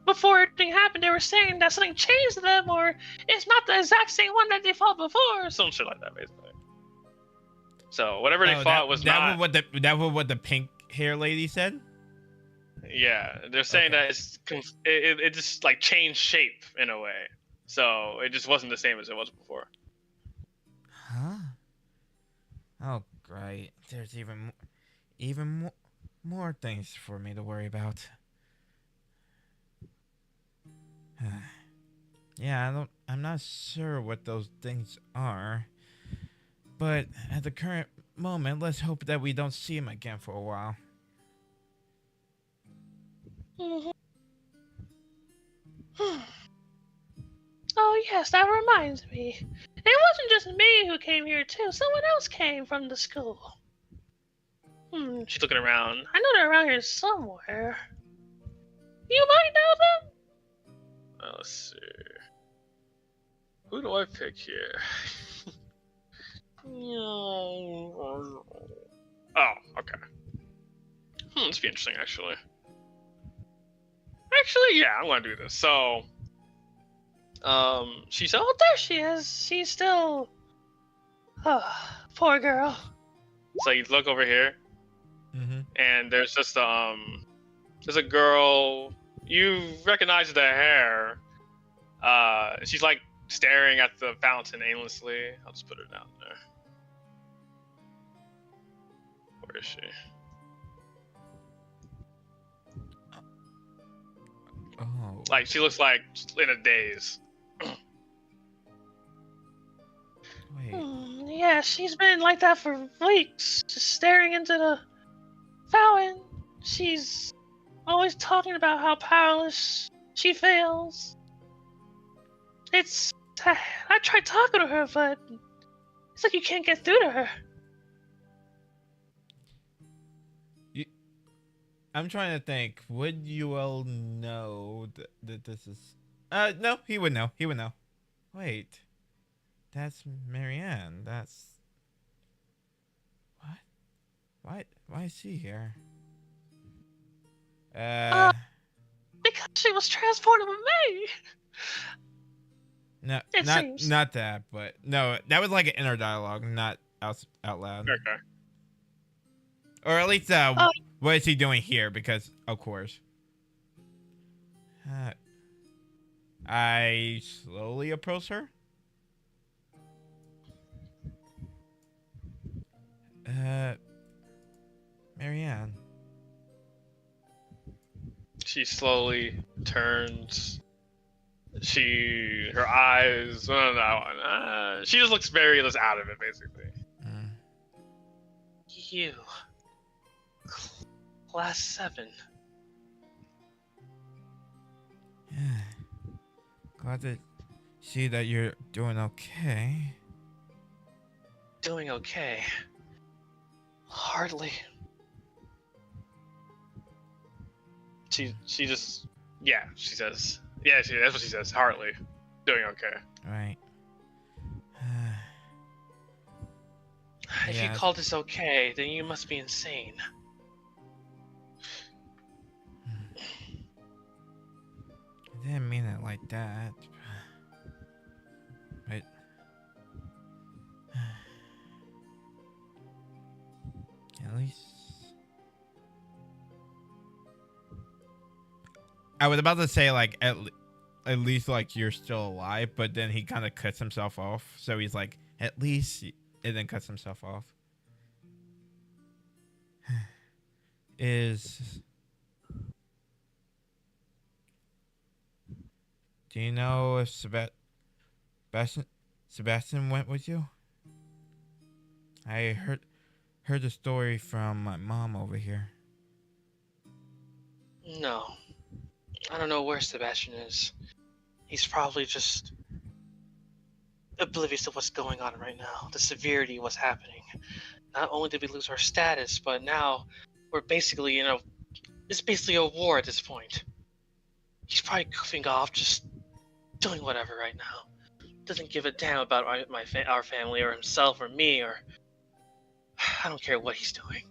Before everything happened, they were saying that something changed to them, or it's not the exact same one that they fought before, or some shit like that, basically. So whatever they thought was not. That was what the pink hair lady said. Yeah, they're saying Okay. that it just like changed shape in a way, so it just wasn't the same as it was before. Huh? Oh, great. There's even more things for me to worry about. Yeah, I'm not sure what those things are. But at the current moment, let's hope that we don't see him again for a while. Oh, yes, that reminds me. It wasn't just me who came here, too. Someone else came from the school. She's looking around. I know they're around here somewhere. You might know them? Let's see. Who do I pick here? Oh, okay. This be interesting, actually. Actually, yeah, I'm gonna do this. So, she said, Oh, there she is. She's still... poor girl. so you look over here, Mm-hmm. and there's just there's a girl. You recognize the hair. She's like staring at the fountain aimlessly. I'll just put her down there. Where is she? Oh. Like she looks like in a daze. Wait. Yeah, she's been like that for weeks, just staring into the fountain. She's always talking about how powerless she feels. I tried talking to her, but it's like you can't get through to her. I'm trying to think. Would you all know that this is? No, he would know. He would know. Wait, that's Marianne. That's what? Why is she here? Because she was transported with me. No, It seems. not that, but no, that was like an inner dialogue, not out loud. Okay. Or at least, what is he doing here? Because, of course. I slowly approach her. Marianne. She slowly turns. Her eyes. She just looks very just out of it, basically. You. Class 7. Yeah. Glad to see that you're doing okay. Doing okay. Hardly. She just she says that's what she says. Hardly doing okay. Right. If Yeah. you call this okay, then you must be insane. I didn't mean it like that. But at least I was about to say like at least like you're still alive, but then he kind of cuts himself off. So he's like, at least, and then cuts himself off. Do you know if Sebastian went with you? I heard the story from my mom over here. No. I don't know where Sebastian is. He's probably just oblivious to what's going on right now, the severity of what's happening. Not only did we lose our status, but now we're basically it's basically a war at this point. He's probably goofing off, just doing whatever right now. Doesn't give a damn about our family or himself or me or... I don't care what he's doing.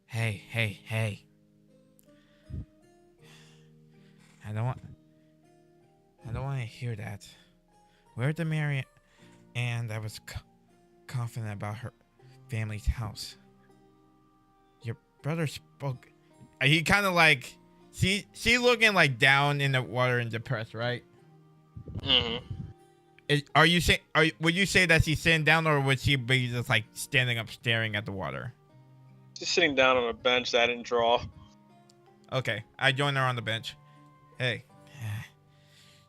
Hey. I don't want to hear that. Where'd the Marianne that was confident about her family's house. Your brother spoke. He kind of like, she looking like down in the water and depressed, right? Mm-hmm. Would you say that she's sitting down, or would she be just like standing up staring at the water? She's sitting down on a bench that I didn't draw. Okay, I joined her on the bench. Hey,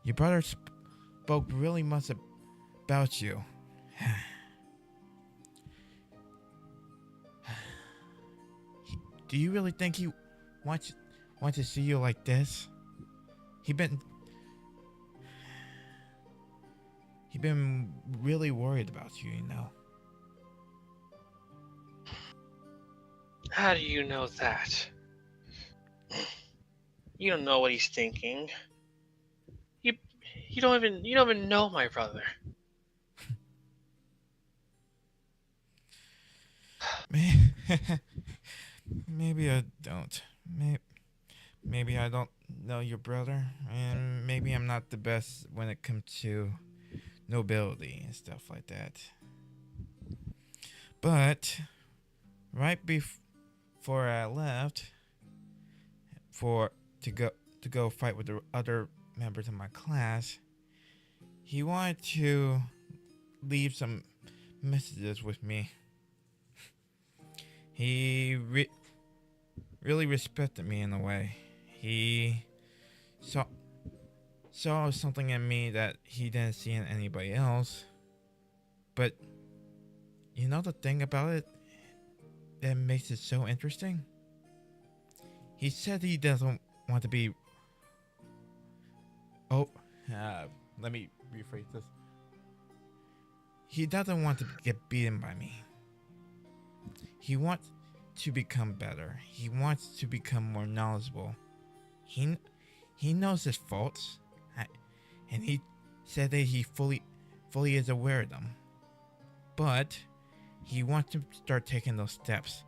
your brother spoke really much about you. Do you really think he wants to see you like this? He been really worried about you, you know. How do you know that? You don't know what he's thinking. You don't even know my brother. Maybe I don't. Maybe I don't know your brother, and maybe I'm not the best when it comes to nobility and stuff like that. But right before I left to go fight with the other members of my class, he wanted to leave some messages with me. He really respected me in a way. He saw something in me that he didn't see in anybody else. But you know the thing about it that makes it so interesting? He said he doesn't want to be... let me rephrase this. He doesn't want to get beaten by me. He wants to become better. He wants to become more knowledgeable. He knows his faults, and he said that he fully is aware of them. But he wants to start taking those steps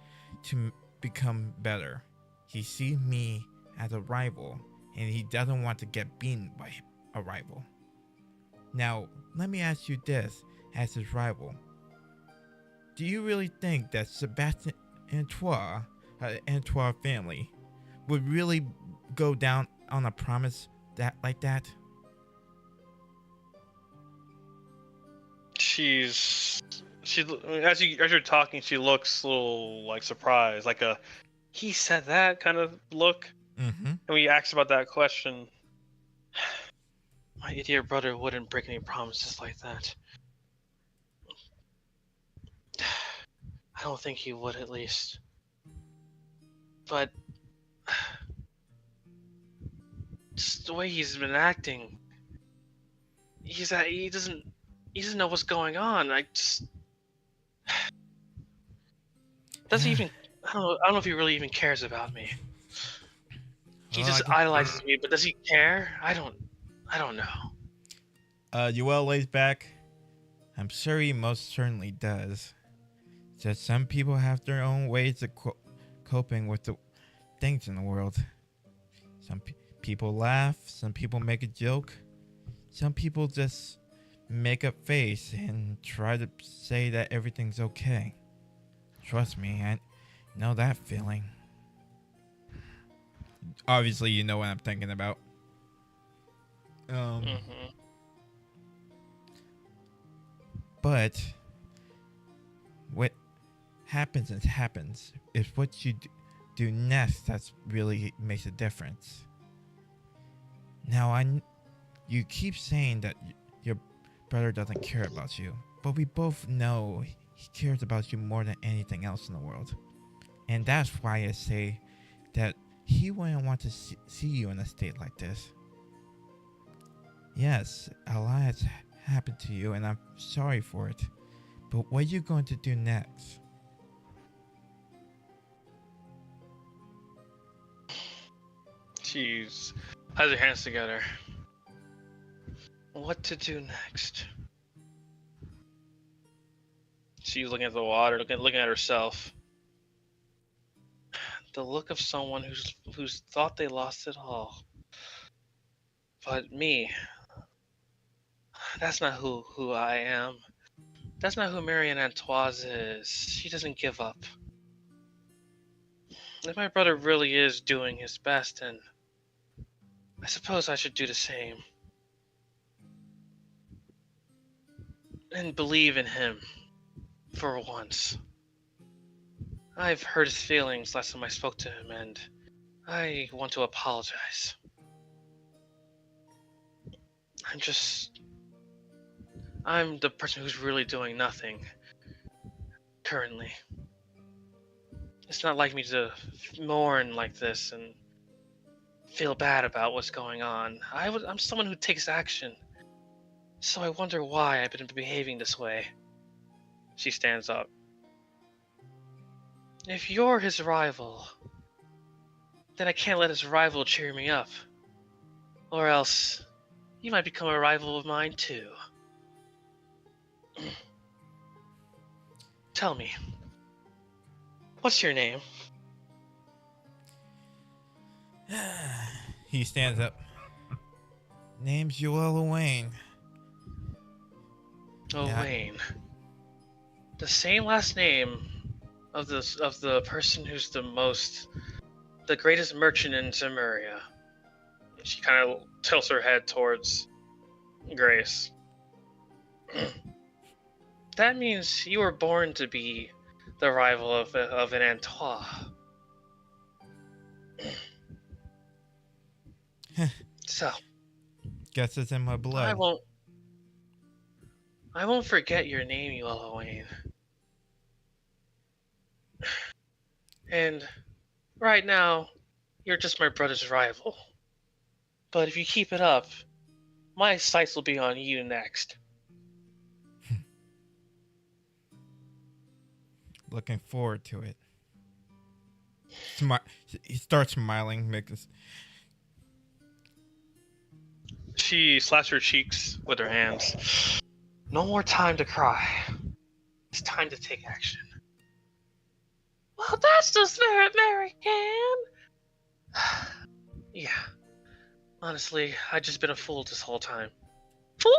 to become better. He sees me as a rival, and he doesn't want to get beaten by a rival. Now, let me ask you this, as his rival. Do you really think that Sebastian Antoine family would really go down on a promise like that? As you're talking, she looks a little like surprised, like a he said that kind of look. Mm-hmm. And we asked about that question. My idiot brother wouldn't break any promises like that. I don't think he would, at least. But just the way he's been acting, he doesn't know what's going on. I don't know if he really even cares about me. He just idolizes me, but does he care? I don't know. Yoel lays back. I'm sure he most certainly does. Just some people have their own ways of coping with the things in the world. Some people laugh, some people make a joke, some people just make a face and try to say that everything's okay. Trust me, I know that feeling. Obviously, you know what I'm thinking about. But what happens is happens. It's what you do next that's really makes a difference. Now, you keep saying that your brother doesn't care about you, but we both know he cares about you more than anything else in the world. And that's why I say that he wouldn't want to see you in a state like this. Yes, a lot has happened to you, and I'm sorry for it. But what are you going to do next? She has her hands together. What to do next? She's looking at the water, looking at herself. The look of someone who's thought they lost it all. But me, that's not who I am. That's not who Marianne Antoise is. She doesn't give up. If my brother really is doing his best, then I suppose I should do the same. And believe in him, for once. I've hurt his feelings last time I spoke to him, and I want to apologize. I'm the person who's really doing nothing currently. It's not like me to mourn like this and feel bad about what's going on. I'm someone who takes action. So I wonder why I've been behaving this way. She stands up. If you're his rival, then I can't let his rival cheer me up. Or else, you might become a rival of mine too. Tell me, what's your name? He stands up. Name's Joel Owain. Owain. The same last name of the person who's the greatest merchant in Zemuria. She kind of tilts her head towards Grace. That means you were born to be the rival of an Antois. So, Guess it's in my blood. I won't forget your name, you Owain. And right now, you're just my brother's rival. But if you keep it up, my sights will be on you next. Looking forward to it. He starts smiling. She slaps her cheeks with her hands. No more time to cry. It's time to take action. Well, that's the spirit, Marianne. Yeah. Honestly, I've just been a fool this whole time. Fool?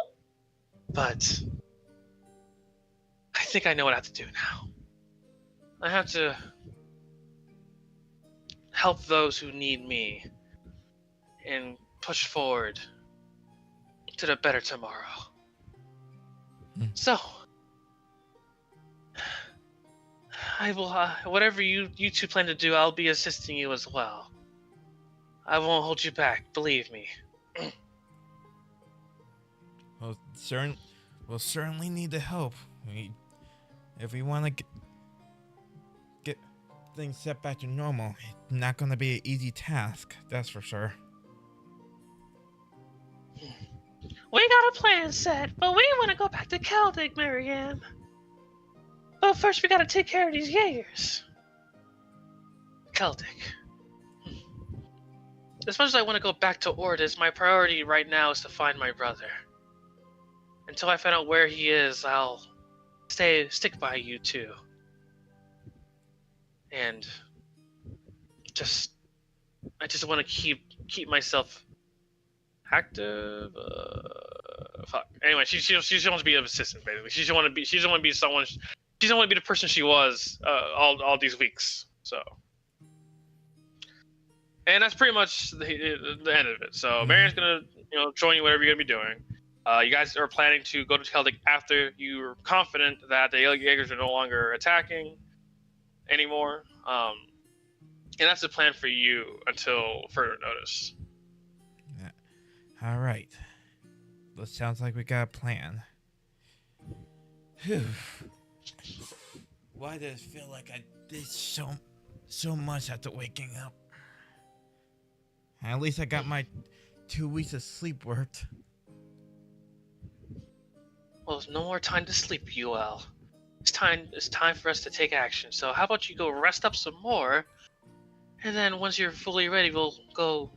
But I think I know what I have to do now. I have to help those who need me and push forward to the better tomorrow. So, I will, whatever you two plan to do, I'll be assisting you as well. I won't hold you back, believe me. We'll certainly need the help. If we want to get things set back to normal, it's not going to be an easy task, that's for sure. We got a plan set, but we want to go back to Celtic, Marianne. But first we gotta take care of these Jaegers. Celtic. As much as I want to go back to Ordis, my priority right now is to find my brother. Until I find out where he is, I'll stick by you too. And I just want to keep myself active. Fuck. Anyway, she wants to be an assistant basically. She doesn't want to be someone. She doesn't want to be the person she was all these weeks. So, and that's pretty much the end of it. So Marianne's gonna join you whatever you're gonna be doing. You guys are planning to go to Celtic after you're confident that the Jaegers are no longer attacking anymore. And that's the plan for you until further notice. Yeah. All right. Well, sounds like we got a plan. Whew. Why does it feel like I did so much after waking up? At least I got my 2 weeks of sleep worked. Well, there's no more time to sleep, UL. It's time for us to take action. So how about you go rest up some more, and then once you're fully ready, we'll go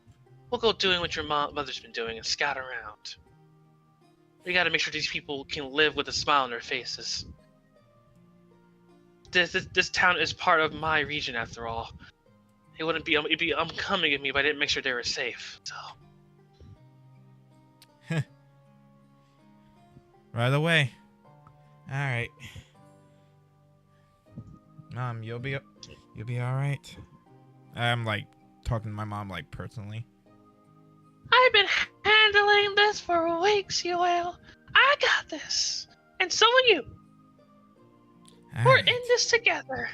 doing what your mother's been doing and scout around. We gotta make sure these people can live with a smile on their faces. This town is part of my region after all. It'd be unbecoming of me if I didn't make sure they were safe. So. Right away. All right. Mom, you'll be all right. I'm like talking to my mom like personally. I've been handling this for weeks, Yoel. I got this. And so will you. All We're right. in this together.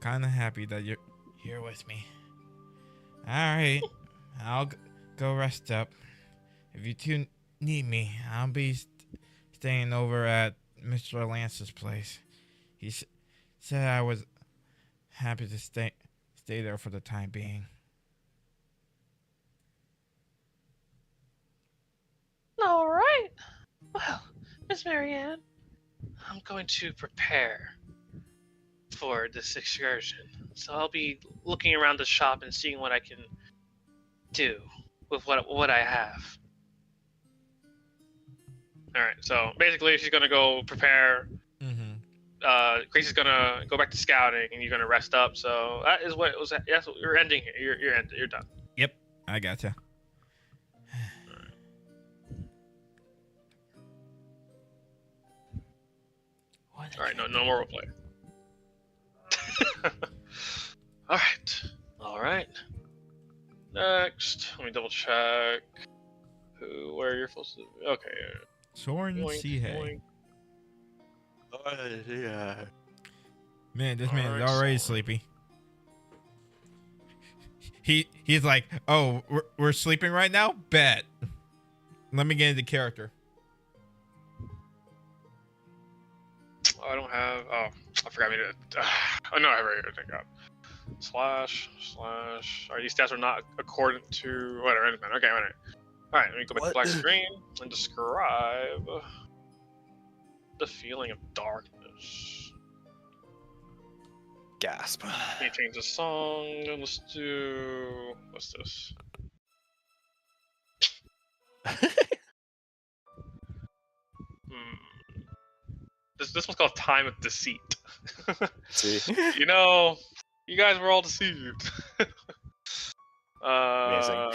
Kind of happy that you're here with me. All right. I'll go rest up. If you two need me, I'll be staying over at Mr. Lance's place. He said I was happy to stay there for the time being. All right. Well, Miss Marianne, I'm going to prepare for this excursion. So I'll be looking around the shop and seeing what I can do with what I have. All right. So basically, she's gonna go prepare. Mm-hmm. Grace is gonna go back to scouting, and you're gonna rest up. So that is what it was. That's what you're ending here. You're done. Yep, I gotcha. All right. No more roleplay. All right. Next, let me double check where you're supposed to. Okay. Soren Boink, Seahey. boink. Yeah. Man, this man is Alright, already Soren. sleepy. He's like, oh, we're sleeping right now? Bet. Let me get into character. Oh, I don't have. Oh, I forgot me to. Oh no, I have it right here. Thank God. Slash. Alright, these stats are not accordant to whatever. Okay, whatever. All right, let me go back to black screen and describe the feeling of darkness. Gasp. Let me change the song. And let's do. What's this? This one's called Time of Deceit. See. You know, you guys were all deceived. Amazing.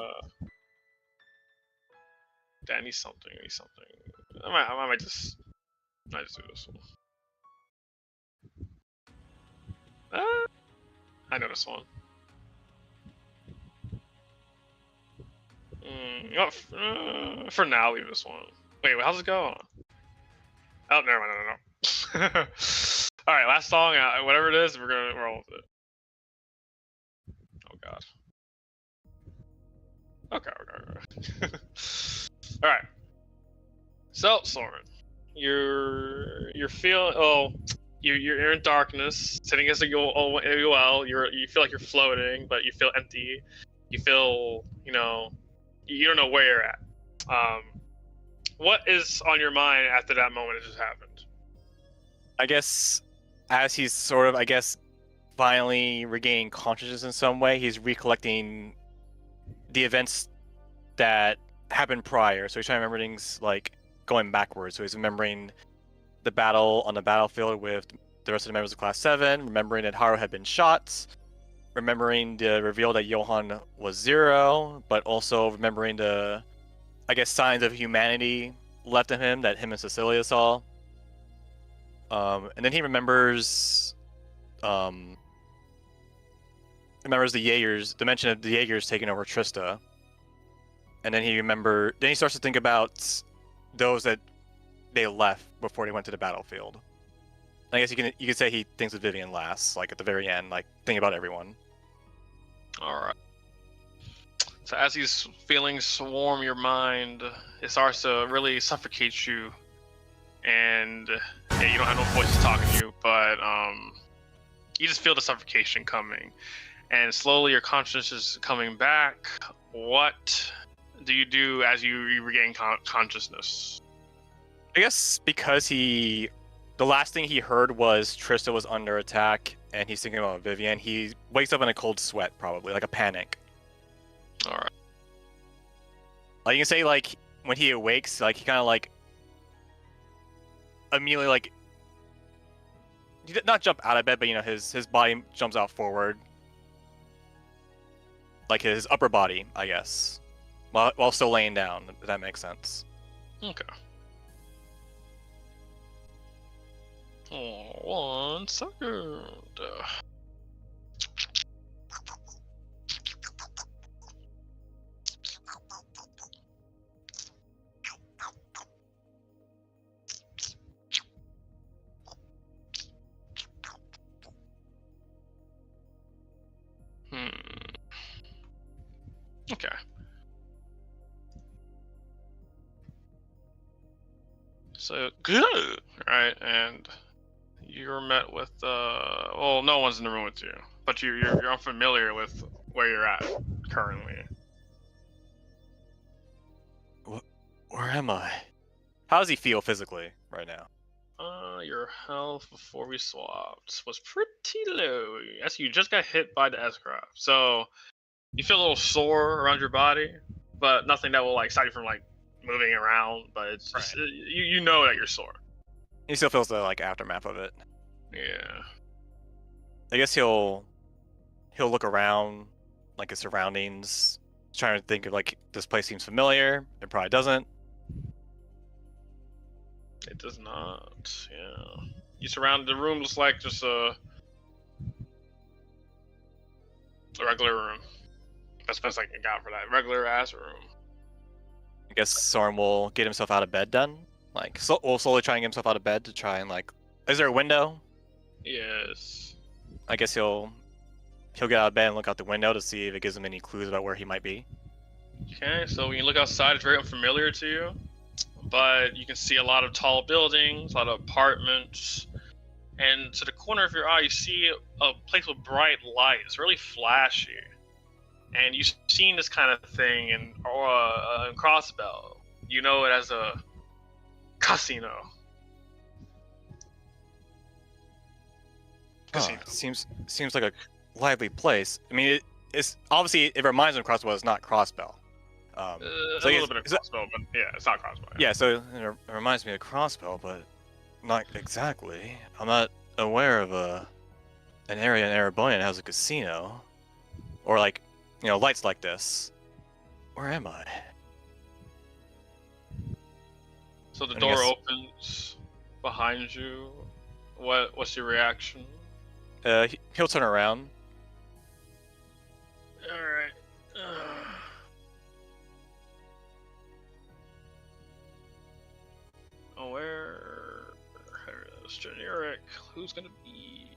I need something. I might just do this one. I know this one. You know what, for now, leave this one. Wait, how's it go? Oh, never mind. No. All right, last song. Whatever it is, we're gonna roll with it. Oh God. Okay. All right. So, Soren, you're in darkness, sitting as a UL. You feel like you're floating, but you feel empty. You feel, you don't know where you're at. What is on your mind after that moment that just happened? I guess as he's sort of, finally regaining consciousness in some way, he's recollecting the events that happened prior. So he's trying to remember things like going backwards. So he's remembering the battle on the battlefield with the rest of the members of Class 7, remembering that Haru had been shot, remembering the reveal that Johan was Zero, but also remembering the, signs of humanity left in him that him and Cecilia saw. And then he remembers the Jaegers, the mention of the Jaegers taking over Trista. And then he starts to think about those that they left before they went to the battlefield. I guess you could say he thinks of Vivian last, like at the very end, like thinking about everyone. All right. So as these feelings swarm your mind, it starts to really suffocate you, and you don't have no voice talking to you, but you just feel the suffocation coming, and slowly your consciousness is coming back. What do you do as you regain consciousness? I guess because the last thing he heard was Trista was under attack, and he's thinking about Vivian. He wakes up in a cold sweat, probably like a panic. All right. Like you can say, like when he awakes, like he kind of like immediately like he did not jump out of bed, but his body jumps out forward, like his upper body, I guess, while still laying down. If that makes sense. Okay. Oh, 1 second. Okay. So good, right? And you're met with well, no one's in the room with you, but you're unfamiliar with where you're at currently. Where am I? How does he feel physically right now? Your health before we swapped was pretty low. Yes, you just got hit by the S-craft, so you feel a little sore around your body, but nothing that will like stop you from like moving around. But it's just, you know that you're sore. He still feels the like aftermath of it. Yeah. I guess he'll look around, like his surroundings, trying to think of like this place seems familiar. It probably doesn't. It does not. Yeah. You surround the room. Looks like just a regular room. That's the best I can got for that. Regular ass room. I guess Soren will get himself out of bed then. Like, will slowly try and get himself out of bed to try and like. Is there a window? Yes. I guess he'll get out of bed and look out the window to see if it gives him any clues about where he might be. Okay, so when you look outside, it's very unfamiliar to you, but you can see a lot of tall buildings, a lot of apartments, and to the corner of your eye, you see a place with bright light. It's really flashy, and you've seen this kind of thing in Crossbell. You know it as a casino. Oh, seems like a lively place. I mean, it's obviously it reminds him of Crossbow. It's not Crossbell. So a little bit of Crossbow, but yeah, it's not Crossbow. Yeah, so it reminds me of Crossbow, but not exactly. I'm not aware of an area in Erebonian that has a casino, or like lights like this. Where am I? So the door opens behind you. What's your reaction? He'll turn around. Alright. Where's generic? Who's gonna be?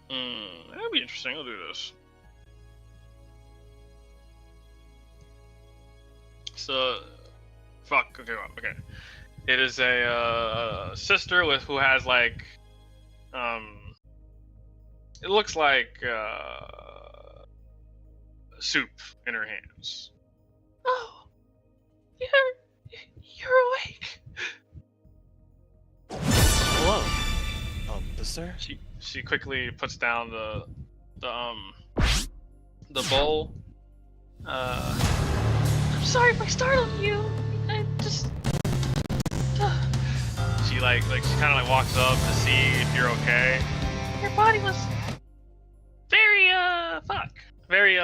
That'd be interesting. I'll do this. So, fuck. Okay, okay. It is a sister who has like, it looks like soup in her hands. Oh, you're awake. Hello. Sir? She quickly puts down the bowl. I'm sorry if I startled you. I just. She she kind of walks up to see if you're okay. Your body was very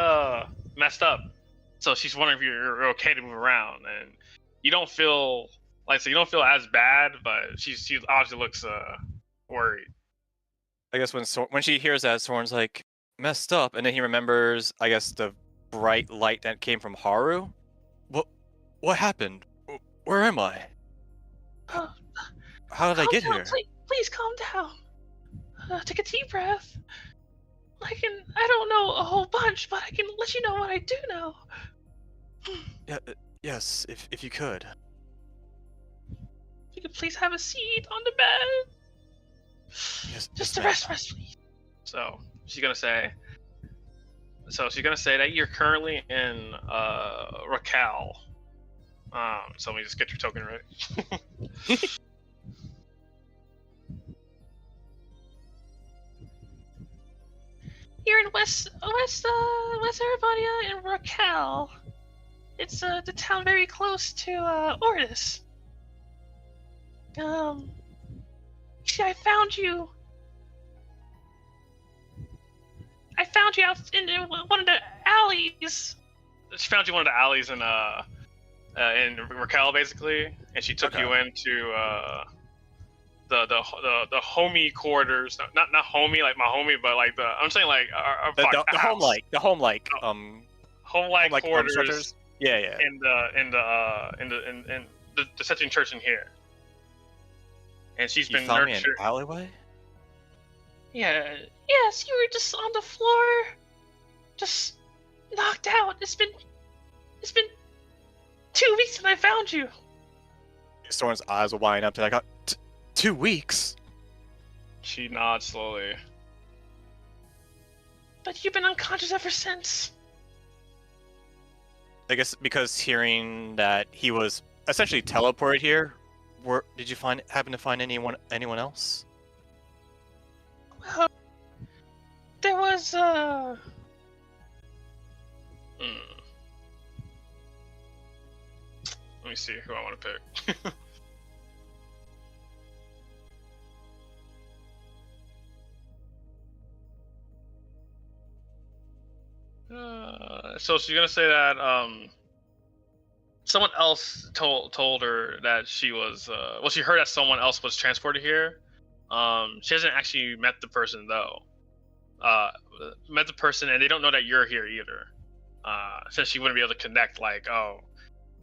messed up. So she's wondering if you're okay to move around, and you don't feel you don't feel as bad, but she obviously looks worried. I guess when she hears that, Soren's like messed up, and then he remembers, I guess, the bright light that came from Haru. What happened? Where am I? How did I get here? Please calm down. Take a deep breath. I don't know a whole bunch, but I can let you know what I do know. Yeah, yes, if you could. If you could please have a seat on the bed. Yes, Just yes, rest, please. So she's gonna say that you're currently in Raquel. So let me just get your token ready. You're in West Erevonia in Raquel. It's the town very close to Ortis. See, I found you out in one of the alleys. She found you in one of the alleys in Raquel, basically, and she took you into the homie quarters. Not homie like my homie, but like I'm saying like The house. home like quarters. shelters. Yeah. In the setting church in here. And she's been found me nurtured. an alleyway? Yeah. Yes, you were just on the floor, just knocked out. It's been 2 weeks since I found you. Someone's eyes will wind up to like 2 weeks. She nods slowly. But you've been unconscious ever since. I guess because hearing that he was essentially teleported here, did you happen to find anyone else? Well, there was Let me see who I want to pick. So she's gonna say that someone else told her that she was she heard that someone else was transported here. She hasn't actually met the person though. Met the person, and they don't know that you're here either. Since she wouldn't be able to connect, like, oh,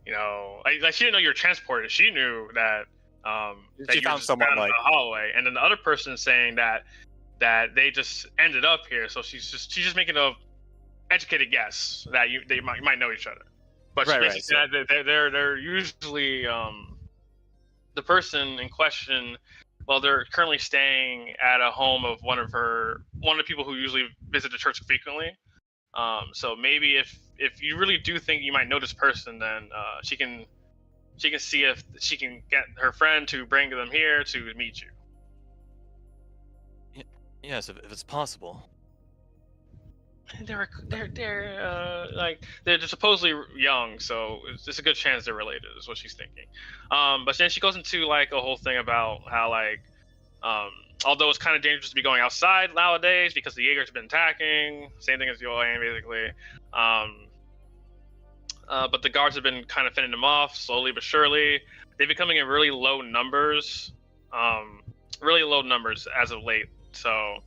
you know, like she didn't know you were transported. She knew that that She you were found just someone found in like the hallway, and then the other person saying that they just ended up here. So she's just making a educated guess that you might know each other. But Right, basically, they're usually the person in question. Well, they're currently staying at a home of one of the people who usually visit the church frequently. So maybe if you really do think you might know this person, then she can see if she can get her friend to bring them here to meet you. Yes, if it's possible. They're supposedly young, so it's a good chance they're related, is what she's thinking. But then she goes into like a whole thing about how like although it's kind of dangerous to be going outside nowadays because the Jaegers have been attacking, same thing as the OAN basically. But the guards have been kind of fending them off slowly but surely. They've been coming in really low numbers as of late. So,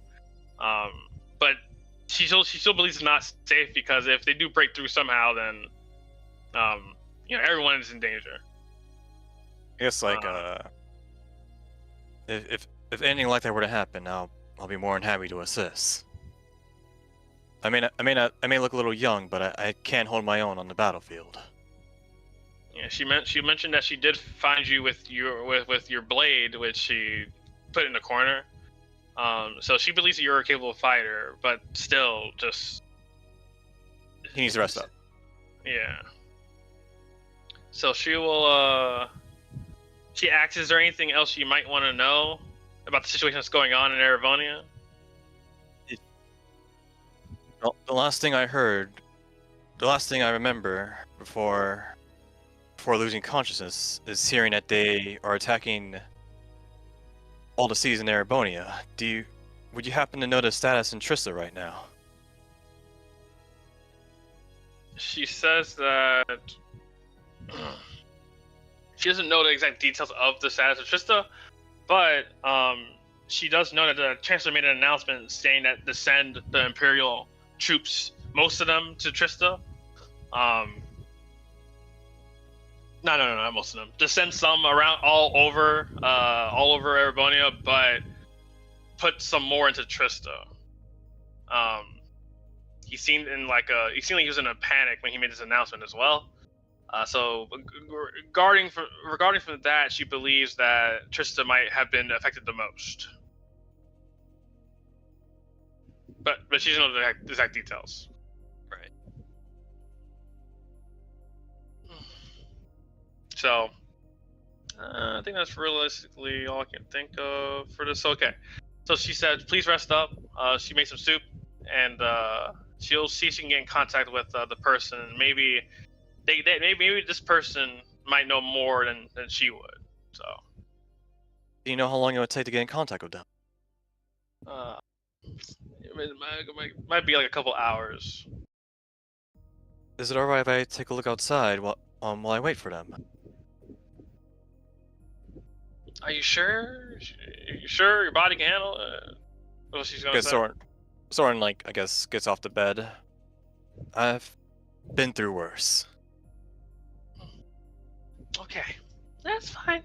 but she still believes it's not safe because if they do break through somehow, then everyone is in danger. I guess like if anything like that were to happen, I'll be more than happy to assist. I may look a little young, but I can hold my own on the battlefield. Yeah, she mentioned that she did find you with your blade, which she put in the corner. So she believes that you're a capable fighter, but still, just he needs to rest up. Yeah. So she will. She asks, "Is there anything else you might want to know about the situation that's going on in Erebonia?" Well, the last thing I remember before losing consciousness is hearing that they are attacking all the cities in Erebonia. Would you happen to know the status in Trista right now? She says that she doesn't know the exact details of the status of Trista, but she does know that the Chancellor made an announcement saying that to send the Imperial troops, most of them, to Trista. No, not most of them. To send some around all over Erebonia, but put some more into Trista. He seemed like he was in a panic when he made this announcement as well. So regarding from that, she believes that Trista might have been affected the most. But she doesn't know the exact details. Right. So, I think that's realistically all I can think of for this. Okay. So she said, please rest up. She made some soup, and she'll see if she can get in contact with the person. Maybe maybe this person might know more than she would. So. Do you know how long it would take to get in contact with them? It might be like a couple hours. Is it alright if I take a look outside while I wait for them? Are you sure? Are you sure your body can handle it? What she's gonna Because say? Soren, like, I guess, gets off the bed. I've been through worse. Okay, that's fine.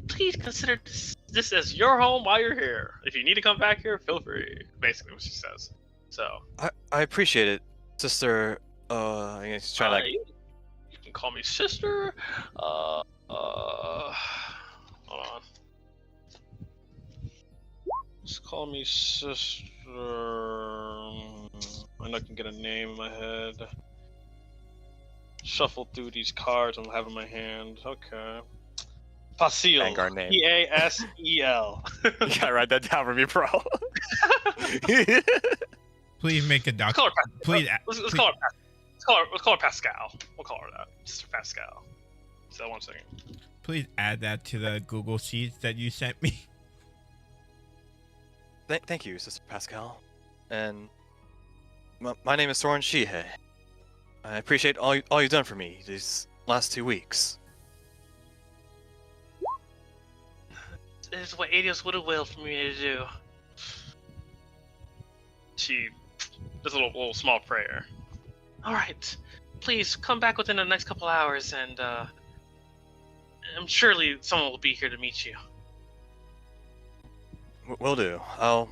Please consider this as your home while you're here. If you need to come back here, feel free. Basically, what she says. So. I appreciate it, sister. I guess he's trying to like. You can call me sister. Hold on. Just call me sister. And I can get a name in my head. Shuffle through these cards I'm having in my hand. Okay. Pasil. Vanguard name. P-A-S-E-L. You gotta write that down for me, bro. Please make a Let's doc. call her, Please, let's call her Pascal. We'll call her that. Sister Pascal. So 1 second. please add that to the Google Sheets that you sent me. Thank you, Sister Pascal. And my name is Soren Shihei. I appreciate all you've done for me these last 2 weeks. This is what Adios would have willed for me to do. She does a little small prayer. Alright, please come back within the next couple hours and I'm surely someone will be here to meet you. Will do. I'll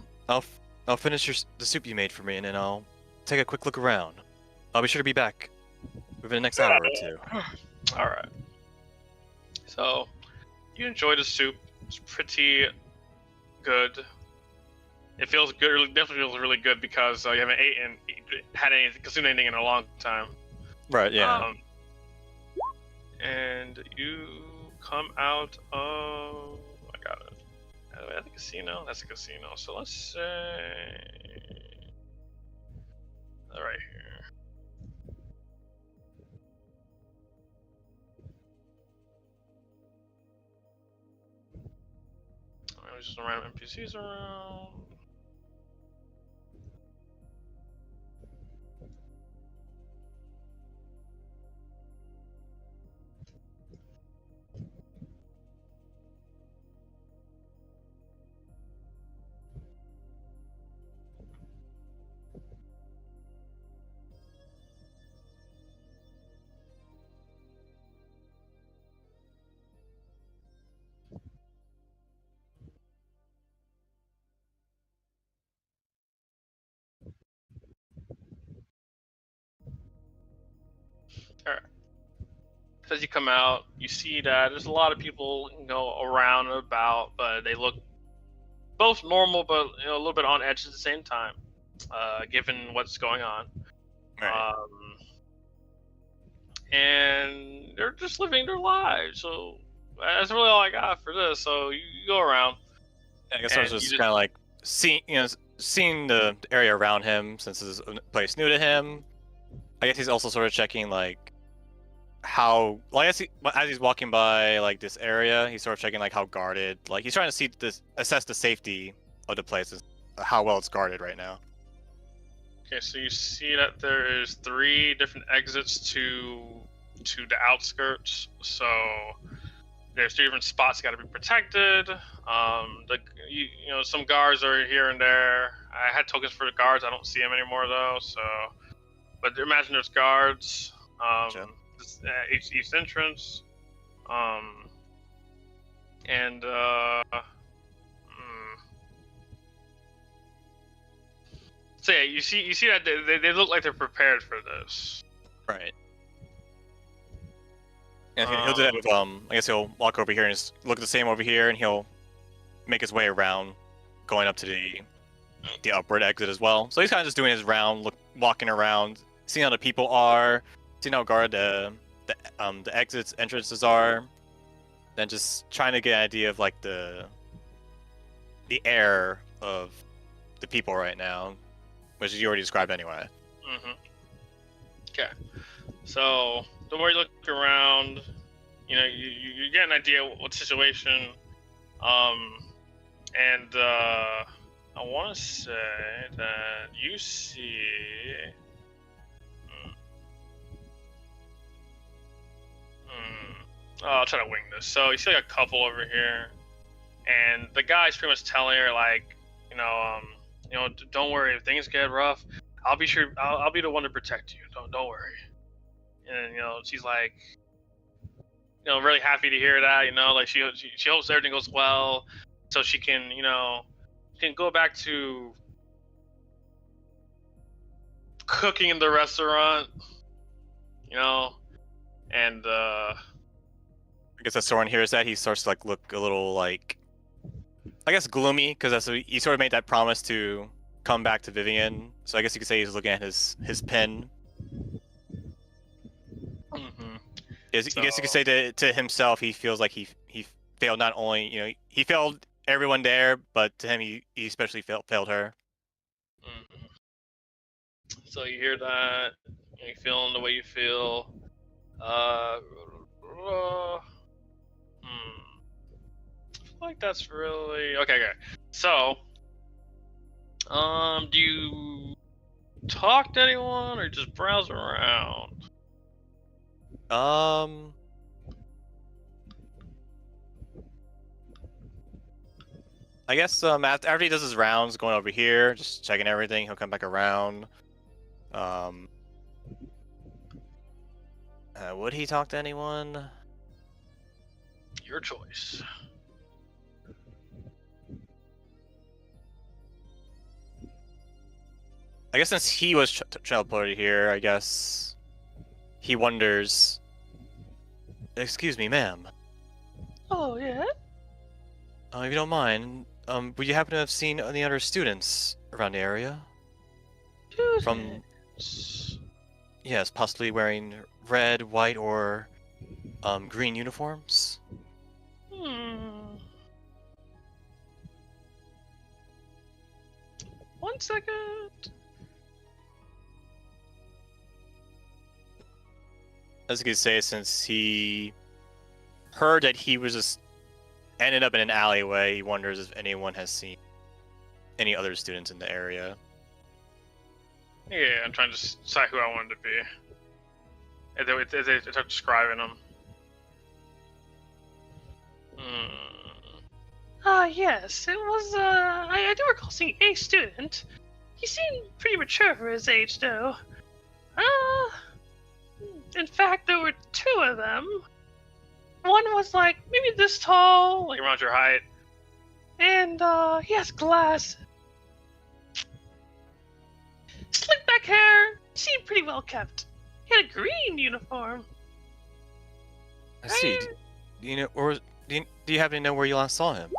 finish the soup you made for me, and then I'll take a quick look around. I'll be sure to be back within the next hour or two. Alright. So, you enjoy the soup. It's pretty good. It feels good. It definitely feels really good because you haven't consumed anything in a long time. Right, yeah. And you come out of... I got it. At the casino? That's a casino. So let's say... Right here. Alright, just some random NPCs around. Alright. As you come out, you see that there's a lot of people, around and about, but they look both normal, but a little bit on edge at the same time, given what's going on. Right. And they're just living their lives. So that's really all I got for this. So you go around. I guess I was just kind of like seeing the area around him since this is a place new to him. I guess he's also sort of checking like how. Well, I guess as he's walking by like this area, he's sort of checking like how guarded. Like he's trying to assess the safety of the place, how well it's guarded right now. Okay, so you see that there is 3 different exits to the outskirts. So there's 3 different spots got to be protected. Some guards are here and there. I had tokens for the guards. I don't see them anymore though. So, but imagine there's guards. Gotcha. Each entrance. So yeah, you see that they look like they're prepared for this. Right. And he'll do that with I guess he'll walk over here and just look the same over here, and he'll make his way around, going up to the upward exit as well. So he's kind of just doing his round, walking around, seeing how the people are, seeing how guarded the exits, entrances are, then just trying to get an idea of like the air of the people right now, which you already described anyway. Mm-hmm. Okay. So the more you look around, you get an idea what the situation. I want to say that you see. I'll try to wing this. So you see like a couple over here, and the guy's pretty much telling her like, don't worry if things get rough. I'll be sure. I'll be the one to protect you. Don't worry. And she's like, really happy to hear that. Like she hopes everything goes well, so she can can go back to cooking in the restaurant. And I guess as Soren hears that, he starts to like look a little like, I guess, gloomy, because he sort of made that promise to come back to Vivian. So I guess you could say he's looking at his pen. Mm-hmm. I guess you could say to himself, he feels like he failed not only he failed everyone there, but to him he especially failed her. Mm-hmm. So you hear that, you feeling the way you feel. I feel like that's really okay. So, do you talk to anyone or just browse around? I guess after he does his rounds, going over here, just checking everything, he'll come back around. Would he talk to anyone? Your choice. I guess since he was teleported here, I guess he wonders. Excuse me, ma'am. Oh, yeah? If you don't mind, would you happen to have seen any other students around the area? From, yes, possibly wearing red, white, or green uniforms? One second. As you could say, since he heard that he was just ended up in an alleyway, he wonders if anyone has seen any other students in the area. Yeah, I'm trying to decide who I wanted to be. As they start describing them. Yes, it was, I do recall seeing a student. He seemed pretty mature for his age, though. In fact, there were two of them. One was like, maybe this tall, Like around your height. and, he has glasses. Slick back hair, seemed pretty well kept. He had a green uniform. I see. Do you know, or do you happen to know where you last saw him?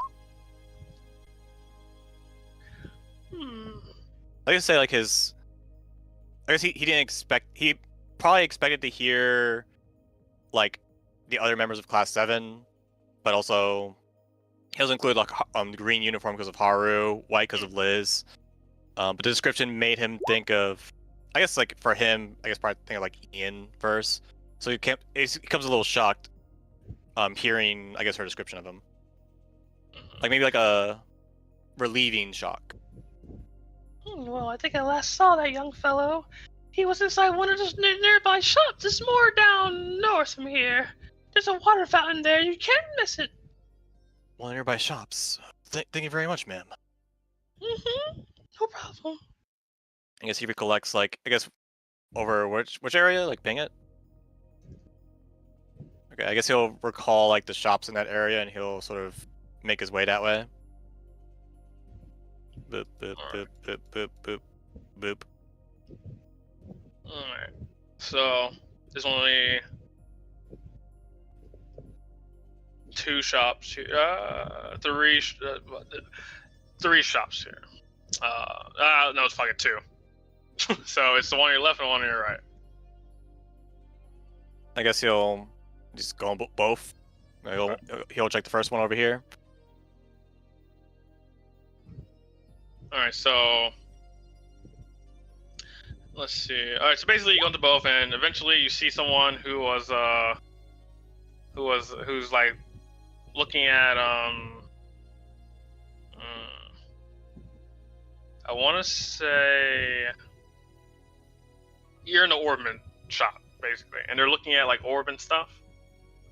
I guess say like his. I guess he didn't expect. He probably expected to hear, like, the other members of Class 7, but also he doesn't include like green uniform because of Haru, white because of Liz. But the description made him think of, I guess like for him, I guess probably think of like Ian first. So he becomes a little shocked, hearing I guess her description of him, like maybe like a relieving shock. Well, I think I last saw that young fellow. He was inside one of those nearby shops. It's more down north from here. There's a water fountain there. You can't miss it. One of nearby shops. Thank you very much, ma'am. No problem. I guess he recollects, like, I guess over which area? Like, Ping It? Okay, I guess he'll recall like the shops in that area, and he'll sort of make his way that way. Boop boop boop boop boop boop boop. Alright. So there's only two shops here. Three shops here. No, it's fucking two. So it's the one on your left and the one on your right. I guess he'll just go on both. He'll check the first one over here. Alright, so let's see. Alright, so basically you go into both, and eventually you see someone who's like looking at I want to say you're in the Orbman shop basically, and they're looking at like orb and stuff.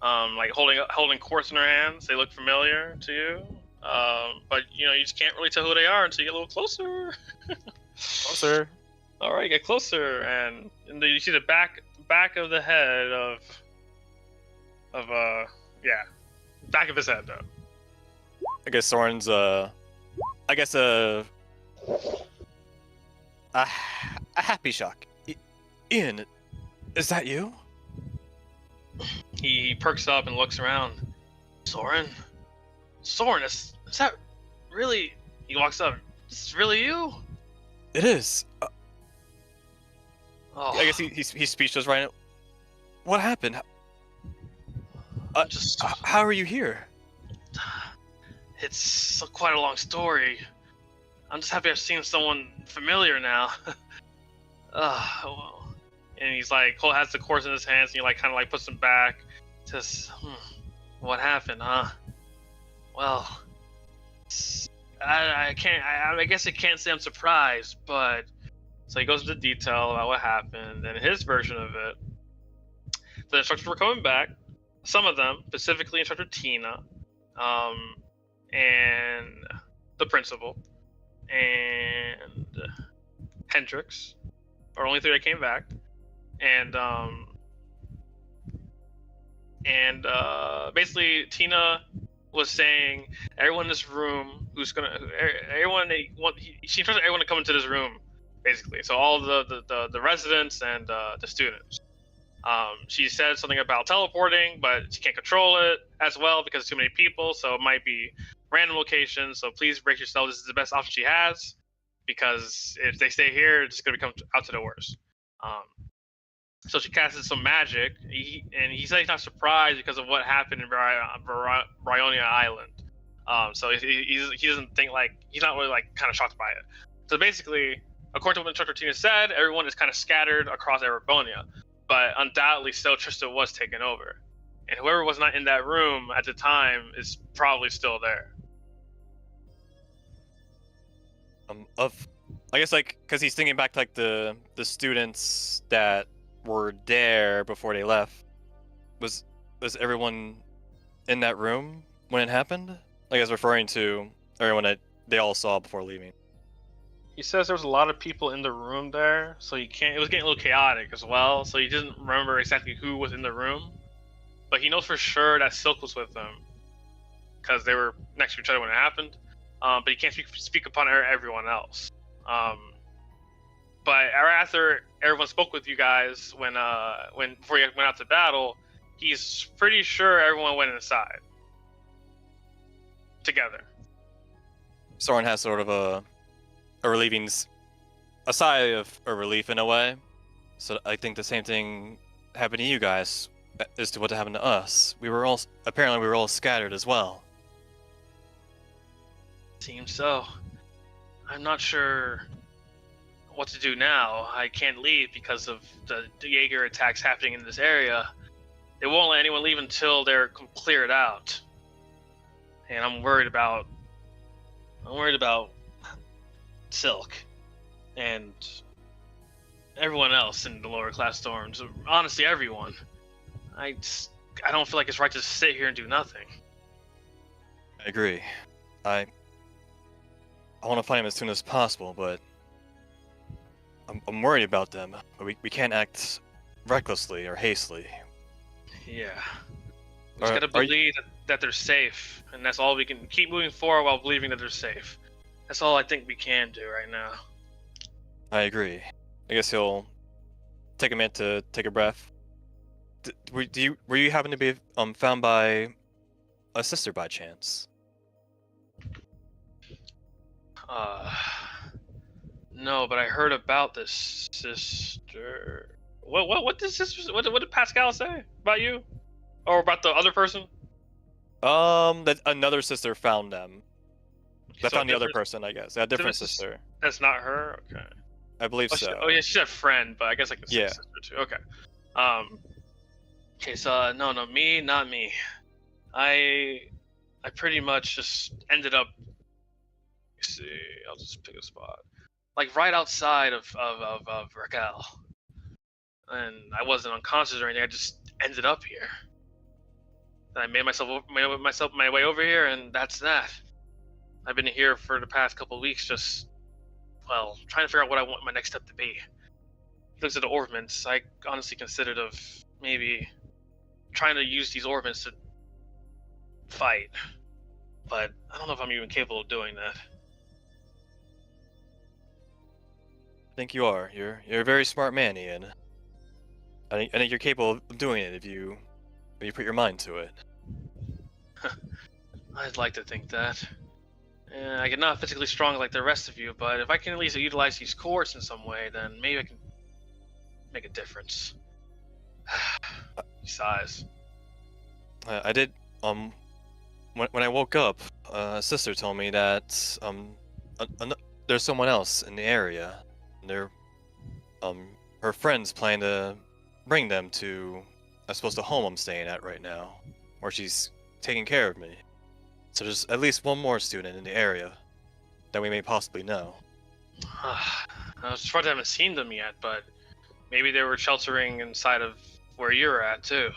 like holding quartz in their hands. They look familiar to you, but you just can't really tell who they are until you get a little closer. Closer. All right, get closer, and then you see the back of the head of back of his head though. I guess Soren's a happy shock. Ian, is that you? He perks up and looks around. Soren, is that really? He walks up. Is this really you? It is. Oh, I guess he's speechless right now. What happened? How are you here? It's quite a long story. I'm just happy I've seen someone familiar now. Well. And he's like, Cole has the quartz in his hands, and he like kind of like puts them back. Says, what happened, huh? Well, I guess I can't say I'm surprised, but so he goes into detail about what happened and his version of it. The instructors were coming back. Some of them, specifically Instructor Tina, and the principal, and Hendrix, are only three that came back. And basically Tina was saying everyone in this room she trusted everyone to come into this room, basically. So all the residents and the students. She said something about teleporting, but she can't control it as well because there's too many people. So it might be random locations. So please brace yourself. This is the best option she has, because if they stay here, it's just gonna become out to the worst. So she casted some magic, and he said he's not surprised because of what happened in Bryonia Island. So he doesn't think he's not really kind of shocked by it. So basically, according to what Instructor Tina said, everyone is kind of scattered across Erebonia, but undoubtedly still Trista was taken over, and whoever was not in that room at the time is probably still there. I guess because he's thinking back to the students that were there before they left. Was everyone in that room when it happened? I guess referring to everyone that they all saw before leaving. He says there was a lot of people in the room there, so it was getting a little chaotic as well, so he doesn't remember exactly who was in the room, but he knows for sure that Silk was with them because they were next to each other when it happened, but he can't speak upon everyone else. But after everyone spoke with you guys when before you went out to battle, he's pretty sure everyone went inside together. Soren has sort of a sigh of relief in a way. So I think the same thing happened to you guys as to what happened to us. We were all scattered as well. Seems so. I'm not sure what to do now. I can't leave because of the Jaeger attacks happening in this area. They won't let anyone leave until they're cleared out. And I'm worried about Silk and everyone else in the lower class dorms. Honestly, everyone. I don't feel like it's right to sit here and do nothing. I agree. I want to find him as soon as possible, but I'm worried about them. We can't act recklessly or hastily. Yeah. We just gotta believe that they're safe, and that's all we can keep moving forward while believing that they're safe. That's all I think we can do right now. I agree. I guess he'll take a minute to take a breath. Were you happen to be found by a sister by chance? No, but I heard about this sister. What did Pascal say about you, or about the other person? That another sister found them. That So found the other person, I guess. A different sister. That's not her. Okay. I believe so. Yeah, she said friend, but I guess I can say Yeah. sister too. Okay. Okay, so no, not me. I pretty much just ended up. Let's see, I'll just pick a spot, like right outside of Raquel, and I wasn't unconscious or anything. I just ended up here. I made my way over here, and that's that. I've been here for the past couple of weeks, just trying to figure out what I want my next step to be. He looks at the ornaments. I honestly considered of maybe trying to use these ornaments to fight, but I don't know if I'm even capable of doing that. I think you are. You're a very smart man, Ian. I think you're capable of doing it if you put your mind to it. I'd like to think that. I'm not physically strong like the rest of you, but if I can at least utilize these cores in some way, then maybe I can make a difference. He sighs. I did. When I woke up, sister told me that there's someone else in the area. And her friends plan to bring them to, I suppose, the home I'm staying at right now, where she's taking care of me. So there's at least one more student in the area that we may possibly know. I was surprised I haven't seen them yet, but maybe they were sheltering inside of where you're at too.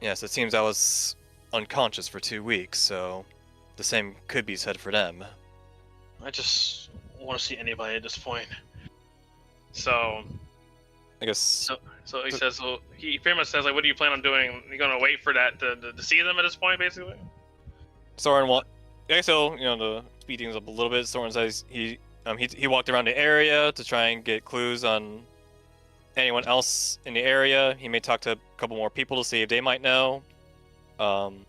Yes, it seems I was unconscious for 2 weeks, so the same could be said for them. I just want to see anybody at this point. So I guess. So he says. So he pretty much says, like, what do you plan on doing? You're gonna wait for that to see them at this point, basically. Soren so the speed things up a little bit. Soren says he walked around the area to try and get clues on anyone else in the area. He may talk to a couple more people to see if they might know, and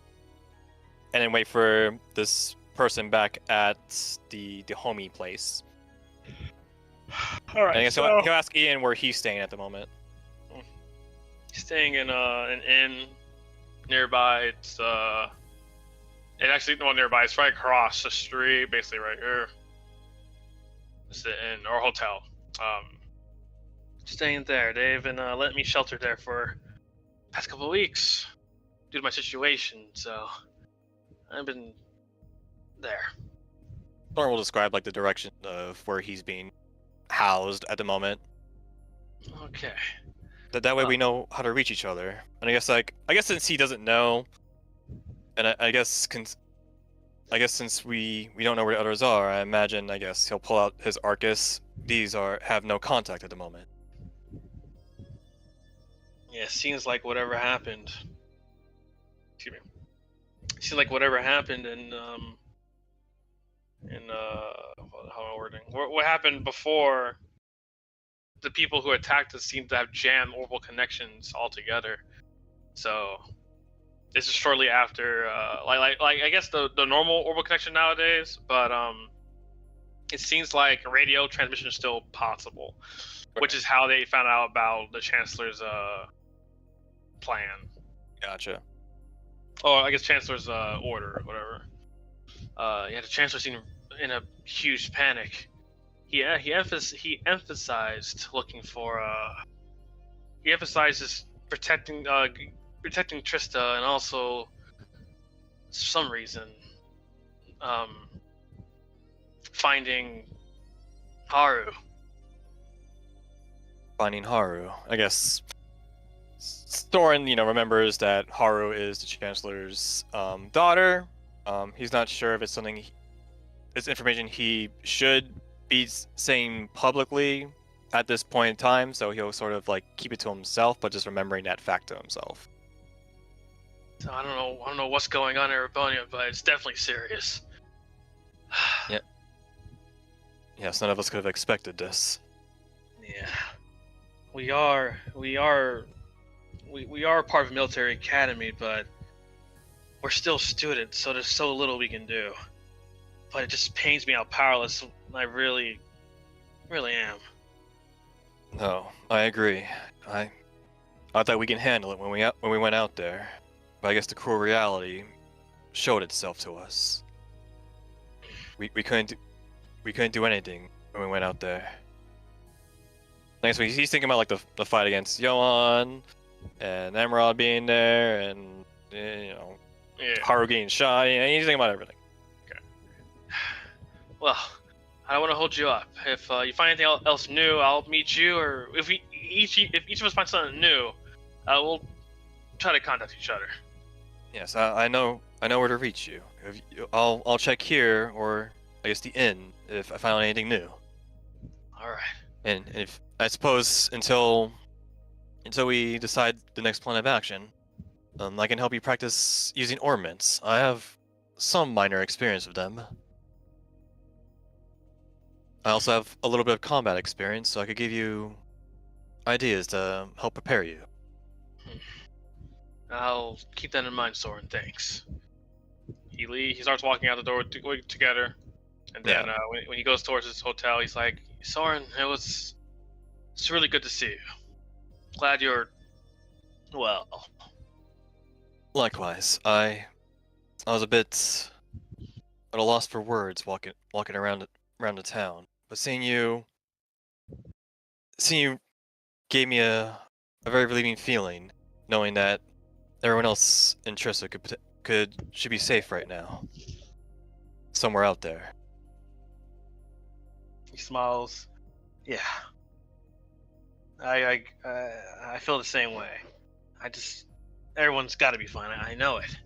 then wait for this person back at the homie place. All right. And I guess he'll ask Ian where he's staying at the moment. He's staying in an inn nearby. It's actually not nearby. It's right across the street, basically right here. It's the inn or hotel. Staying there. They've been letting me shelter there for the past couple of weeks due to my situation. So I've been there. Soren will describe like the direction of where he's being housed at the moment. Okay. That way we know how to reach each other. And I guess since he doesn't know, and I guess since we don't know where the others are, I imagine he'll pull out his Arcus. These have no contact at the moment. Yeah, seems like whatever happened. Excuse me. Seems like whatever happened in how am I wording? What happened before? The people who attacked us seem to have jammed orbital connections altogether. So this is shortly after, like I guess the normal orbital connection nowadays, but it seems like radio transmission is still possible, which is how they found out about the Chancellor's plan. Gotcha. Oh, I guess Chancellor's order or whatever. The Chancellor seemed in a huge panic. He emphasized looking for he emphasizes protecting Trista, and also for some reason finding Haru. Finding Haru. I guess Soren, remembers that Haru is the Chancellor's daughter. He's not sure if it's information he should be saying publicly at this point in time, so he'll sort of like keep it to himself, but just remembering that fact to himself. So I don't know what's going on in Erebonia, but it's definitely serious. Yeah. Yes, none of us could have expected this. Yeah. We are part of a military academy, but we're still students, so there's so little we can do. But it just pains me how powerless I really am. No, I agree. I thought we can handle it when we went out there, but I guess the cruel reality showed itself to us. We couldn't do anything when we went out there. I guess he's thinking about like the fight against Johan and Emerald being there, and Haru getting shot. And he's thinking about everything. Well, I don't want to hold you up. If you find anything else new, I'll meet you. Or if each of us find something new, we'll try to contact each other. Yes, I know where to reach you. I'll check here, or I guess the inn, if I find anything new. All right. And if I suppose until we decide the next plan of action, I can help you practice using ornaments. I have some minor experience with them. I also have a little bit of combat experience, so I could give you ideas to help prepare you. I'll keep that in mind, Soren. Thanks. He starts walking out the door together, and then Yeah. when he goes towards his hotel, he's like, Soren, it's really good to see you. Glad you're well. Likewise, I was a bit at a loss for words walking around the town, but seeing you gave me a very relieving feeling, knowing that everyone else in Trissa should be safe right now, somewhere out there. He smiles. Yeah. I feel the same way. Everyone's got to be fine. I know it.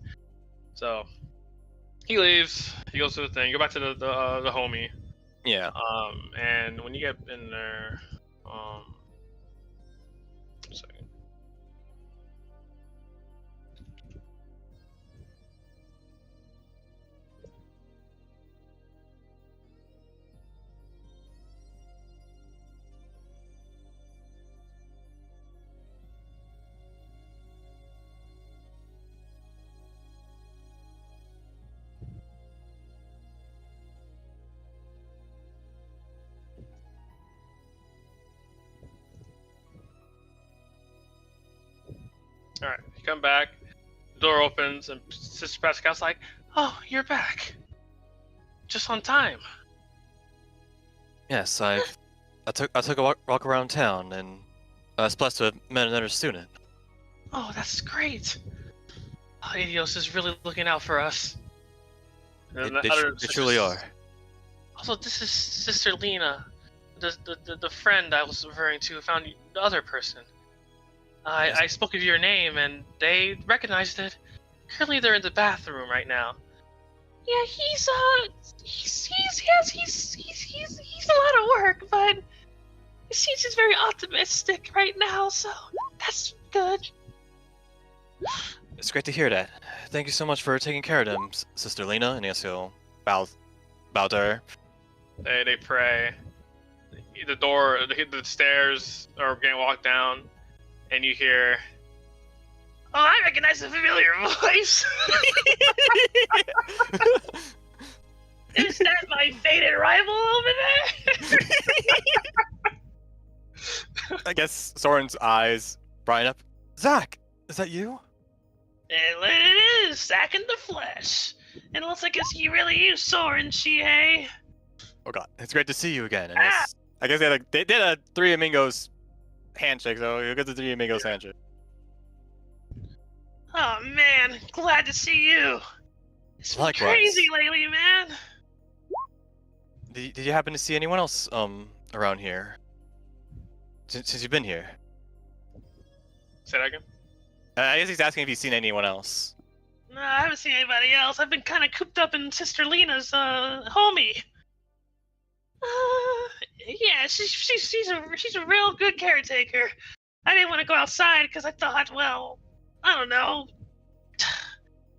So he leaves. He goes to the thing. Go back to the homie. Yeah. And when you get in there, one second. All right, you come back. The door opens, and Sister Pascal's like, "Oh, you're back. Just on time." Yes, I took a walk around town, and I was blessed to have met another student. Oh, that's great. Oh, Idios is really looking out for us. And the other They truly sisters- are. Also, this is Sister Lena, the friend I was referring to. Who found the other person. I spoke of your name, and they recognized it. Currently, they're in the bathroom right now. Yeah, he's a lot of work, but it seems he's very optimistic right now, so that's good. It's great to hear that. Thank you so much for taking care of them, Sister Lena. And yes, he'll bow to her. They pray. The stairs are getting walked down, and you hear, "Oh, I recognize a familiar voice." Is that my fated rival over there? I guess Soren's eyes brighten up. Zach, is that you? It is, Zack in the flesh. And it looks like it's really you, Soren, hey? Oh god, it's great to see you again. And yes, I guess they did a Three Amigos handshake, so you'll get the Three Amigos handshake. Oh man, glad to see you. It's been Likewise. crazy lately, man. Did you happen to see anyone else around here since you've been here? Say that again? I guess he's asking if you've seen anyone else. No, I haven't seen anybody else. I've been kind of cooped up in Sister Lena's homie. Yeah, she's a real good caretaker. I didn't want to go outside because I thought, well, I don't know.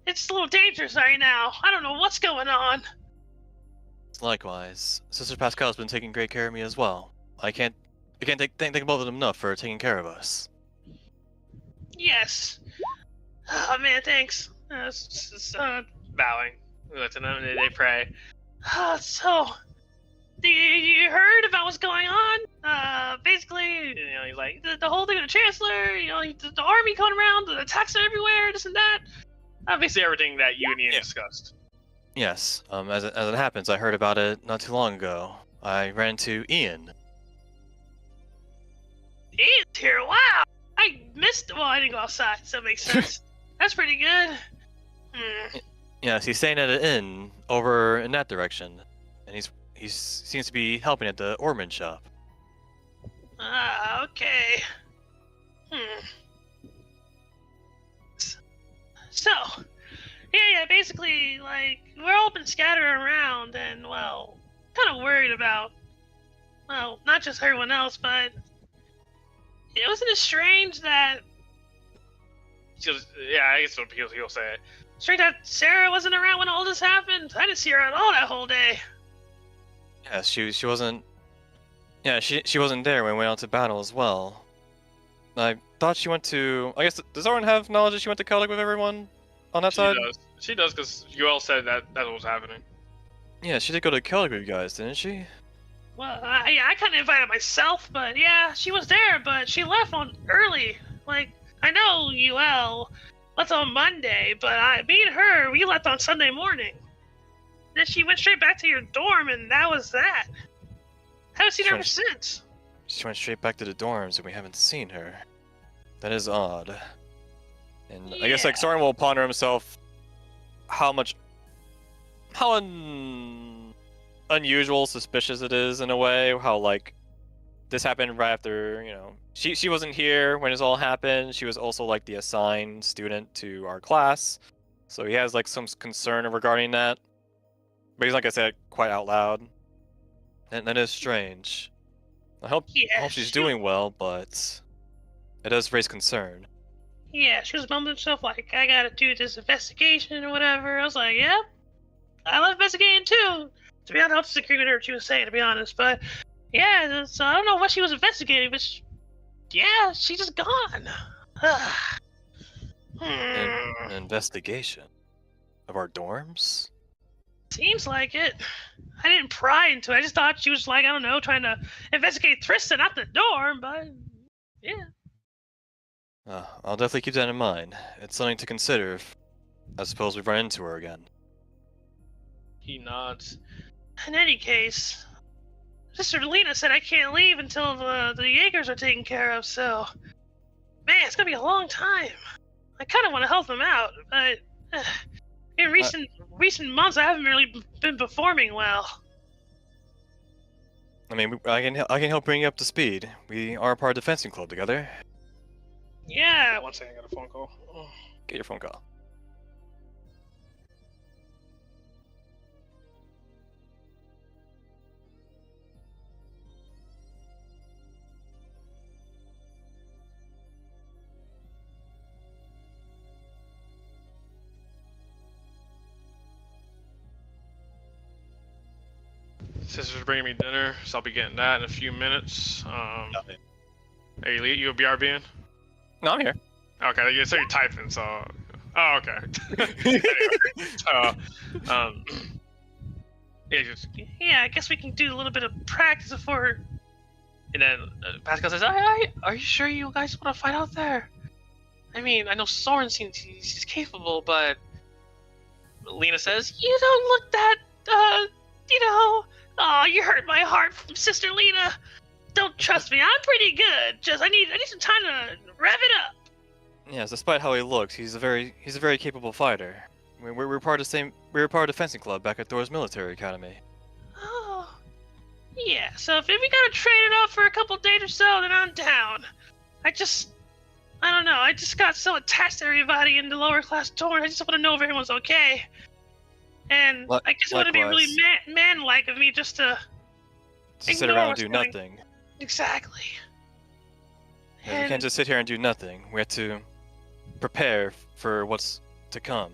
It's a little dangerous right now. I don't know what's going on. Likewise, Sister Pascal's been taking great care of me as well. I can't thank both of them enough for taking care of us. Yes. Oh man, thanks. Bowing. We look to them. They pray. So, you heard about what's going on? Basically, he's like the whole thing with the Chancellor. The army coming around, the attacks are everywhere, this and that. Basically everything that you and Ian discussed. Yes. As it happens, I heard about it not too long ago. I ran into Ian. Ian's here. Wow. I missed. Well, I didn't go outside, so that makes sense. That's pretty good. Yes, he's staying at an inn over in that direction, and he seems to be helping at the ornament shop. Okay. So, yeah, basically, like, we're all been scattering around, and, well, kind of worried about, well, not just everyone else, but wasn't it strange that, yeah, I guess what he'll say it. Strange that Sarah wasn't around when all this happened? I didn't see her at all that whole day. Yeah, she wasn't. Yeah, she wasn't there when we went out to battle as well. I thought she went to. I guess does Orin have knowledge that she went to Kellic with everyone on that side? She does, because UL said that what was happening. Yeah, she did go to Kellic with you guys, didn't she? Well, I kind of invited myself, but yeah, she was there, but she left on early. Like, I know UL left on Monday, but me and her, we left on Sunday morning. Then she went straight back to your dorm, and that was that. Haven't seen her ever since. She went straight back to the dorms, and we haven't seen her. That is odd. And I guess like Soren will ponder himself how unusual, suspicious it is in a way. How like this happened right after, you know, she wasn't here when this all happened. She was also like the assigned student to our class, so he has like some concern regarding that. But he's, like I said, quite out loud, and that is strange. I hope she's doing well, but it does raise concern. Yeah, she was mumbling stuff like, I gotta do this investigation or whatever. I was like, yeah, I love investigating too. To be honest, I don't disagree with her what she was saying, to be honest. But yeah, so I don't know what she was investigating, but yeah, she's just gone. An investigation of our dorms? Seems like it. I didn't pry into it. I just thought she was like, I don't know, trying to investigate Tristan at the dorm, but yeah. I'll definitely keep that in mind. It's something to consider if I suppose we run into her again. He nods. In any case, Sister Lena said I can't leave until the Jaegers are taken care of, so man, it's gonna be a long time. I kind of want to help them out, but in recent months I haven't really been performing well. I mean, I can help bring you up to speed. We are part of the fencing club together. Yeah. One second, I got a phone call. Get your phone call. Sister's bringing me dinner, so I'll be getting that in a few minutes. Hey, Lee, you a BRBing? No, I'm here. Okay, you said you're typing, so. Oh, okay. Yeah, I guess we can do a little bit of practice before. And then Pascal says, "Are you sure you guys want to fight out there? I mean, I know Soren seems he's capable, but." Lena says, "You don't look that, you know. Oh, you hurt my heart, Sister Lena. Don't trust me. I'm pretty good. Just I need some time to rev it up." Yes, despite how he looks, he's a very capable fighter. I mean, we were part of the fencing club back at Thor's Military Academy. Oh, yeah. So if we gotta trade it off for a couple days or so, then I'm down. I don't know. I just got so attached to everybody in the lower class dorm. I just want to know if everyone's okay. And I guess it would be really man-like of me just to sit around and do nothing. Exactly. Yeah, we can't just sit here and do nothing. We have to prepare for what's to come.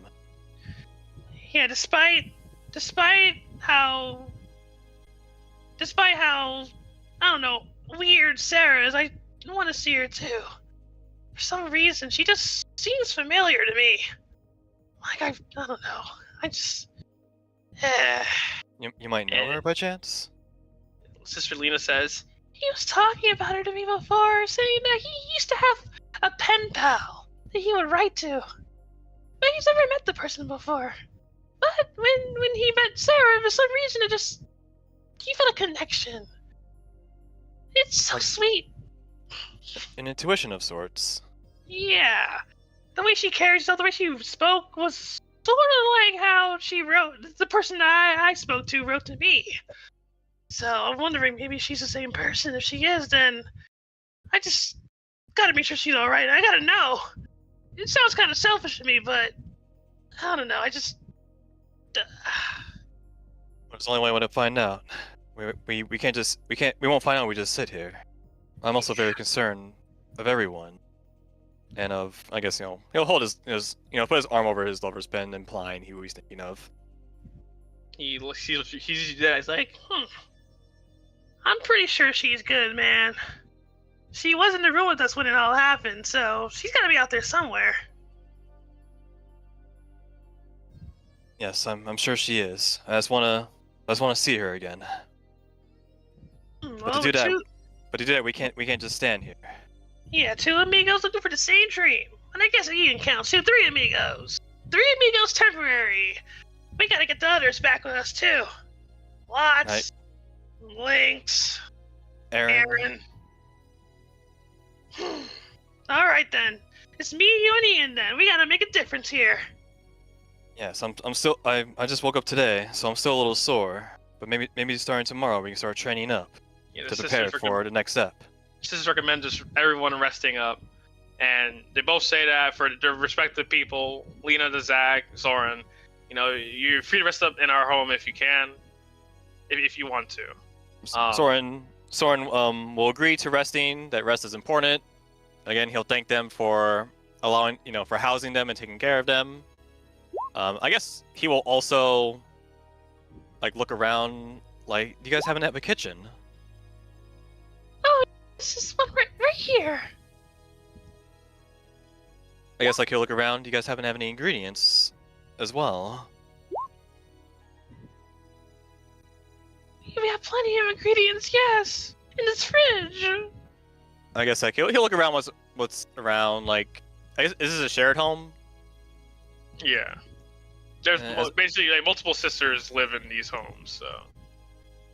Yeah, despite how I don't know, weird Sarah is, I want to see her too. For some reason, she just seems familiar to me. Like I don't know. I just. You might know her by chance? Sister Lena says, "He was talking about her to me before, saying that he used to have a pen pal that he would write to. But he's never met the person before. But when he met Sarah, for some reason he felt a connection. It's so sweet. An intuition of sorts. Yeah. The way she carried herself, the way she spoke was sort of like how she wrote, the person I spoke to wrote to me. So I'm wondering, maybe she's the same person. If she is, then I just gotta make sure she's alright. I gotta know. It sounds kind of selfish to me, but I don't know. I just. It's the only way I want to find out. We can't just we won't find out. We just sit here. I'm also very concerned of everyone, and of I guess he'll hold his put his arm over his lover's pen, implying who he's thinking of. He's like, I'm pretty sure she's good, man. She was in the room with us when it all happened, so she's gotta be out there somewhere. Yes, I'm sure she is. I just wanna see her again. But to do that, we can't just stand here. Yeah, 2 amigos looking for the same dream. And I guess it even counts too. 3 amigos. 3 amigos temporary. We gotta get the others back with us too. Lots. Lynx. Aaron. Alright then. It's me, you, and Ian then. We gotta make a difference here. Yes, I'm still I just woke up today, so I'm still a little sore. But maybe starting tomorrow we can start training up to prepare for the next step. Sisters recommend just everyone resting up, and they both say that for their respective people. Lena, the Zach, Soren, you're free to rest up in our home if you can, if you want to. Soren will agree to resting. That rest is important. Again, he'll thank them for allowing for housing them and taking care of them. I guess he will also look around. Do you guys happen to have a kitchen? Oh, this is one right here. I guess he'll look around. Do you guys happen to have any ingredients as well? We have plenty of ingredients, yes, in this fridge. I guess he'll look around. What's around? I guess, is this a shared home? Yeah. There's basically multiple sisters live in these homes, so.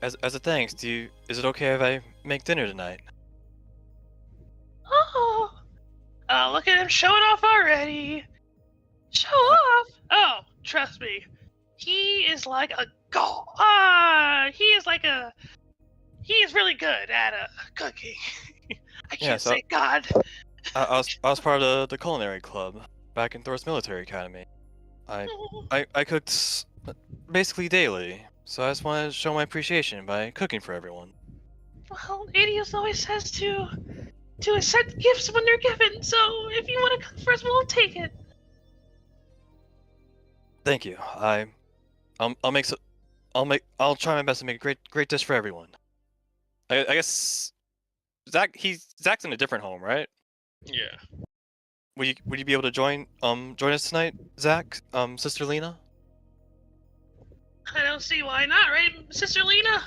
As a thanks, is it okay if I make dinner tonight? Oh, look at him showing off already. Show off? Oh, trust me, he is like a god. He is really good at cooking. I can't say God. I was part of the culinary club back in Thor's Military Academy. I cooked basically daily, so I just wanted to show my appreciation by cooking for everyone. Well, Adios always says to accept gifts when they're given, so if you want to cook for us, we'll take it. Thank you. I'll try my best to make a great dish for everyone. I guess Zach's in a different home, right? Yeah. Would you be able to join us tonight, Zach? Sister Lena? I don't see why not, right, Sister Lena?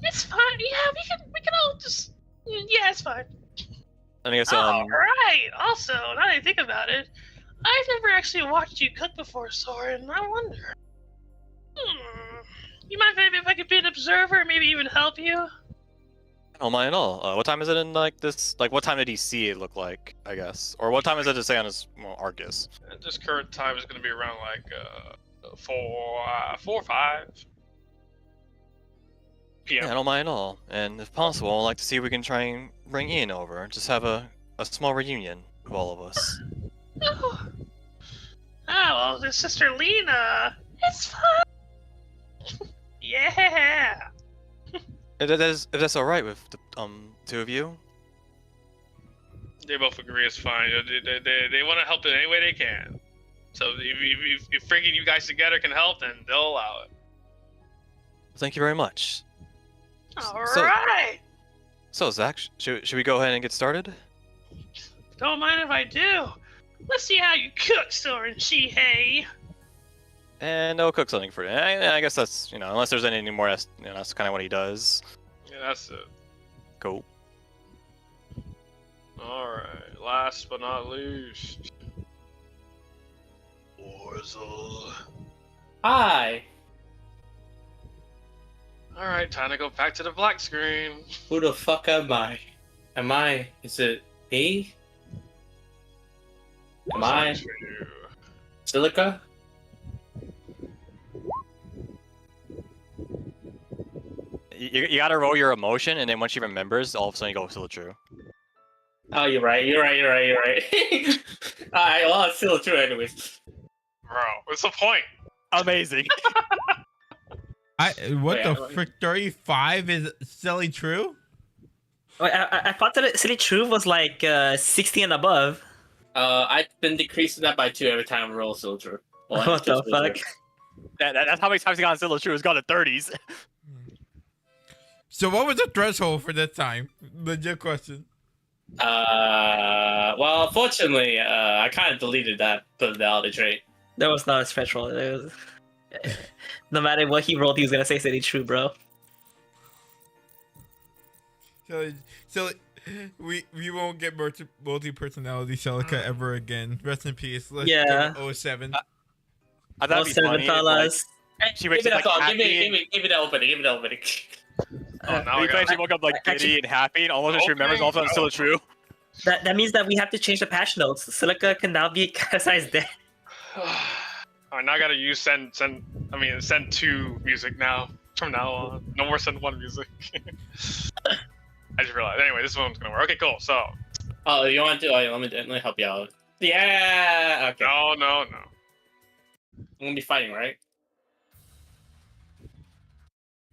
It's fine. Yeah, we can all just. Yeah, it's fine. And I guess Alright. Also, now that I think about it, I've never actually watched you cook before, Soren. I wonder. You mind if I could be an observer, maybe even help you? I don't mind at all. What time is it in this? What time did he see it look like? I guess, or what time is it to say on his Argus? At this current time is going to be around 4 or 5 p.m. Yeah, I don't mind at all. And if possible, I'd like to see if we can try and bring Ian over. Just have a small reunion of all of us. Oh, well, the Sister Lena. It's fun. Yeah. If that's all right with the two of you. They both agree it's fine. They want to help in any way they can. So if bringing you guys together can help, then they'll allow it. Thank you very much. All right. So Zach, should we go ahead and get started? Don't mind if I do. Let's see how you cook, Soren Shihei. And I'll cook something for you. I guess that's unless there's any more. That's kind of what he does. Yeah, that's it. Cool. All right. Last but not least, Warzel. Hi. All right, time to go back to the black screen. Who the fuck am I? Is it me? Am I Silica? You gotta roll your emotion, and then once she remembers, all of a sudden you go to the true. Oh, you're right. Well, it's still true, anyways. Bro, what's the point? Amazing. What Wait, the I- frick? 35 is silly true? Wait, I thought that Silly Truth was like 60 and above. I've been decreasing that by 2 every time I roll still true. Well, What the still fuck? true. That's how many times he got on Zilla True. It's gone to 30s. So what was the threshold for this time? Legit question. Well, unfortunately, I kind of deleted that personality trait. That was not a threshold. It was... No matter what he rolled, he was gonna say Silly Truth, bro. So we won't get multi-personality Celica ever again. Rest in peace. Let's Yeah. go 07. I thought it'd be 07 funny. if, like, fellas. she wakes Give me up that like song. Give happy. me that opening. Give me that opening. Oh, now I She got. woke up like I- giddy and happy, and almost she remembers all of a sudden Zilla True. That means that we have to change the patch notes. Silica can now be categorized dead. Alright, now I gotta use send 2 music now. From now on, no more send 1 music. I just realized. Anyway, this one's gonna work. Okay, cool. So, Oh, you want to? Oh, let me help you out. Yeah. Okay. no. I'm gonna be fighting, right?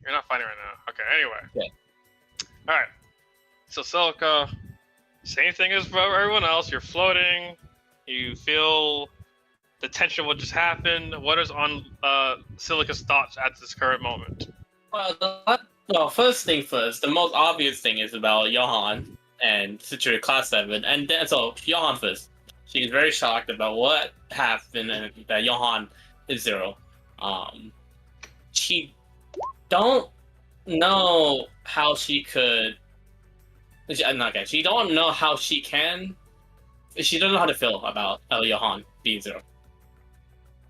You're not fighting right now. Okay, anyway. Yeah. Alright. So Celica, same thing as for everyone else. You're floating. You feel the tension of what just happened. What is on Silica's thoughts at this current moment? Well, first thing first, the most obvious thing is about Johan and Citrus Class 7. And then, so, Johan first. She's very shocked about what happened and that Johan is 0. She don't know how she could... She don't know how she can... She doesn't know how to feel about Johan being 0.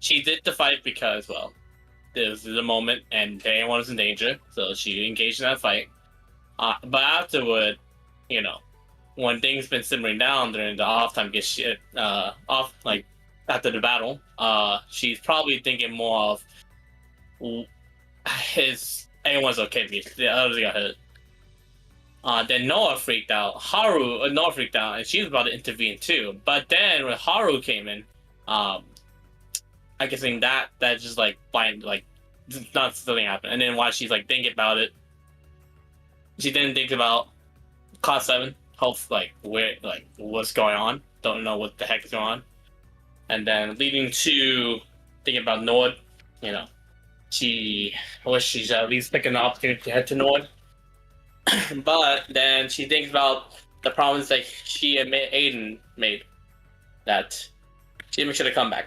She did the fight because, well, this is a moment and everyone was in danger, so she engaged in that fight. But afterward, you know, when things been simmering down during the off time, get shit off like after the battle, she's probably thinking more of everyone's okay because the others got hurt. Then Noah freaked out. Noah freaked out, and she was about to intervene too. But then when Haru came in, I guess that just like not something happened. And then while she's like thinking about it, she didn't think about Class 7. Hope what's going on. Don't know what the heck is going on. And then leading to thinking about Nord, you know, she wishes she's at least picking the opportunity to head to Nord. But then she thinks about the promise that she and Aiden made, that she should have come back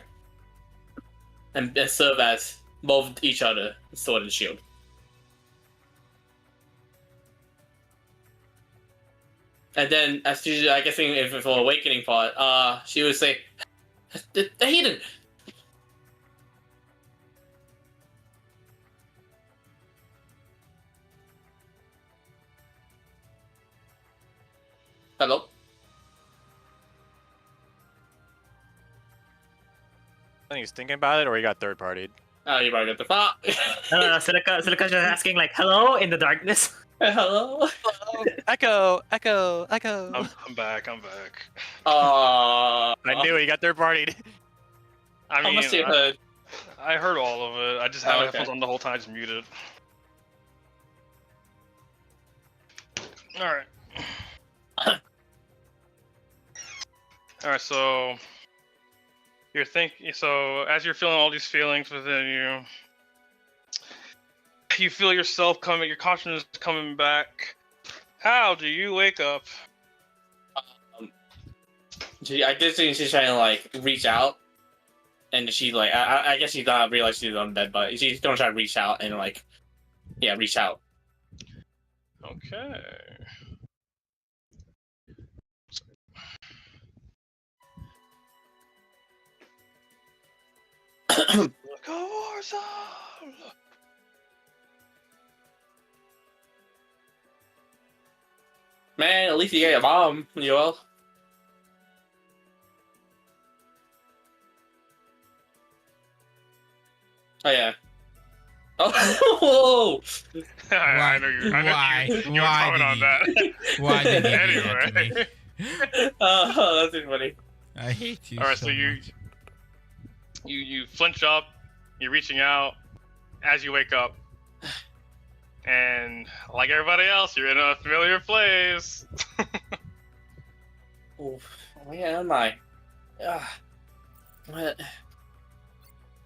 and serve as both each other sword and shield. And then, as usual, I guess if for awakening part, she would say, Aiden! Hello? I think he's thinking about it, or he got third partied. Oh, you probably got the fuck. No, Silica's just asking like, hello in the darkness. Hello? Echo. I'm back. I I knew it. He got third partied. I How mean, much you heard? I heard all of it. I just had Oh, my okay. headphones on the whole time, just muted. Alright. Alright, so so as you're feeling all these feelings within you, you feel yourself coming, your consciousness coming back. How do you wake up? I did think she's trying to like reach out, and she like I guess she don't realize she's on bed, but she's gonna try to reach out and like reach out. Okay. Look over some. Man, at least you got your mom, Joel. Oh yeah. Oh, whoa! I know you. Why? You were Why comment did on he- that. Why did he do that to me? Anyway. Oh, that's really funny. I hate you. All right, so so much. you flinch up, you're reaching out as you wake up, and like everybody else, you're in a familiar place. Oh, where am I? What?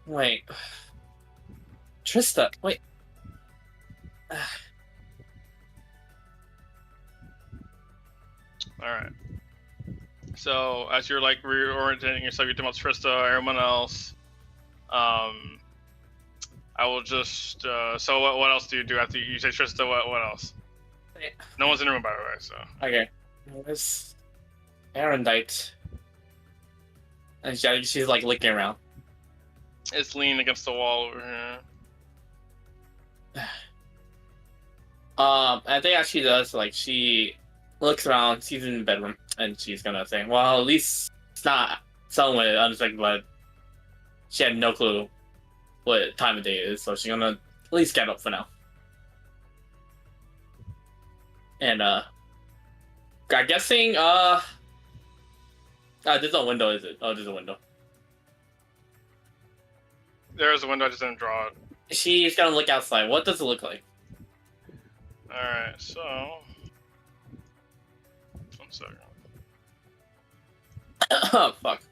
Wait. Trista, wait. All right. So as you're like reorientating yourself, you're talking about Trista, everyone else. I will just. So what else do you do after you say Trista? What else? No one's in the room, by the way. So. Okay. Where's Arendite? And she's like looking around. It's leaning against the wall over here. I think as she does, like she looks around, sees in the bedroom, and she's gonna say, "Well, at least it's not somewhere unexpected." But she had no clue what time of day it is, so she's gonna at least get up for now. And I'm guessing there's a window, is it? Oh, there's a window. There's a window. I just didn't draw it. She's gonna look outside. What does it look like? All right. So. 1 second. Oh, fuck.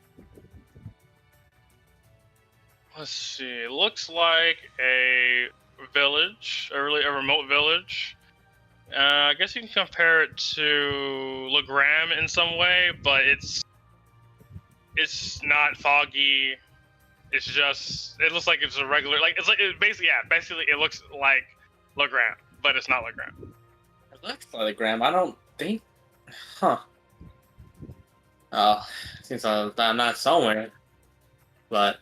Let's see. It looks like a village, a remote village. I guess you can compare it to Legram in some way, but it's not foggy. It's just it looks like it's a regular basically it looks like Legram, but it's not Legram. It looks like Graham. I don't think. Huh. Oh, seems I'm not somewhere. But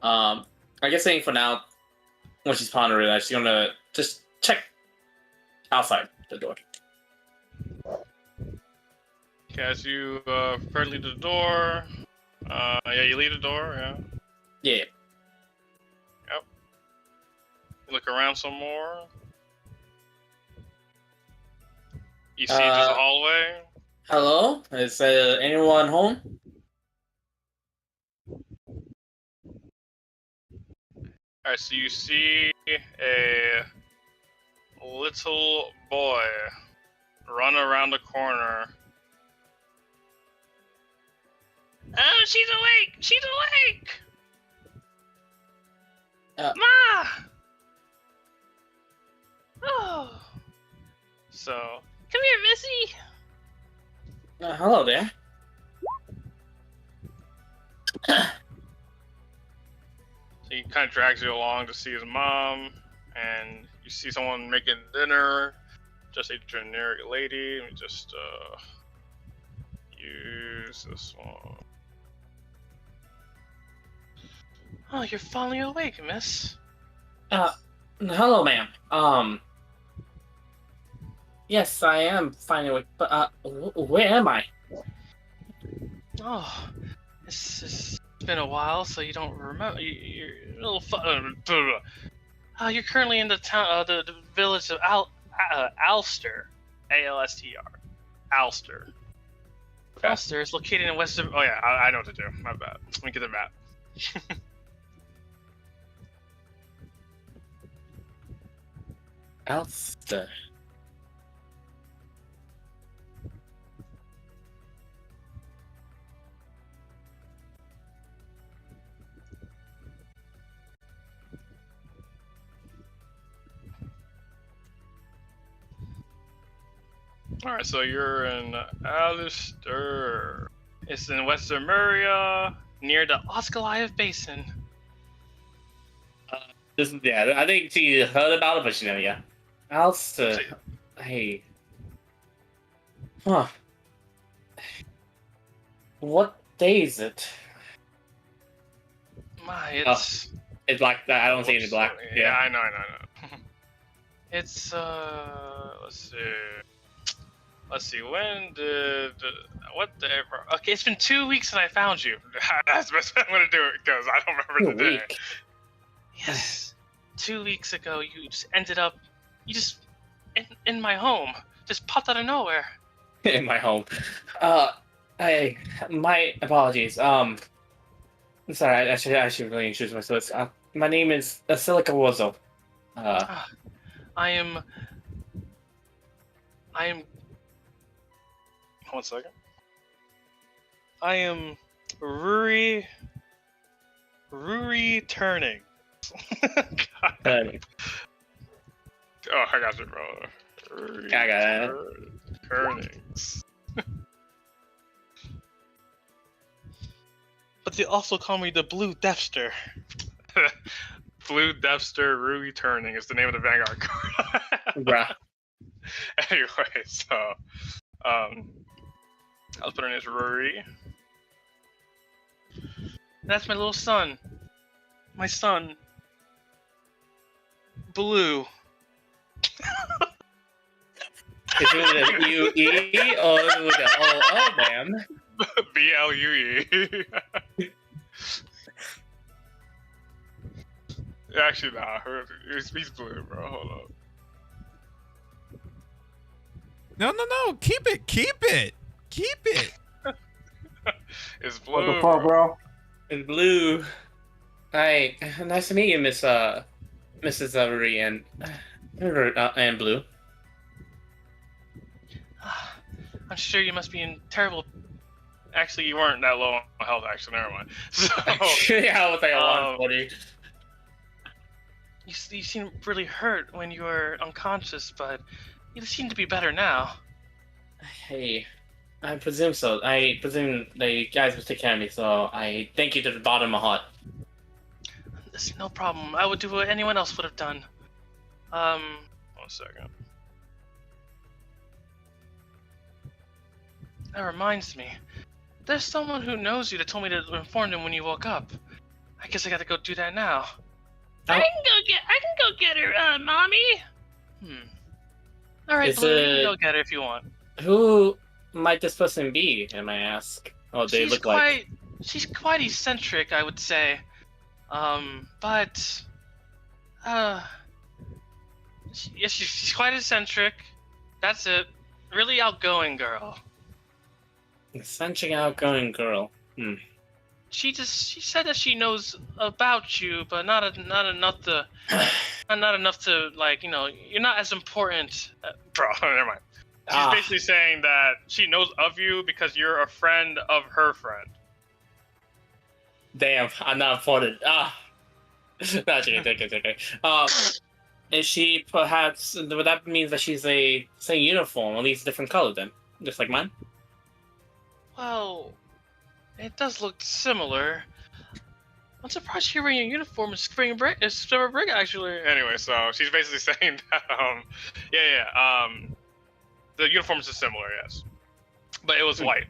I guess saying for now, when she's pondering that, she's gonna just check outside the door. Okay, as you prepare to leave the door. You leave the door. Yeah. Yeah. Yep. You look around some more. You see just a hallway. Hello? Is anyone home? Alright, so you see a little boy run around the corner. Oh, she's awake! She's awake! Ma! Oh. So, come here, Missy! Hello there. So he kind of drags you along to see his mom, and you see someone making dinner. Just a generic lady. Let me just use this one. Oh, you're finally awake, miss. Hello, ma'am. Yes, I am finally awake, but where am I? Oh, it's been a while, so you don't remember. You're a little you're currently in the town, the village of Alster, Alstr, Alster. Okay. Alster is located in western. Oh yeah, I know what to do. My bad. Let me get the map. Alster. Alright, so you're in Alistair. It's in West Emeria, near the Osgiliath Basin. I think she heard about it, but she never, yeah. Alster. Hey. Huh. What day is it? It's black. I don't see any black. Yeah, I know. It's, let's see, when did, what day, okay, it's been 2 weeks since I found you. That's the best way I'm gonna do it, because I don't remember the day. Yes, 2 weeks ago, you just ended up, in my home, just popped out of nowhere. in my home. My apologies. I'm sorry. I should really introduce myself. My name is Silica Wozo. I am. One second. I am Ruri Turning. God. Oh, I got you, bro. Ruri I got it. Turnings. But they also call me the Blue Deathster. Blue Deathster Ruri Turning is the name of the Vanguard card. Bruh. Anyway, so I'll put her name as Ruri. That's my little son. My son. Blue. Is it with a UE or with a OO, man? BLUE. Actually, nah. He's blue, bro. Hold up. No. Keep it. It's blue. What the fuck, bro? It's blue. Hi, nice to meet you, Mrs. Ruri and Blue. I'm sure you must be in terrible. Actually, you weren't that low on health. Actually, never mind. So, Yeah, I was like, 140. You seem really hurt when you were unconscious, but you seem to be better now. Hey, I presume so. I presume the guys will take care of me, so I thank you to the bottom of my heart. It's no problem. I would do what anyone else would have done. 1 second. That reminds me. There's someone who knows you that told me to inform them when you woke up. I guess I gotta go do that now. Oh. I can go get her, mommy. Alright, Is Blue, you can it- go get her if you want. Who might this person be, I may ask? Oh, they look like... She's quite eccentric, I would say. She's quite eccentric. That's it. Really outgoing girl. Eccentric outgoing girl. She said that she knows about you, but not enough to like, you know, you're not as important. Bro, never mind. She's basically saying that she knows of you because you're a friend of her friend. Damn, I'm not important. No, it's okay. Is she perhaps... That means that she's a same uniform, at least different color then. Just like mine? Well, it does look similar. I'm surprised you're wearing a uniform. It's spring break. It's summer break, actually. Anyway, so she's basically saying that, the uniforms are similar, yes, but it was white.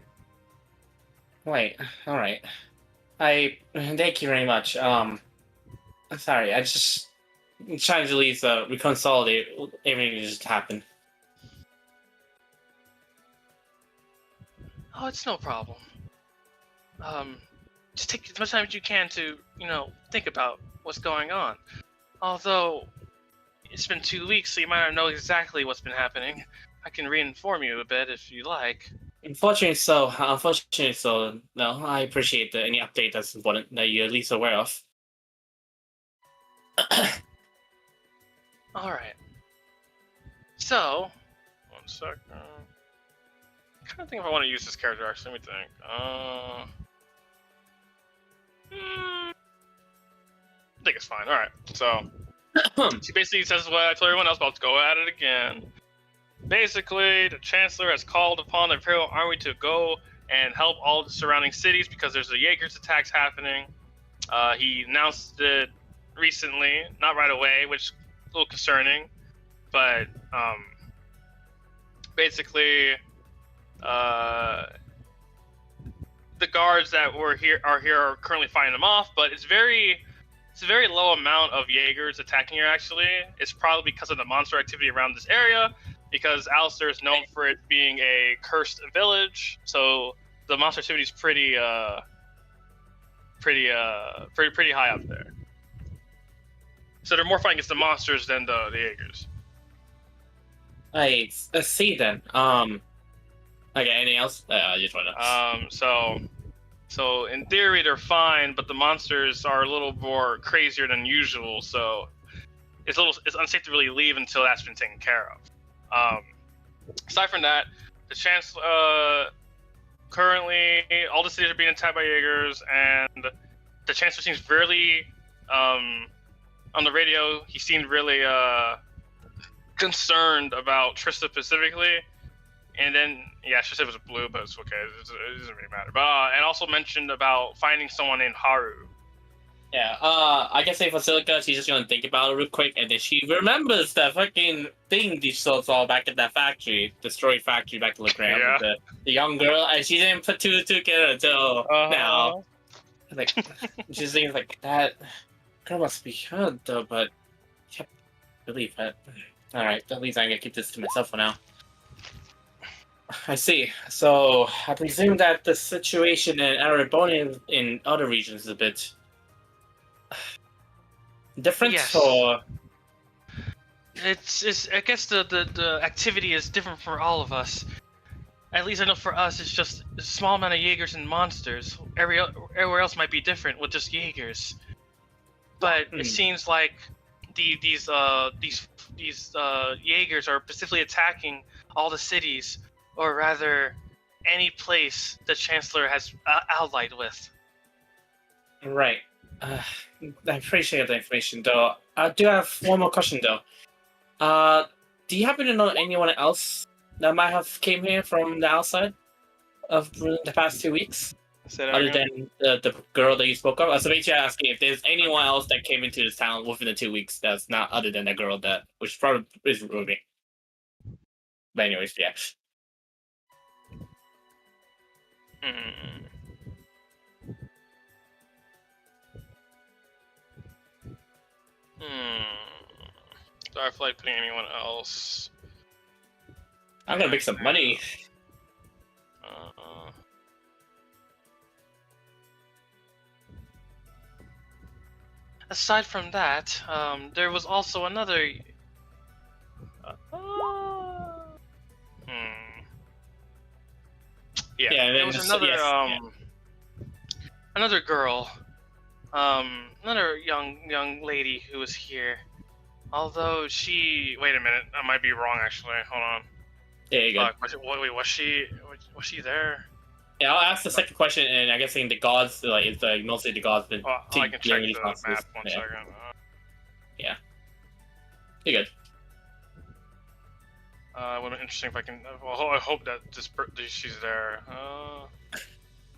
Wait, alright. I thank you very much. Sorry, I just trying to at least reconsolidate everything that just happened. Oh, it's no problem. Just take as much time as you can to, you know, think about what's going on. Although, it's been 2 weeks, so you might not know exactly what's been happening. I can re-inform you a bit if you like. Unfortunately so. No, I appreciate any update that's important that you're at least aware of. Alright. So, 1 second. I'm trying to think if I want to use this character, actually. Let me think. I think it's fine. Alright, so she basically says what I told everyone else, but let's go at it again. Basically, the Chancellor has called upon the Imperial Army to go and help all the surrounding cities because there's a Jaegers attacks happening. He announced it recently, not right away, which is a little concerning, but basically, the guards that are currently fighting them off, but it's a very low amount of Jaegers attacking here. Actually, it's probably because of the monster activity around this area, because Alistair is known for it being a cursed village, so the monster activity is pretty high up there. So they're more fighting against the monsters than the Jaegers. I see then. Okay, anything else? I just want to. So in theory they're fine, but the monsters are a little more crazier than usual. So it's unsafe to really leave until that's been taken care of. Aside from that, the Chancellor currently all the cities are being attacked by Jaegers, and the Chancellor seems really on the radio. He seemed really concerned about Trista specifically. And then, yeah, she said it was blue, but it's okay. It doesn't really matter. But and also mentioned about finding someone named Haru. Yeah, I guess say for Silica, she's just gonna think about it real quick, and then she remembers that fucking thing she saw back at that factory, destroyed factory back to Legram, Yeah. with the young girl, and she didn't put two together until now. Like, she's thinking like, that girl must be good though, but I can't believe it. Alright, at least I'm gonna keep this to myself for now. I see. So I presume that the situation in Ereboni in other regions is a bit different. Yes. Or It's I guess the activity is different for all of us. At least I know for us, it's just a small amount of Jaegers and monsters. Everywhere else might be different with just Jaegers. But it seems like these Jaegers are specifically attacking all the cities, or rather, any place the Chancellor has allied with. right. I appreciate the information, though. I do have one more question, though. Do you happen to know anyone else that might have came here from the outside of the past 2 weeks? Other than the girl that you spoke of? I was basically asking if there's anyone else that came into this town within the 2 weeks that's not other than that girl that, which probably is Ruby. But anyways, yeah. Do I feel like putting anyone else? I'm gonna make some money. Aside from that, there was also another. Yeah, Yeah, and there then was just- another yes, another girl, another young lady who was here. Although she, wait a minute, I might be wrong actually. Hold on. There you go. Wait, was she there? Yeah, I'll ask the second question, and I guess in the gods, like it's like mostly the gods. Been I can check dealing with the these monsters. map one Yeah. second. You're good. It would be interesting if I can. Well, I hope that she's there.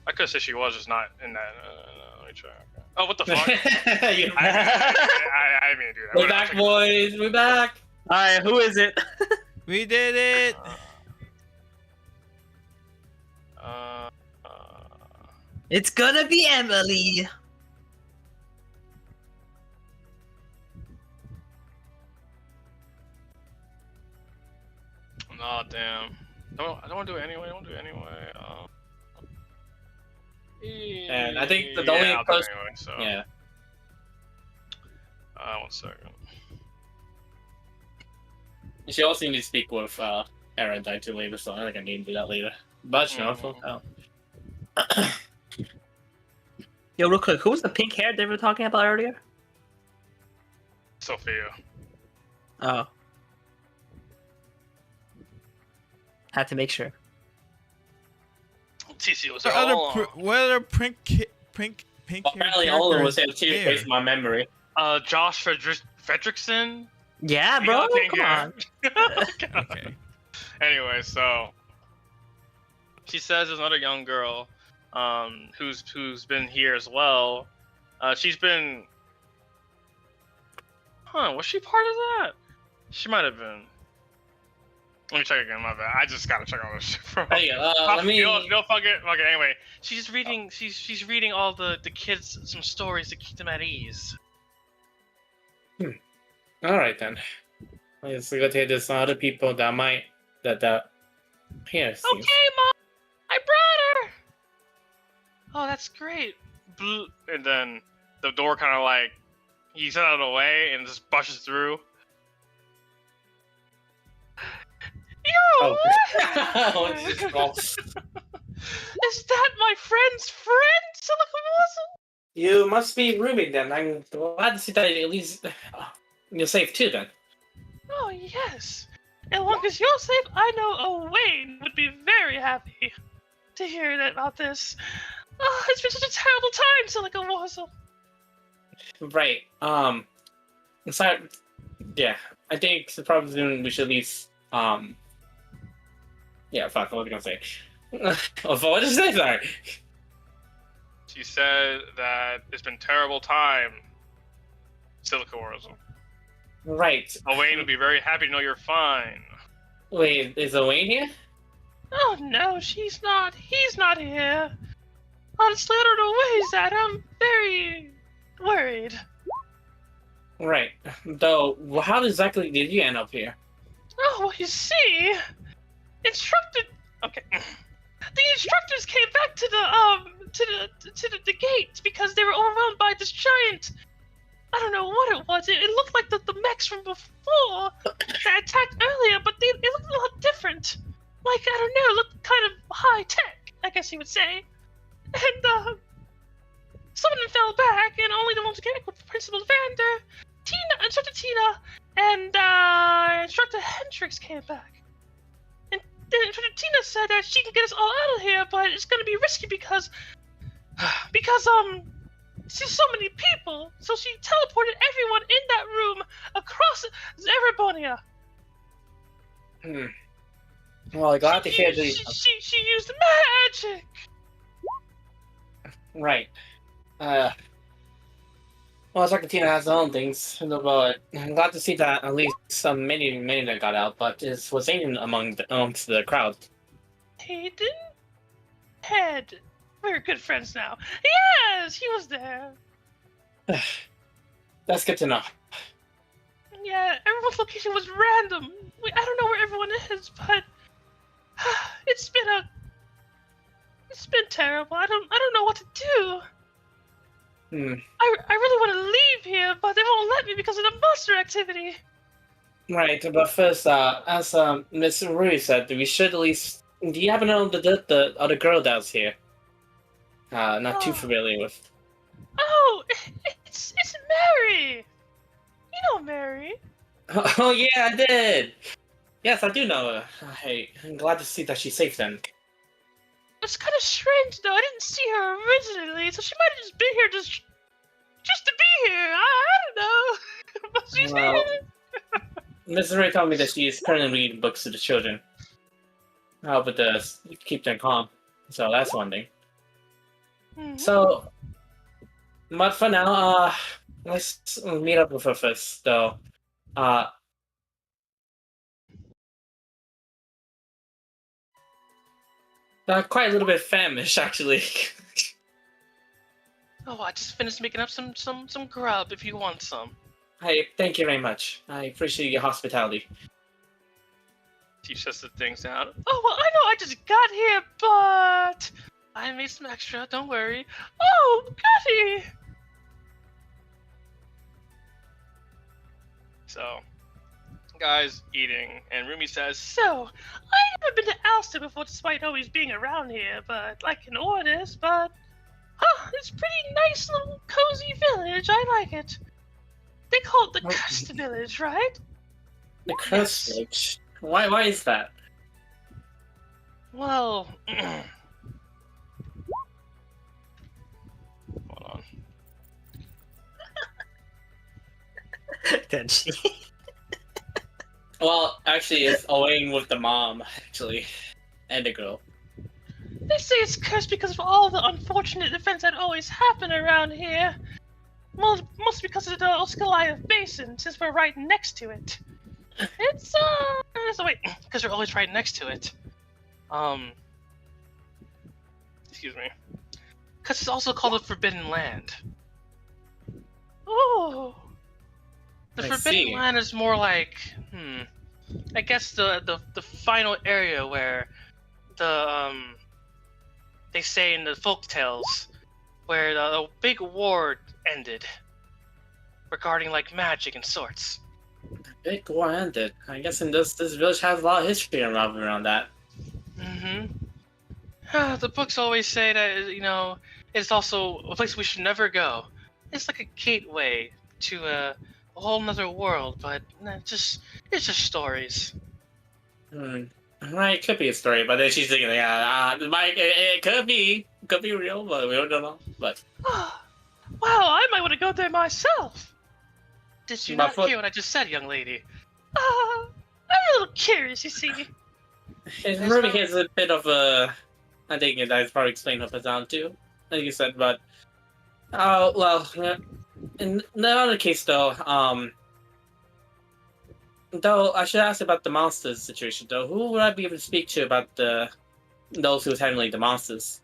I could say she was just not in that. Let me try. Okay. Oh, what the fuck? I didn't mean to do that. We're back, boys. We're back. All right, who is it? We did it! It's gonna be Emily. No, damn. No, I don't want to do it anyway. I don't want to do it anyway. And I think the yeah, only I'll do it person. anyway, so. Yeah. 1 second. She also needs to speak with Aaron died too later, so I think I need to do that later. But you know, Yo, real quick, who was the pink hair they were talking about earlier? Sophia. Oh. Had to make sure. TC was What there all other, along. what other pink apparently all of them was able to here? erase my memory. Josh Fredrickson. Yeah, You bro. got pink Come hair. on. Okay. Anyway, so she says there's another young girl, who's been here as well. She's been. Was she part of that? She might have been. Let me check again. My bad. I just gotta check all this shit from. Hey, let me. No, fuck it. Okay, anyway, she's reading. She's reading all the kids some stories to keep them at ease. All right then. Let's go to there's some other people that might that here. Okay, Mom, I brought her. Oh, that's great. And then the door kind of like he's out of the way and just brushes through. You're Oh. Oh! Is that my friend's friend, Silicawazzle? You must be Ruby then. I'm glad to see that at least you're safe too then. Oh, yes. As long as you're safe, I know Owain would be very happy to hear that about this. Oh, it's been such a terrible time, Silicawazzle. Right. So, yeah. I think the problem we should at least yeah, fuck, what was I gonna say? What did you say? Sorry. She said that it's been terrible time, Silicawazzle. Right. Owain would be very happy to know you're fine. Wait, is Owain here? Oh no, she's not. He's not here. Honestly, I don't know where he's at. I'm very worried. Right. Though, how exactly did you end up here? Oh, well, you see, Okay. The instructors came back to the gates because they were overwhelmed by this giant. I don't know what it was. It looked like the mechs from before that attacked earlier, but it looked a lot different. Like, I don't know, it looked kind of high tech, I guess you would say. And some of them fell back, and only the ones getting were Principal Vander, Instructor Tina, and Instructor Hendrix came back. And then Instructor Tina said that she can get us all out of here, but it's gonna be risky because there's so many people. So she teleported everyone in that room across Erebonia. Well, glad to hear these. She used magic. Right. Well, Tina has her own things, but I'm glad to see that at least many that got out. But was Aiden amongst the crowd? Aiden? Head. We're good friends now. Yes, he was there. That's good to know. Yeah, everyone's location was random. I don't know where everyone is, but it's been terrible. I don't know what to do. I really want to leave here, but they won't let me because of the monster activity. Right, but first, as Miss Rui said, we should at least. Do you happen to know the other girl that's here? Not too familiar with. Oh, it's Mary. You know Mary. Oh yeah, I did. Yes, I do know her. Hey, I'm glad to see that she's safe then. It's kind of strange though. I didn't see her originally, so she might have just been here just to be here. I don't know. But she's here. Miss Ray told me that she is currently reading books to the children. But keep them calm. So that's one thing. Mm-hmm. So, but for now, let's meet up with her first, though. Quite a little bit famished, actually. Oh, I just finished making up some grub. If you want some. Hey, thank you very much. I appreciate your hospitality. She shuts the things down. Oh well, I know I just got here, but I made some extra. Don't worry. Oh, goody! So, guys eating, and Rumi says, "So, I haven't been to Alston before, despite always being around here. But like in Ordis, but it's a pretty nice little cozy village. I like it. They call it the Cursed Village, right? The Cursed Village. Why is that? Well, hold on. Then she. Well, actually, it's Owain with the mom, actually, and the girl. They say it's cursed because of all the unfortunate events that always happen around here. Mostly because of the Oskalaya Basin, since we're right next to it. It's so wait, because we're always right next to it. Excuse me. Because it's also called the Forbidden Land. Oh. The Forbidden Land is more like, I guess the final area where they say in the folk tales where the big war ended regarding like magic and sorts. bit war-ended. I guess in this village has a lot of history around that. The books always say that, it's also a place we should never go. It's like a gateway to a whole nother world, but it's just stories. Right, it could be a story, but then she's thinking, it could be real, but we don't know. But Wow, I might want to go there myself. Did you My not foot- hear what I just said, young lady? I'm a little curious, you see. Ruby has a bit of a. I think that's probably explained her down too, like you said. But in the other case though, though I should ask about the monsters situation though. Who would I be able to speak to about those who's handling the monsters?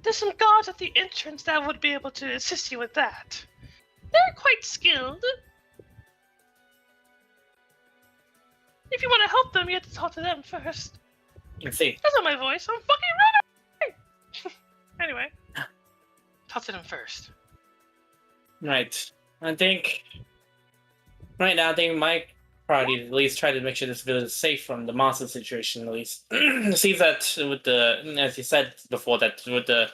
There's some guards at the entrance that would be able to assist you with that. They're quite skilled. If you want to help them, you have to talk to them first. Let's see. That's not my voice. I'm fucking ready. Anyway, talk to them first. Right. I think right now, my priority is at least try to make sure this village is safe from the monster situation. At least it seems that with as you said before, that with the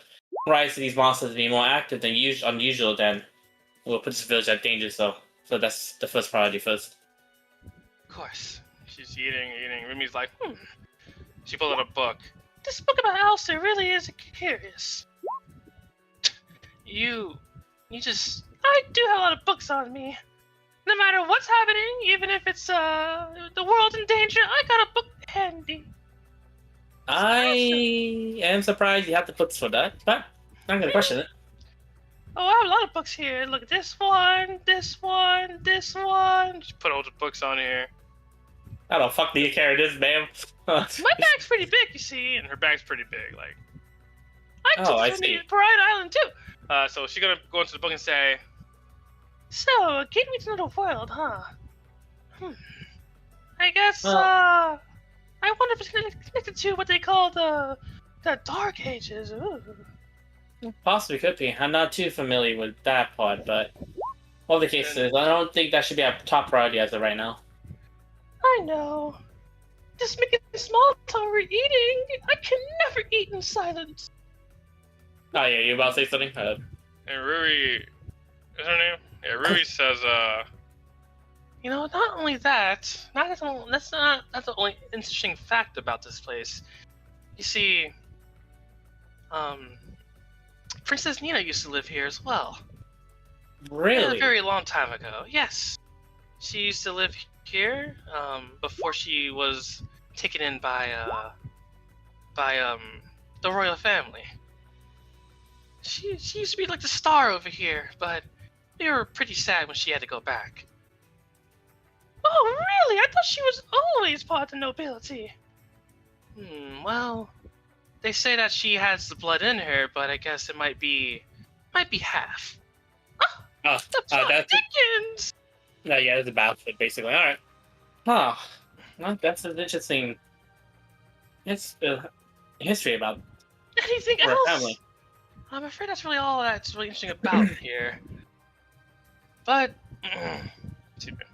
rise of these monsters being more active than unusual, then we'll put this village at danger. So that's the first priority first. Of course. She's eating. Rumi's like, She pulled out a book. This book about Alistair really is curious. I do have a lot of books on me. No matter what's happening, even if it's the world's in danger, I got a book handy. I am surprised you have the books for that, but I'm gonna question it. Oh, I have a lot of books here. Look at this one, this one, this one. Just put all the books on here. How the fuck do you carry this, ma'am? My bag's pretty big, you see, and her bag's pretty big. Like, I took I it from see. the Pride Island too. So she's gonna go into the book and say, "So, gateway to another world, huh? I guess. Well- I wonder if it's connected to what they call the Dark Ages. Ooh. Possibly could be. I'm not too familiar with that part, but whatever the case is, I don't think that should be our top priority as of right now. I know. Just making small talk we're eating. I can never eat in silence. Oh yeah, you about to say something? And Ruri, is her name? Yeah, Ruri says, Not only that, that's the only interesting fact about this place. You see, Princess Nina used to live here as well. Really? A very long time ago, yes. She used to live here, before she was taken in by the royal family. She used to be like the star over here, but we were pretty sad when she had to go back. Oh, really? I thought she was always part of the nobility. Well, they say that she has the blood in her, but I guess it might be half. Oh, The plot that's thickens! no, yeah, it's about it basically. All right. Huh. Well, that's an interesting. It's history about Anything her else? family. I'm afraid that's really all that's really interesting about here. But excuse me.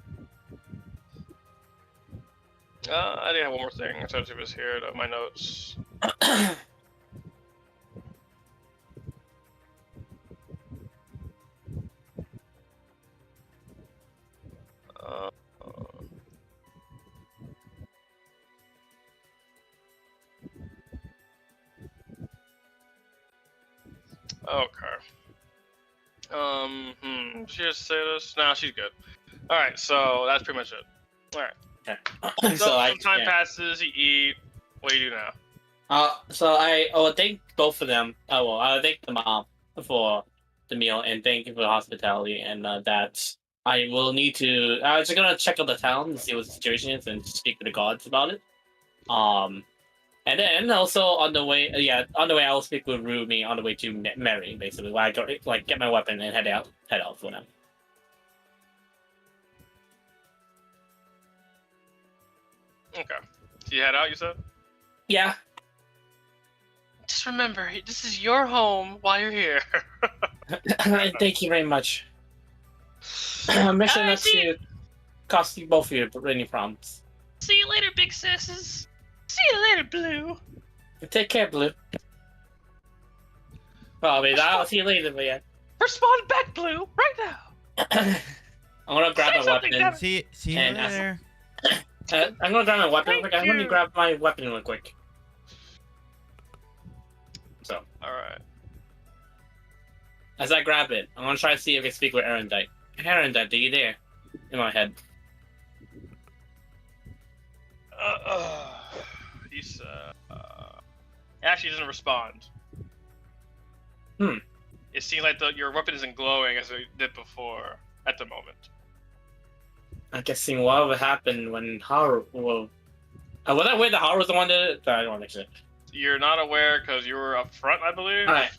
I did have one more thing. I tried to see if it's here. My notes. Okay. She just say this? No, she's good. All right, so that's pretty much it. All right. Okay. So some time passes. You eat. What do you do now? So I will thank both of them. I'll thank the mom for the meal and thank you for the hospitality and that I will need to. I'm just gonna check out the town and see what the situation is and speak to the gods about it. And then also on the way, I will speak with Rumi on the way to Mary, basically. Where I go, like get my weapon and head out for now. okay. So you head out, you said? Yeah. Just remember, this is your home while you're here. Thank you very much. Mission Alright, not to cost you both of you any problems. See you later, big sisses. See you later, Blue. Take care, Blue. Well, I mean, I'll see you later, but yeah. Respond back, Blue, right now. I'm gonna grab Say my something, weapon. See you And later. I'm gonna grab my weapon real quick. I'm gonna you. grab my weapon real quick. So, Alright. as I grab it, I'm gonna try to see if I can speak with Arendite. Arendite, are you there? In my head. He's actually doesn't respond. It seems like your weapon isn't glowing as it did before at the moment. I'm guessing what would happen when Haru. Well, was that way that Haru was the one that did it? I don't understand. You're not aware because you were up front, I believe. Alright,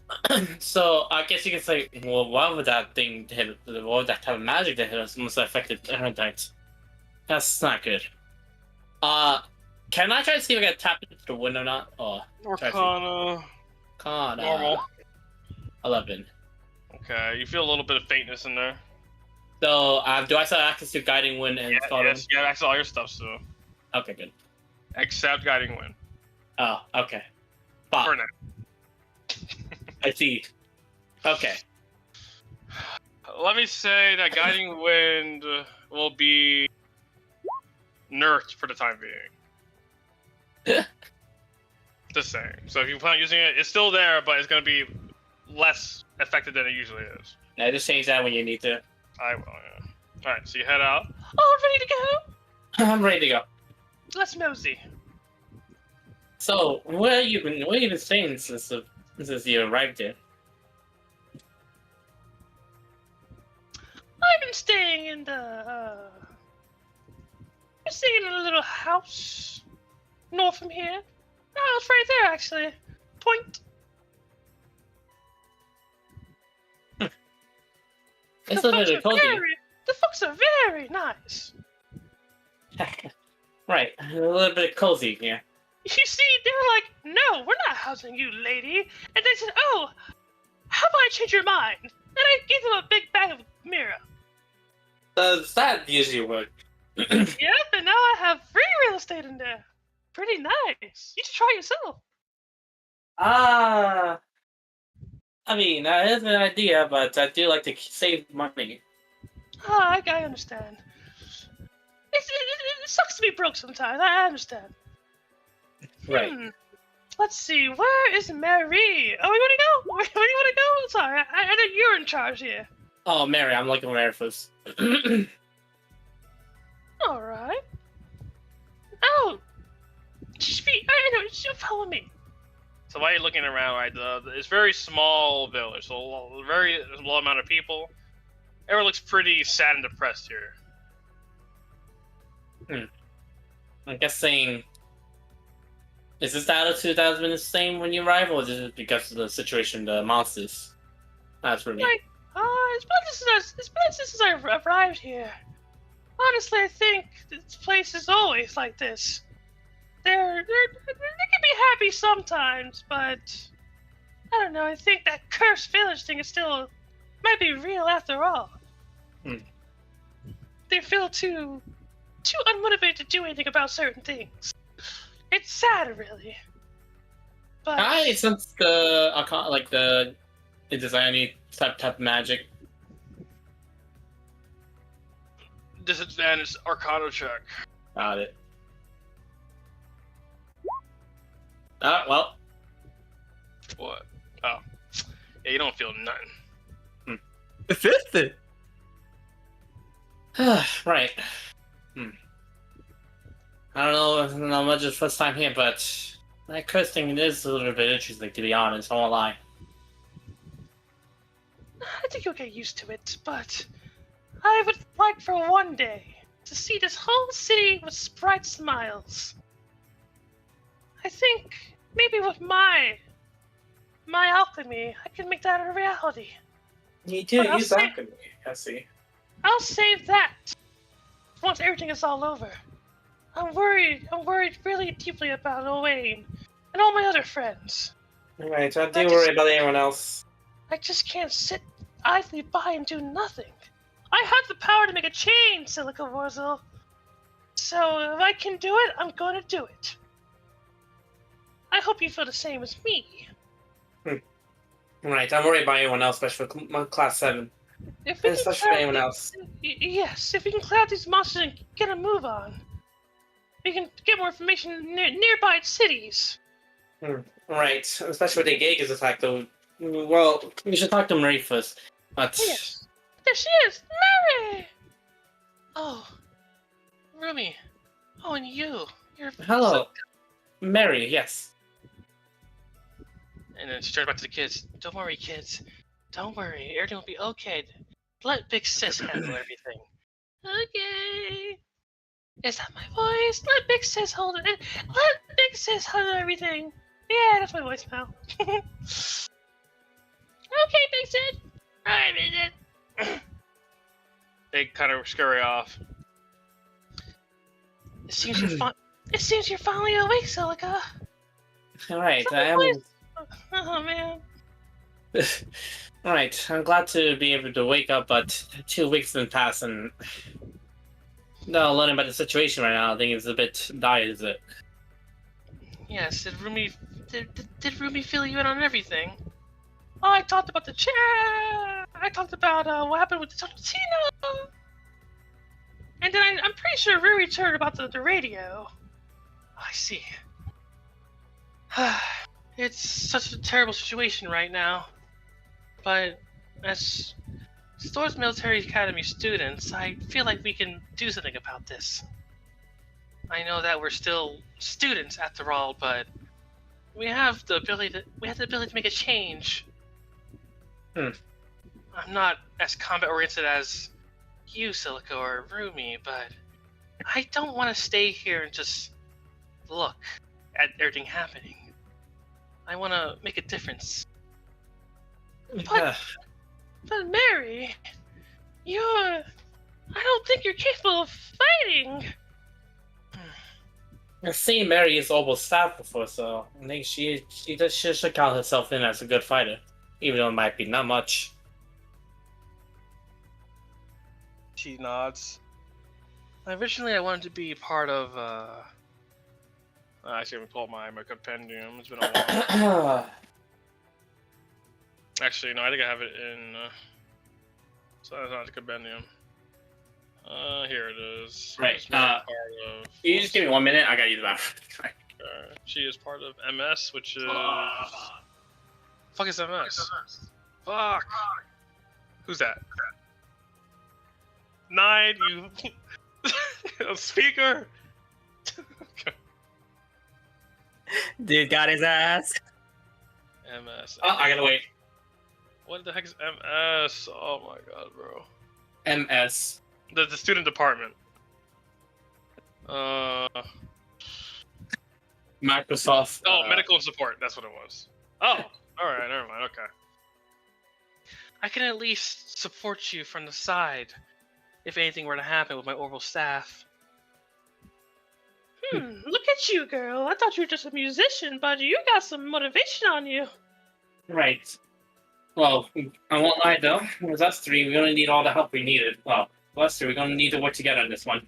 so I guess you can say, well, why would that thing hit? What would that type of magic that hit us must have affected Arendite? That's not good. Can I try to see if I can tap into the wind or not? Or Arcana. Normal. 11. Okay, you feel a little bit of faintness in there. So, do I still have access to Guiding Wind and Scalding? Yes, you have access to all your stuff still. Okay, good. Except Guiding Wind. Oh, okay. Fuck. For now. I see. Okay. Let me say that Guiding Wind will be nerfed for the time being. The same. So if you plan on using it, it's still there, but it's going to be less effective than it usually is. Yeah, just change that when you need to. I will, yeah. Alright, so you head out. Oh, ready to go? I'm ready to go. Let's mosey. So, where have you been staying since you arrived here? I've been staying in the, I'm staying in a little house north from here. Oh, it's right there, actually. Point. It's a little cozy. The folks are very nice. Right, a little bit cozy here. You see, they were like, no, we're not housing you, lady. And they said, oh, how about I change your mind? And I gave them a big bag of mirror. Does that usually work? Yep, and now I have free real estate in there. Pretty nice. You should try yourself. I mean, that is an idea, but I do like to save money. Ah, I understand. It sucks to be broke sometimes. I understand. Right. Let's see. Where is Mary? Oh, we want to go? Where do you want to go? Sorry, I know you're in charge here. Oh, Mary, I'm looking for Mary first. All right. Oh, I know. She'll follow me. So while you're looking around, right, it's a very small village, so a very low amount of people. Everyone looks pretty sad and depressed here. I'm guessing. Is this the attitude that has been the same when you arrive, or is it because of the situation, the monsters? That's for me. Like, it's been since I arrived here. Honestly, I think this place is always like this. They can be happy sometimes, but I don't know. I think that cursed village thing is still might be real after all. They feel too unmotivated to do anything about certain things. It's sad, really. But I sense the designy type of magic. Disadvantage Arcana check. Got it. Well. What? Oh. Yeah, you don't feel nothing. Assistant. Right. I don't know much of the first time here, but that curse thing is a little bit interesting, to be honest. I won't lie. I think you'll get used to it, but I would like for one day to see this whole city with bright smiles. I think maybe with my alchemy, I can make that a reality. You do But I'll use say- alchemy, I see. I'll save that once everything is all over. I'm worried really deeply about Owain and all my other friends. Right, I do I just- worry about anyone else. I just can't sit idly by and do nothing. I have the power to make a change, Silica Wurzel. So if I can do it, I'm going to do it. I hope you feel the same as me. Right, I'm worried about anyone else, especially for class 7. If we And can especially clear anyone out else. yes, if we can clear out these monsters and get a move on, we can get more information in nearby cities. Right, especially with the Gagas attack, though. Well, we should talk to Marie first. But Yes. There she is! Mary! Oh. Rumi. Oh, and you. You're hello, Mary. Yes. And then she turns back to the kids. Don't worry, kids. Don't worry. Everything will be okay. Let Big Sis handle everything. Okay. Is that my voice? Let Big Sis hold it. Let Big Sis handle everything. Yeah, that's my voice now. Okay, Big Sis. Alright, Big Sis. They kind of scurry off. It seems you're finally awake, Silica. Alright, I am. Oh man. Alright, I'm glad to be able to wake up, but 2 weeks have passed, and no, learning about the situation right now, I think it's a bit dire, is it? Yes, did Rumi fill you in on everything? Oh, I talked about the chair. I talked about what happened with the Tina. And then I'm pretty sure Rumi heard about the radio. I see. It's such a terrible situation right now. But as Stor's Military Academy students, I feel like we can do something about this. I know that we're still students after all, but we have the ability to make a change. I'm not as combat oriented as you, Silica, or Rumi, but I don't want to stay here and just look at everything happening. I want to make a difference. But Mary, I don't think you're capable of fighting. I've seen Mary is almost staff before, so I think she should count herself in as a good fighter, even though it might be not much. She nods. Originally, I wanted to be part of. I actually haven't pulled my compendium. It's been a while. Actually, no, I think I have it in. So that's not the compendium. Here it is. Right. It's part of, You just give me 1 minute. I gotta use the bathroom. she is part of MS, which is. Fuck is MS? Fuck. Who's that? Nine, you. A speaker. Dude got his ass. MS. Oh, I gotta wait. What the heck is MS? Oh my god, bro. MS. The student department. Microsoft. Oh, medical support. That's what it was. Oh, all right. Never mind. Okay. I can at least support you from the side if anything were to happen with my orbital staff. Look at you, girl. I thought you were just a musician, but you got some motivation on you. Right. Well, I won't lie though. With us three, we only need all the help we needed. Well, us three, we're gonna need to work together on this one.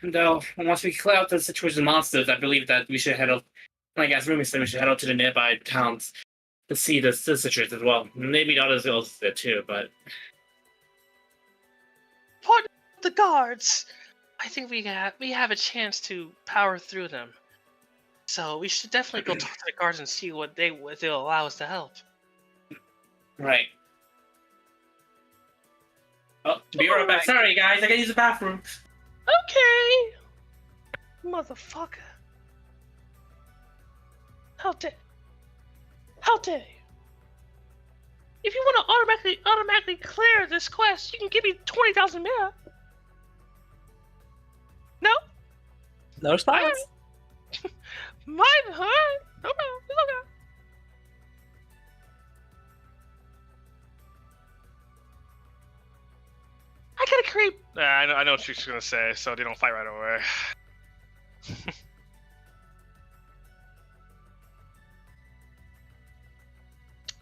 And once we clear out the situation with monsters, I believe that we should head up. Like as Rumi said, we should head out to the nearby towns to see the situation as well. Maybe the others girls there too, but Put the guards. I think we have a chance to power through them. So we should definitely go talk to the guards and see what they'll allow us to help. right. Oh, be right back. Sorry guys, I gotta use the bathroom. Okay. Motherfucker. How dare you? If you want to automatically clear this quest, you can give me 20,000 mira. No? No response. Mine, alright. No problem. It's okay. I gotta creep. I know what she's gonna say, so they don't fight right away.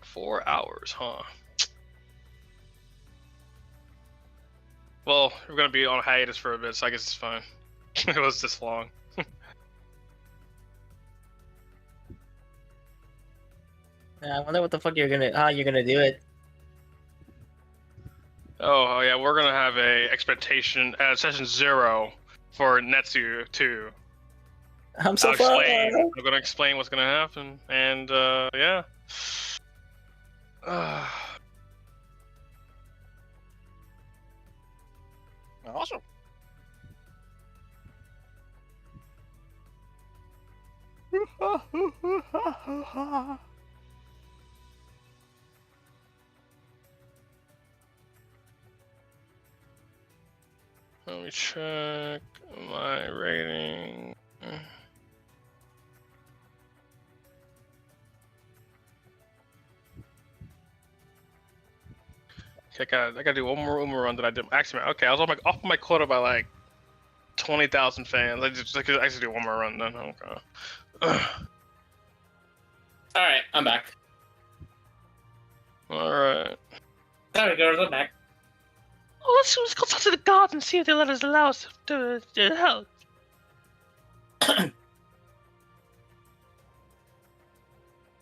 4 hours, huh? Well, we're gonna be on hiatus for a bit, so I guess it's fine. It was this long. I wonder what the fuck how you're gonna do it. Oh yeah, we're gonna have a expectation session 0 for Netsu too. I'm so I'm far. gonna explain what's gonna happen, and yeah. Awesome. Let me check my rating. Okay, I gotta do one more Uma run that I did. Actually, okay, I was off my quota by like 20,000 fans. I could actually do one more run then. Okay. All right, I'm back. All right. There we go. I'm back. Oh, let's go talk to the gods and see if they allow us to help.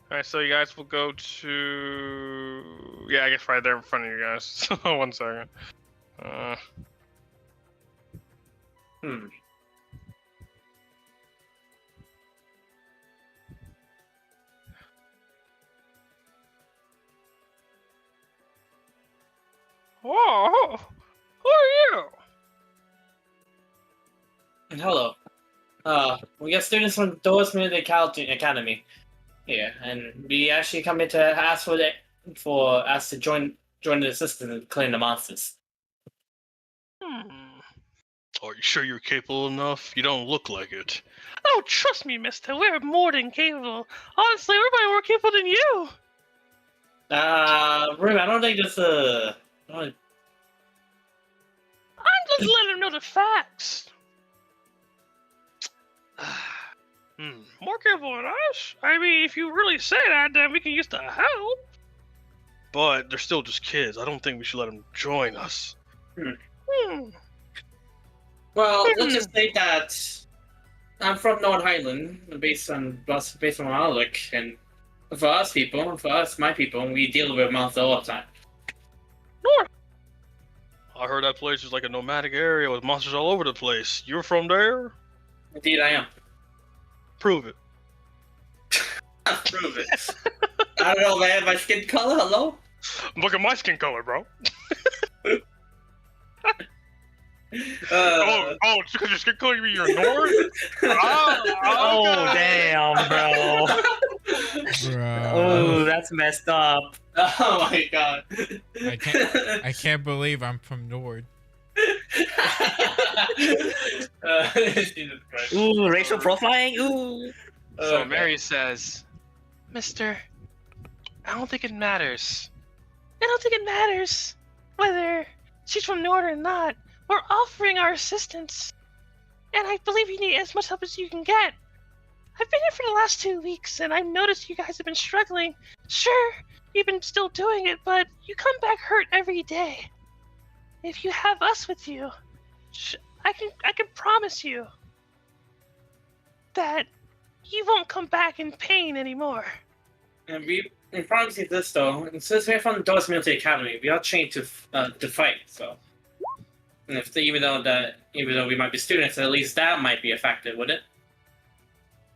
All right, so you guys will go to I guess right there in front of you guys. 1 second. Whoa, who are you? Hello. We got students from Doris Community Academy here, and we actually come here to ask for us to join the system and clean the monsters. Are you sure you're capable enough? You don't look like it. Oh, trust me, mister. We're more than capable. Honestly, we're probably more capable than you. Ruben, I don't think this I'm just letting him know the facts. More capable than us? I mean, if you really say that, then we can use the help. But they're still just kids. I don't think we should let them join us. Well, let's just say that I'm from North Highland, based on my outlook, and for us, my people, we deal with monsters all the time. North. I heard that place is like a nomadic area with monsters all over the place. You're from there? Indeed, I am. Prove it. Prove it. I don't know, man. My skin color. Hello. Look at my skin color, bro. It's because your skin color, you mean you're North? Oh, damn, bro. Bro. Oh, that's messed up. Oh my god. I can't believe I'm from Nord. Jesus Christ. Ooh, racial profiling. Ooh. So Mary says, Mister, I don't think it matters. I don't think it matters whether she's from Nord or not. We're offering our assistance. And I believe you need as much help as you can get. I've been here for the last 2 weeks, and I've noticed you guys have been struggling. Sure, you've been still doing it, but you come back hurt every day. If you have us with you, I can promise you that you won't come back in pain anymore. And we promise you this though. And since we're from the Doris Military Academy, we are trained to fight. So, and even though we might be students, at least that might be a factor, would it?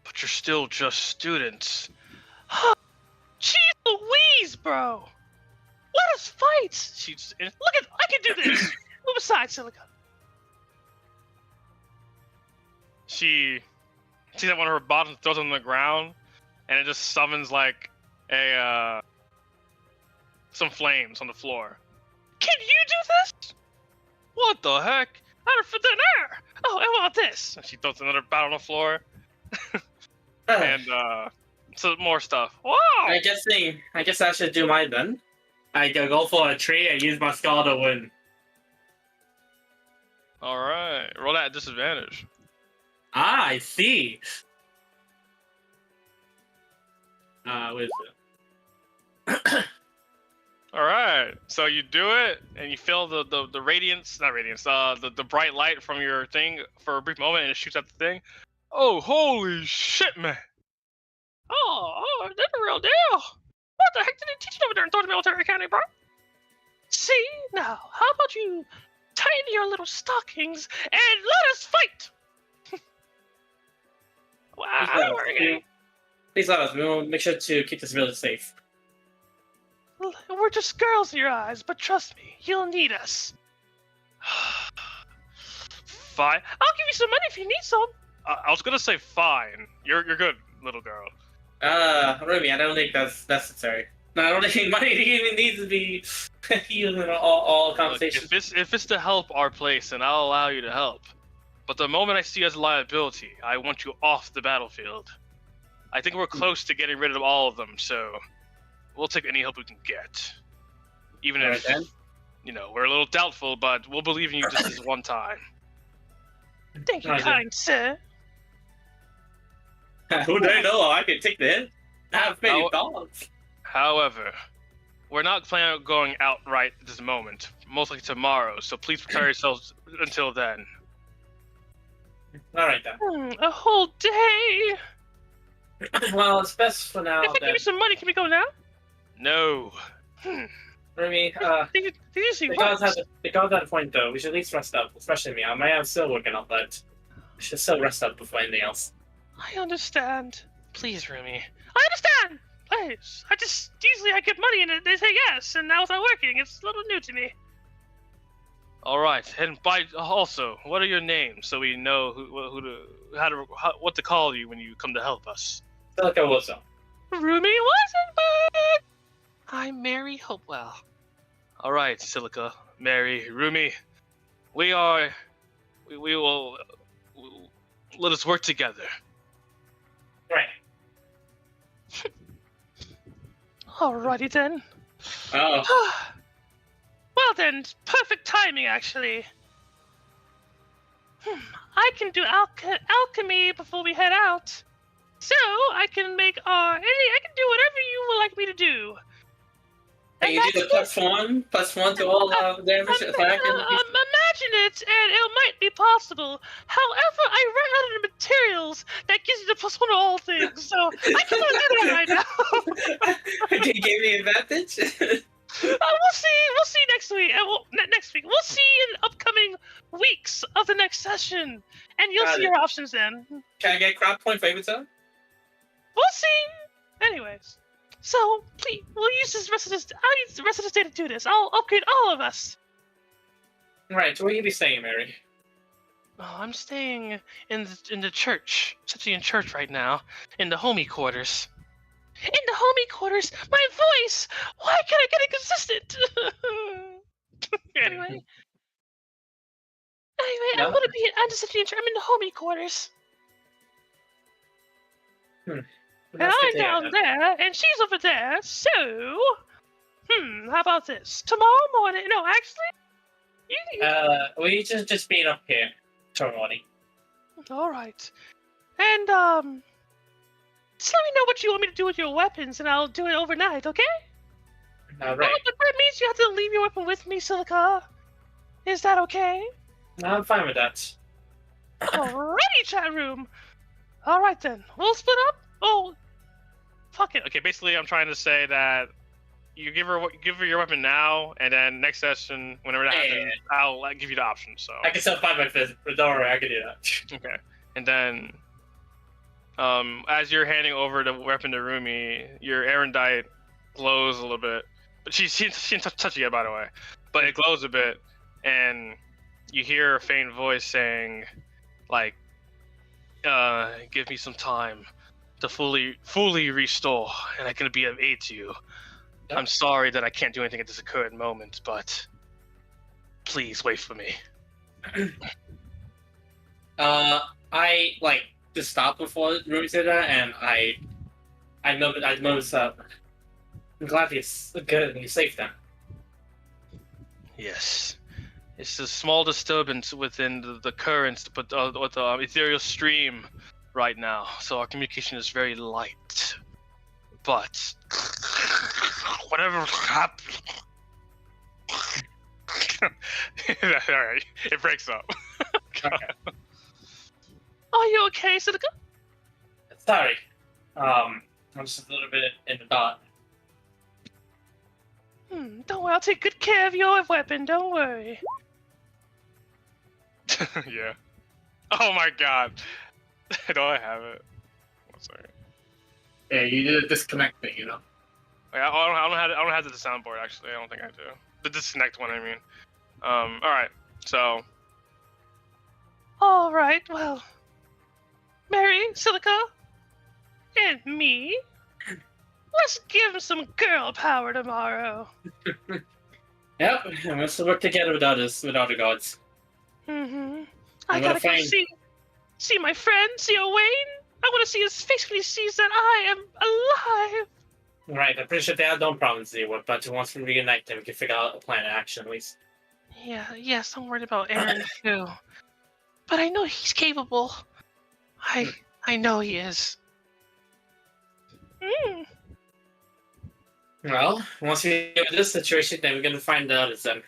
But you're still just students. Jeez Louise, bro! Let us fight! I can do this! Move aside, Silica. She sees that one of her bottoms, throws it on the ground, and it just summons like some flames on the floor. Can you do this? What the heck? How to fit that air? Oh, how about this? And she throws another bat on the floor. And so more stuff. Wow! I guess I should do mine then. I can go for a tree and use my skull to win. Alright. Roll that at disadvantage. Ah, I see. What is it? All right. So you do it, and you feel the radiance, not radiance, the bright light from your thing for a brief moment, and it shoots at the thing. Oh, holy shit, man! Oh, that's a real deal. What the heck did he teach you over there in Thornton Military Academy, bro? See, now, how about you tighten your little stockings and let us fight? Wow, Please let us. We will make sure to keep this village safe. We're just girls in your eyes, but trust me, you'll need us. Fine. I'll give you some money if you need some. I was gonna say fine. You're good, little girl. Ruby, I don't think that's necessary. No, I don't think money even needs to be used in all conversations. Look, if it's to help our place, then I'll allow you to help. But the moment I see you as a liability, I want you off the battlefield. I think we're close to getting rid of all of them, so we'll take any help we can get. Even if, we're a little doubtful, but we'll believe in you just this one time. Thank you, kind sir. Who do I know? I can take the hit. I have many dogs. However, we're not planning on going outright at this moment. Most likely tomorrow, so please prepare yourselves until then. All right, then. A whole day? Well, it's best for now. If I give you some money, can we go now? No. Remy, the gods had a point, though. We should at least rest up, especially me. I am still working on that. We should still rest up before anything else. I understand. Please, Remy. I understand! Please. Usually I get money and they say yes, and now it's not working. It's a little new to me. Alright, and also, what are your names so we know what to call you when you come to help us? Silica Wilson. Rumi Weisenberg! I'm Mary Hopewell. Alright, Silica, Mary, Rumi. We will let us work together. Right. Alrighty then. Oh. Well then, perfect timing actually. I can do alchemy before we head out. So, I can make I can do whatever you would like me to do. And you do the +1 to all damage attack. Imagine it, and it might be possible. However, I ran out of the materials that gives you the +1 to all things, so I cannot do that right now. Can you give me advantage? We'll see next week. Next week. We'll see in upcoming weeks of the next session, and you'll see your options then. Can I get crowd point for Avatar? We'll see. Anyways, so please, we'll use this rest of this. I'll use the rest of this day to do this. I'll upgrade all of us. Right. So where you be staying, Mary? Oh, I'm staying in the church. I'm sitting in church right now, in the homie quarters. In the homie quarters, my voice! Why can't I get it consistent? Anyway, No? I'm just sitting in church. I'm in the homie quarters. And I'm down there, and she's over there, so... how about this? Tomorrow morning... No, actually... we just meet up here tomorrow morning. Alright. And, just let me know what you want me to do with your weapons, and I'll do it overnight, okay? Right. Oh, but that means you have to leave your weapon with me, Silica. Is that okay? I'm fine with that. Alrighty, chat room. Alright then, we'll split up? Oh, fuck it. Okay, basically I'm trying to say that you give her your weapon now, and then next session, whenever that happens, I'll give you the option, so... I can still find my fist, but don't worry, I can do that. Okay. And then... as you're handing over the weapon to Rumi, your erendite glows a little bit. But she didn't touch it yet, by the way. But it glows a bit, and you hear a faint voice saying, like, give me some time to fully restore, and I can be of aid to you. Yep. I'm sorry that I can't do anything at this current moment, but please wait for me. I, just stopped before Rumi said that, and I noticed that. I'm glad he's good and he's safe then. Yes. It's a small disturbance within the currents, but with the ethereal stream right now, so our communication is very light. But whatever happened. Alright, it breaks up. Okay. Are you okay, Sinica? Sorry. I'm just a little bit in the dot. Don't worry, I'll take good care of your weapon, don't worry. Yeah. Oh my god. Do I have it? One second. Yeah, you did a disconnect thing, you know. Like, I don't have the soundboard actually. I don't think I do. The disconnect one, I mean. All right. So. All right, well, Mary, Silica, and me, let's give him some girl power tomorrow. Yep, let's work together without the gods. Mm-hmm. I'm I gonna gotta go find- see my friend, see Owain. I want to see his face when he sees that I am alive. Right, I'm pretty sure Dad don't promise you what, but once we reunite them, we can figure out a plan of action at least. Yeah, yes, I'm worried about Aaron too. But I know he's capable. I know he is. Well, once we get this situation, then we're gonna find out it's them.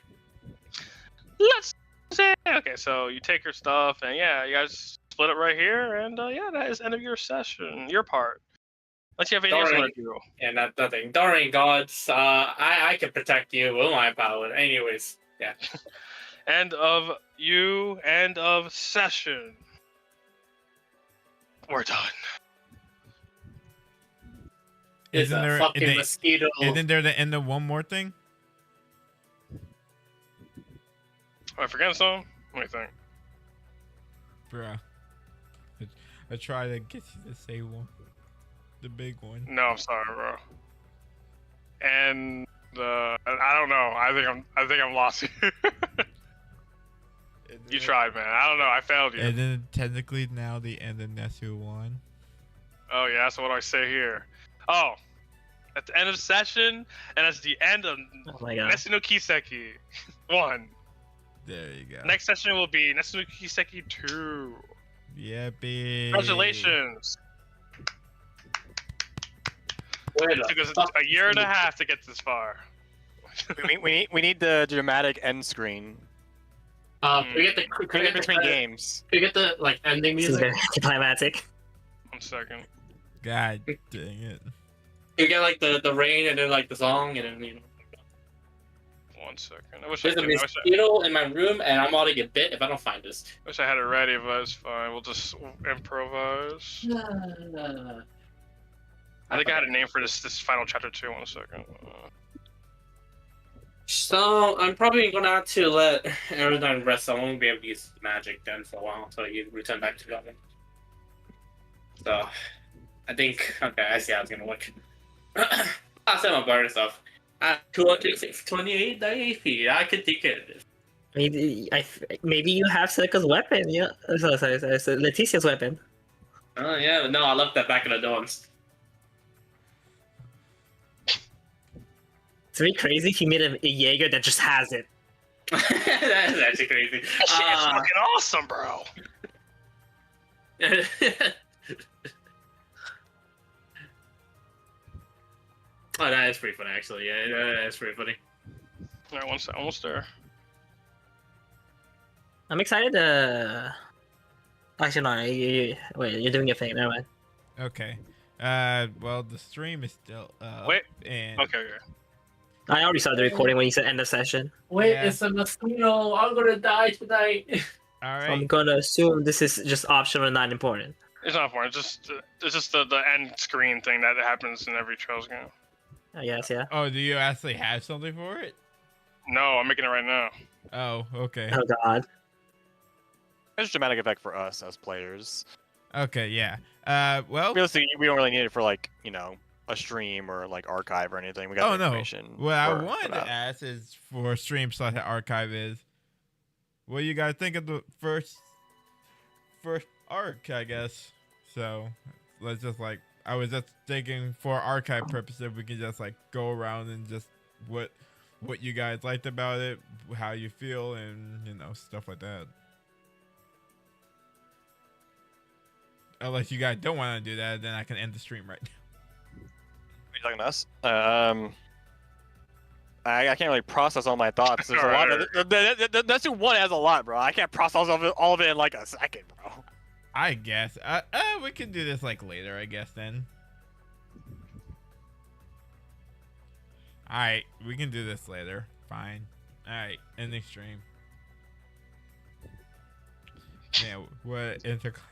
Let's say Okay, so you take your stuff, and yeah, you guys split it right here, and yeah, that is end of your session, your part. Unless you have anything else you want to do. And that nothing. Don't worry, gods. I can protect you with my power. Anyways, yeah. End of you, end of session. We're done. It's Isn't a there- fucking isn't- mosquito. Isn't there the end of one more thing? Am I forgetting something? What do you think? Bruh. I try to get you to say one. The big one. No, I'm sorry, bro. And I don't know. I think I'm lost here. You tried, man. I don't know. I failed you. And then technically now the end of Nesu 1. Oh yeah, so what do I say here? Oh, at the end of session, and that's the end of Oh my god. Nesu no Kiseki 1. There you go. Next session will be Nesu no Kiseki 2. Yippee. Congratulations. Wait It took us a year and a half to get this far. we need the dramatic end screen. We get the In between games. We get the like ending This is music. very anticlimactic. 1 second. God dang it. You get like the rain and then like the song and then 1 second. I wish I there's a could. I mosquito in my room and I'm about to get bit if I don't find this. wish I had it ready, but it's fine. We'll just improvise. I think I had a name for this final chapter too. 1 second. So I'm probably gonna have to let Aerodine rest. I won't be able to use magic then for a while until you return back to Goblin. So I think I see how it's gonna work. I'll set my bar and stuff. 28 AP. I can take care of this. Maybe you have Silica's weapon. Yeah. Sorry. So Leticia's weapon. Oh yeah, no, I left that back in the dorms. It's really crazy if you made a Jaeger that just has it. That is actually crazy. That shit is fucking awesome, bro. Oh, that is pretty funny, actually. Yeah, that is pretty funny. All right, 1 second. Almost there. I'm excited. Actually, no. Wait, you're doing your thing. Never mind. Okay. Well, the stream is still up. Wait. And Okay. I already started the recording when you said end of session. Wait, Yeah. it's a mosquito. I'm gonna die tonight. all I'm right. gonna assume this is just optional and not important. It's not important. It's just the end screen thing that happens in every Trails game. I guess, yeah. Oh, do you actually have something for it? No, I'm making it right now. Oh, okay. Oh god. There's a dramatic effect for us as players. Okay, yeah. Well, Realistically, we don't really need it for like, a stream or like archive or anything. We got oh the no. information. What I for wanted to that. ask is for stream/archive is, what do you guys think of the first arc? I guess. So let's just I was just thinking for archive purposes, we can just go around and just what you guys liked about it, how you feel, and stuff like that. Unless you guys don't want to do that, then I can end the stream right now. Are you talking to us? I can't really process all my thoughts. There's a lot. That's one has a lot, bro. I can't process all of it in like a second, bro. I guess. We can do this like later, I guess then. Alright, we can do this later. Fine. Alright, ending stream. Yeah, what intercom